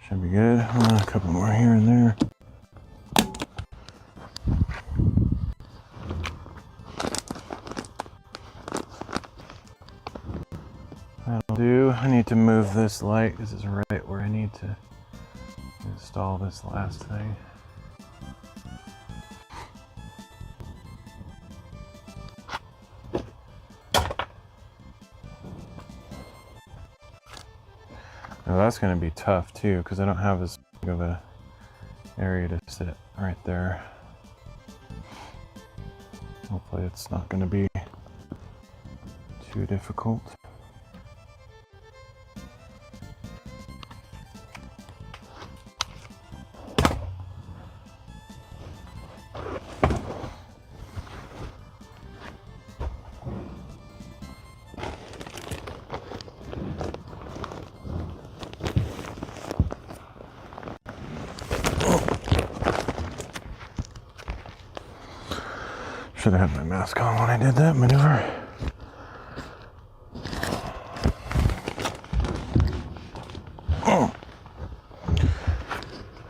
Should be good. A couple more here and there. That'll do. I need to move this light. This is right where I need to install this last thing. Now that's going to be tough too, because I don't have as big of a area to sit right there. Hopefully it's not going to be too difficult. Should have had my mask on when I did that maneuver.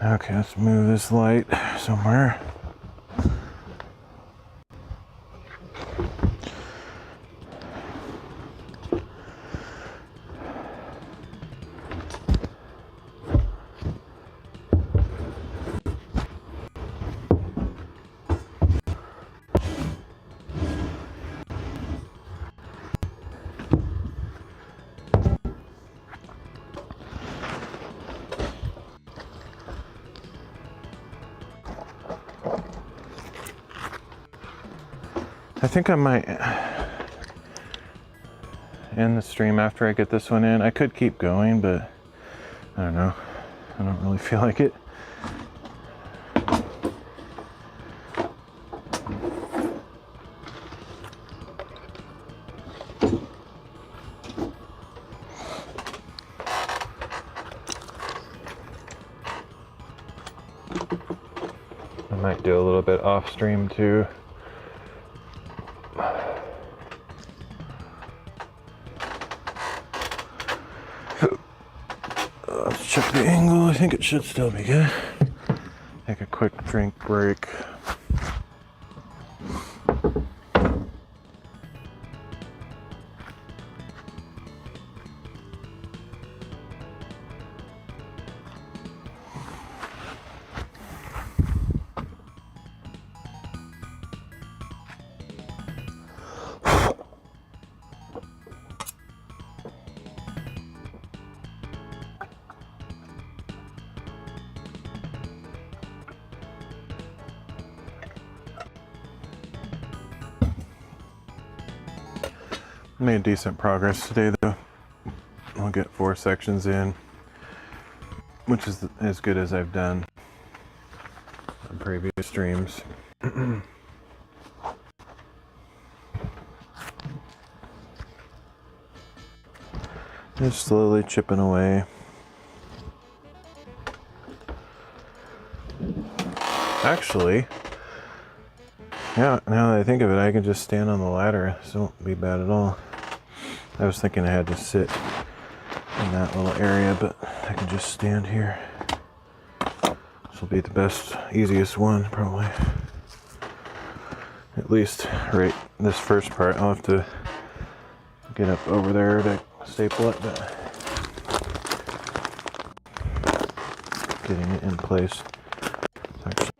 Okay, let's move this light somewhere. I think I might end the stream after I get this one in. I could keep going, but I don't know. I don't really feel like it. I might do a little bit off stream too. Let's check the angle. I think it should still be good. Take a quick drink break. Made decent progress today though. I'll get 4 sections in, which is as good as I've done on previous streams. Just slowly chipping away. Actually, yeah, now that I think of it, I can just stand on the ladder. This won't be bad at all. I was thinking I had to sit in that little area, but I can just stand here. This will be the best, easiest one, probably. At least right this first part. I'll have to get up over there to staple it, but getting it in place. Actually,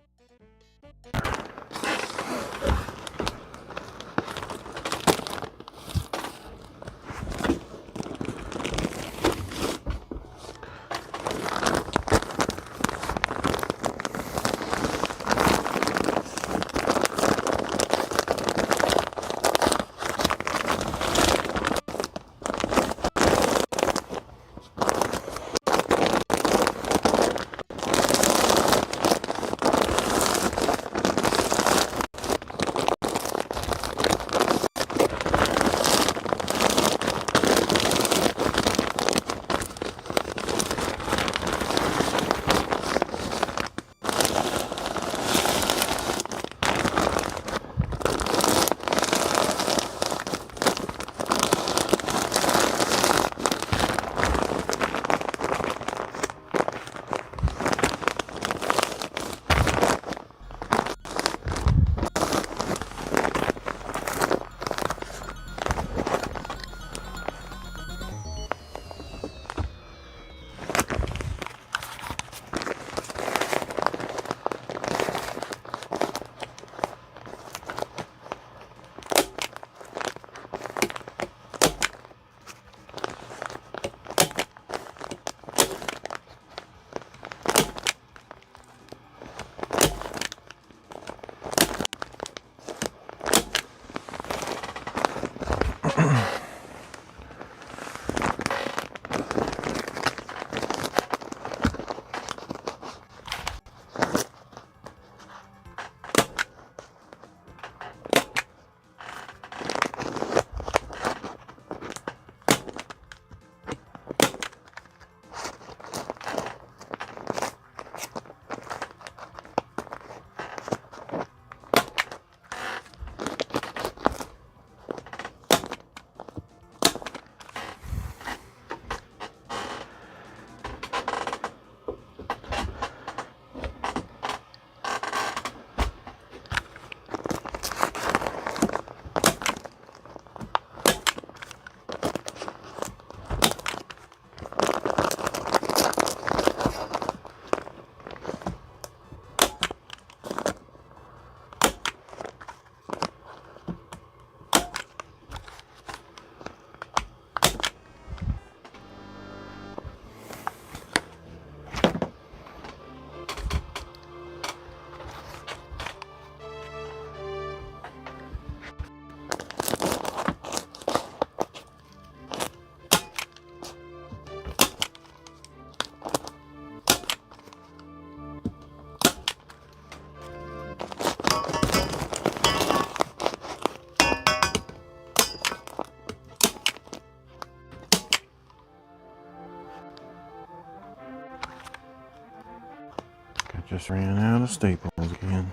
I just ran out of staples again.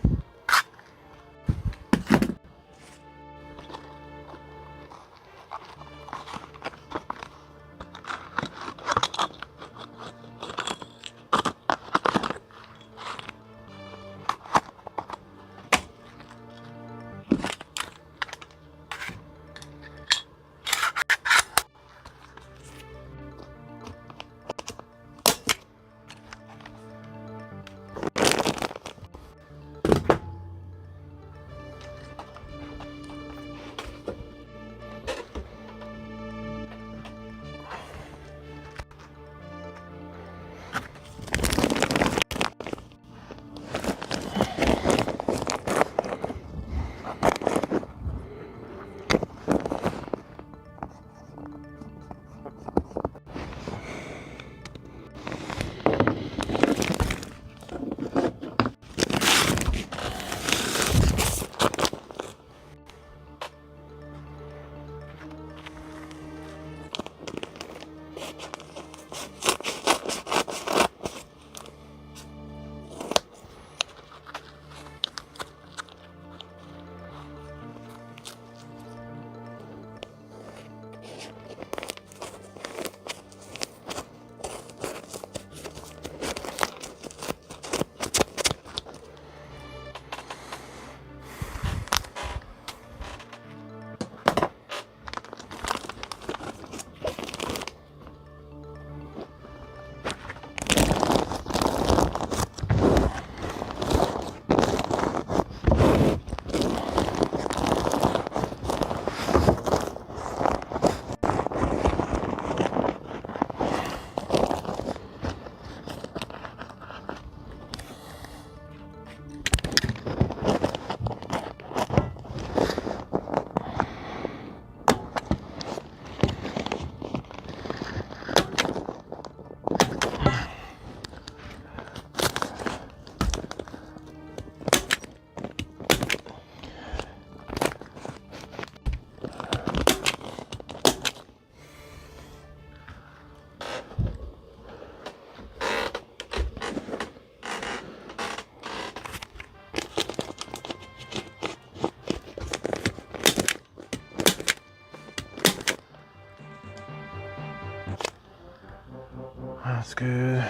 That's good.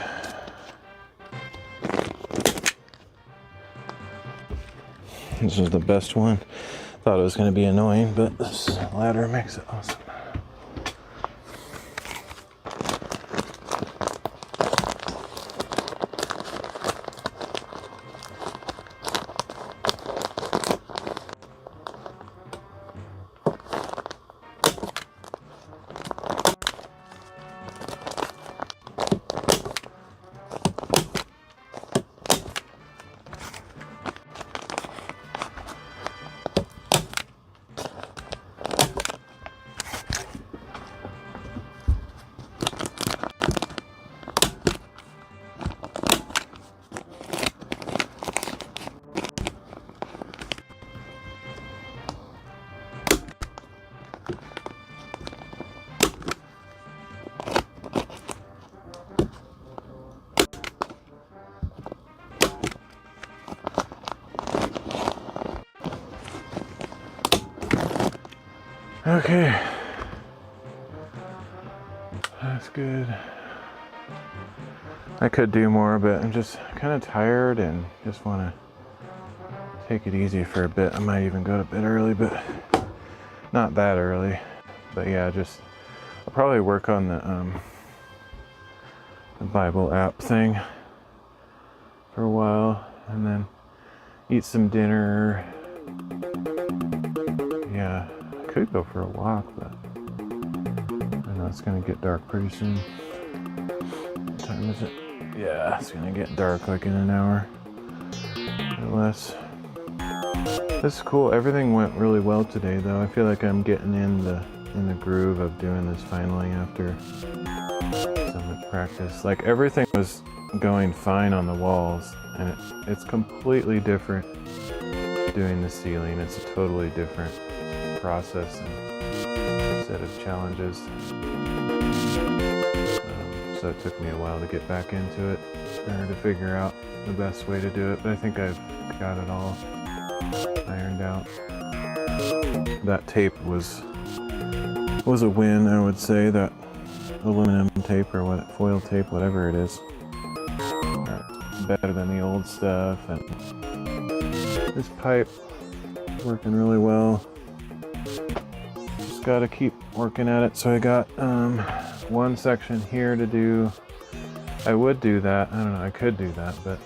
This is the best one. Thought it was going to be annoying, but this ladder makes it awesome. Okay, that's good. I could do more, but I'm just kind of tired and just want to take it easy for a bit. I might even go to bed early, but not that early. But yeah, I'll probably work on the Bible app thing for a while, and then eat some dinner. Yeah. Could go for a walk, but I know it's gonna get dark pretty soon. What time is it? Yeah, it's gonna get dark like in an hour or less. This is cool. Everything went really well today, though. I feel like I'm getting in the groove of doing this finally after so much practice. Like everything was going fine on the walls, and it's completely different doing the ceiling. It's a totally different process and set of challenges. So it took me a while to get back into it, or to figure out the best way to do it, but I think I've got it all ironed out. That tape was a win, I would say. That aluminum tape or what, foil tape, whatever it is, better than the old stuff. And this pipe working really well. Just got to keep working at it. So I got one section here to do. I would do that. I don't know. I could do that, but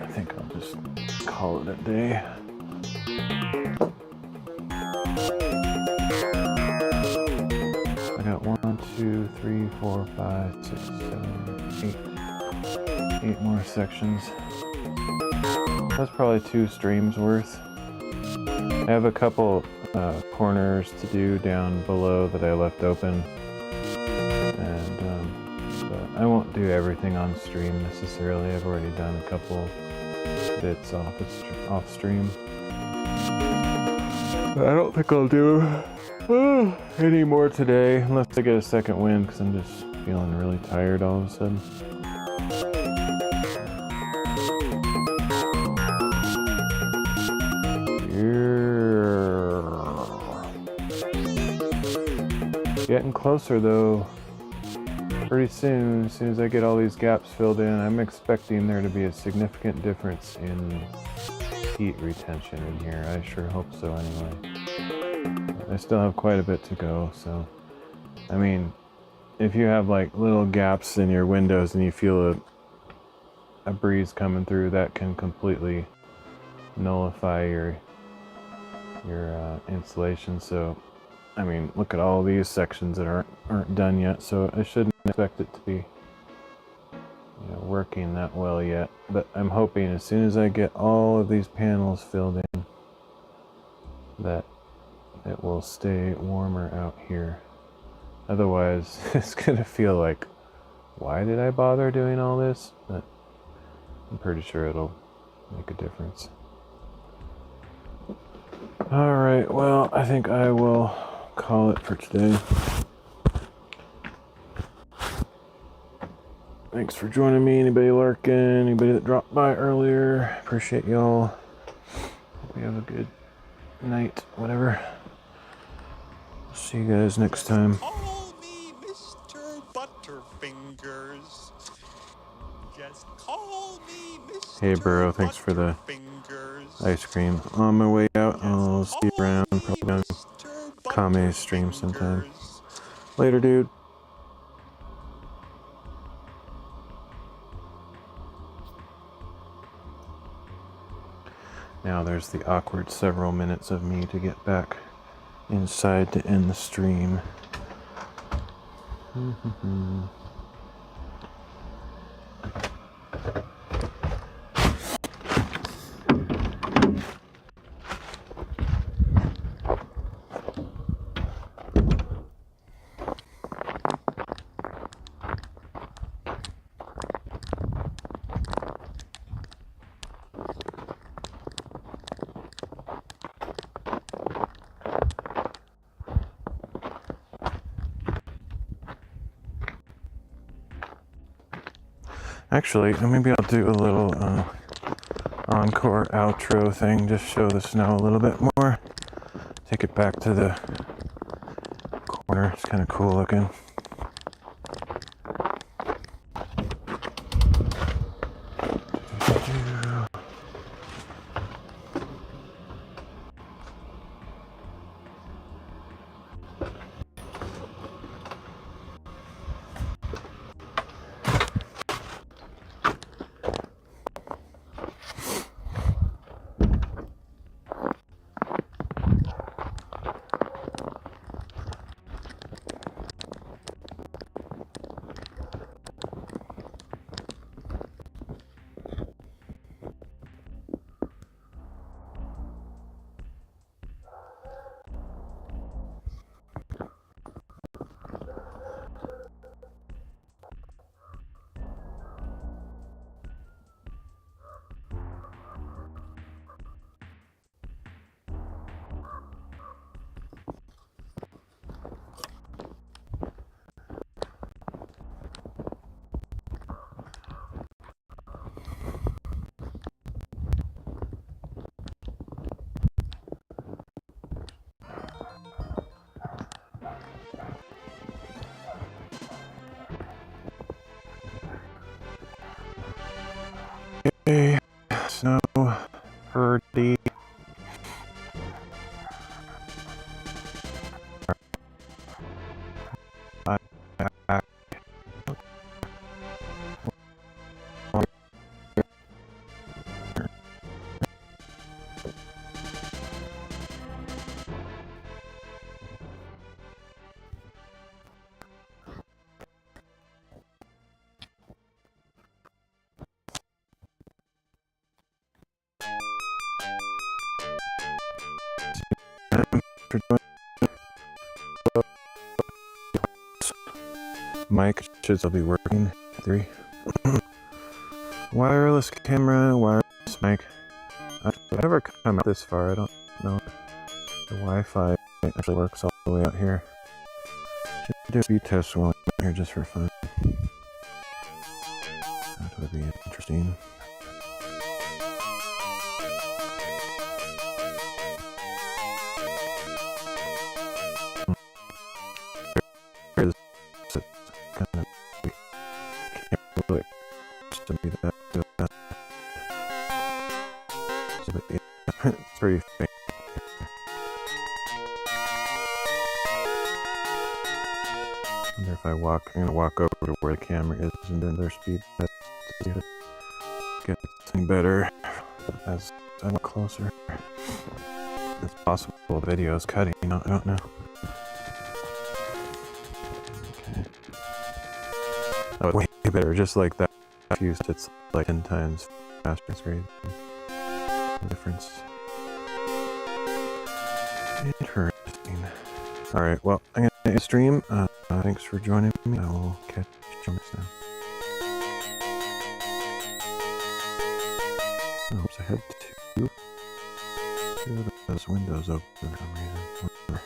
I think I'll just call it a day. I got 1, 2, 3, 4, 5, 6, 7, 8 more sections. That's probably 2 streams worth. I have a couple corners to do down below that I left open, and but I won't do everything on stream necessarily. I've already done a couple bits off stream, but I don't think I'll do any more today unless I get a second wind, because I'm just feeling really tired all of a sudden. Getting closer though. Pretty soon, as soon as I get all these gaps filled in, I'm expecting there to be a significant difference in heat retention in here. I sure hope so anyway. I still have quite a bit to go, so I mean, if you have like little gaps in your windows and you feel a breeze coming through, that can completely nullify your insulation. So I mean, look at all these sections that aren't done yet, so I shouldn't expect it to be, working that well yet. But I'm hoping as soon as I get all of these panels filled in, that it will stay warmer out here. Otherwise, it's gonna feel like, why did I bother doing all this? But I'm pretty sure it'll make a difference. Alright, well, I think I will call it for today. Thanks for joining me. Anybody lurking, anybody that dropped by earlier, appreciate y'all. Hope you have a good night, whatever. See you guys next time. Call me Mr. Butterfingers. Just call me Mr. Hey, Burrow, thanks for the Butterfingers. ice cream. On my way out, I'll see you Call around. me Probably on Mr. Kame's stream sometime. Butterfingers. Later, dude. Now there's the awkward several minutes of me to get back inside to end the stream. Actually, maybe I'll do a little encore outro thing, just show the snow a little bit more. Take it back to the corner. It's kind of cool looking. Hey, snow, birdie. Mic should still be working. 3. Wireless camera, wireless mic. I've never come out this far. I don't know if the Wi-Fi actually works all the way out here. Should do a speed test while I'm here just for fun. That would be interesting. It's pretty faint. I wonder if I'm gonna walk over to where the camera is and then their speed test to see if it gets any better as I look closer. It's possible the video is cutting, I don't know. Okay. Oh, way better, just like that. It's like 10 times faster. It's crazy. The difference. Interesting. Alright, well, I'm gonna end the stream. Thanks for joining me. I will catch you next time. Oops, I had two of those windows open for some reason. Whatever.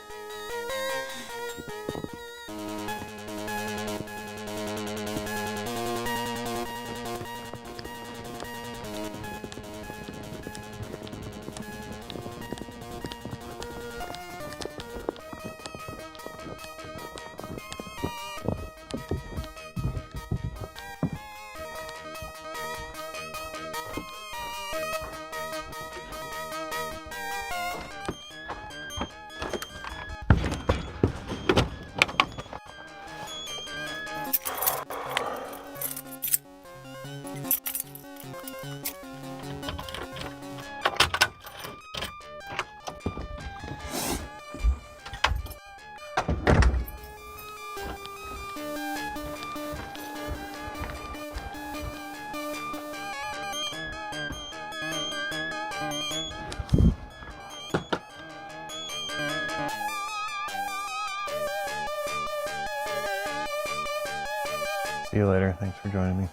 you later. Thanks for joining me.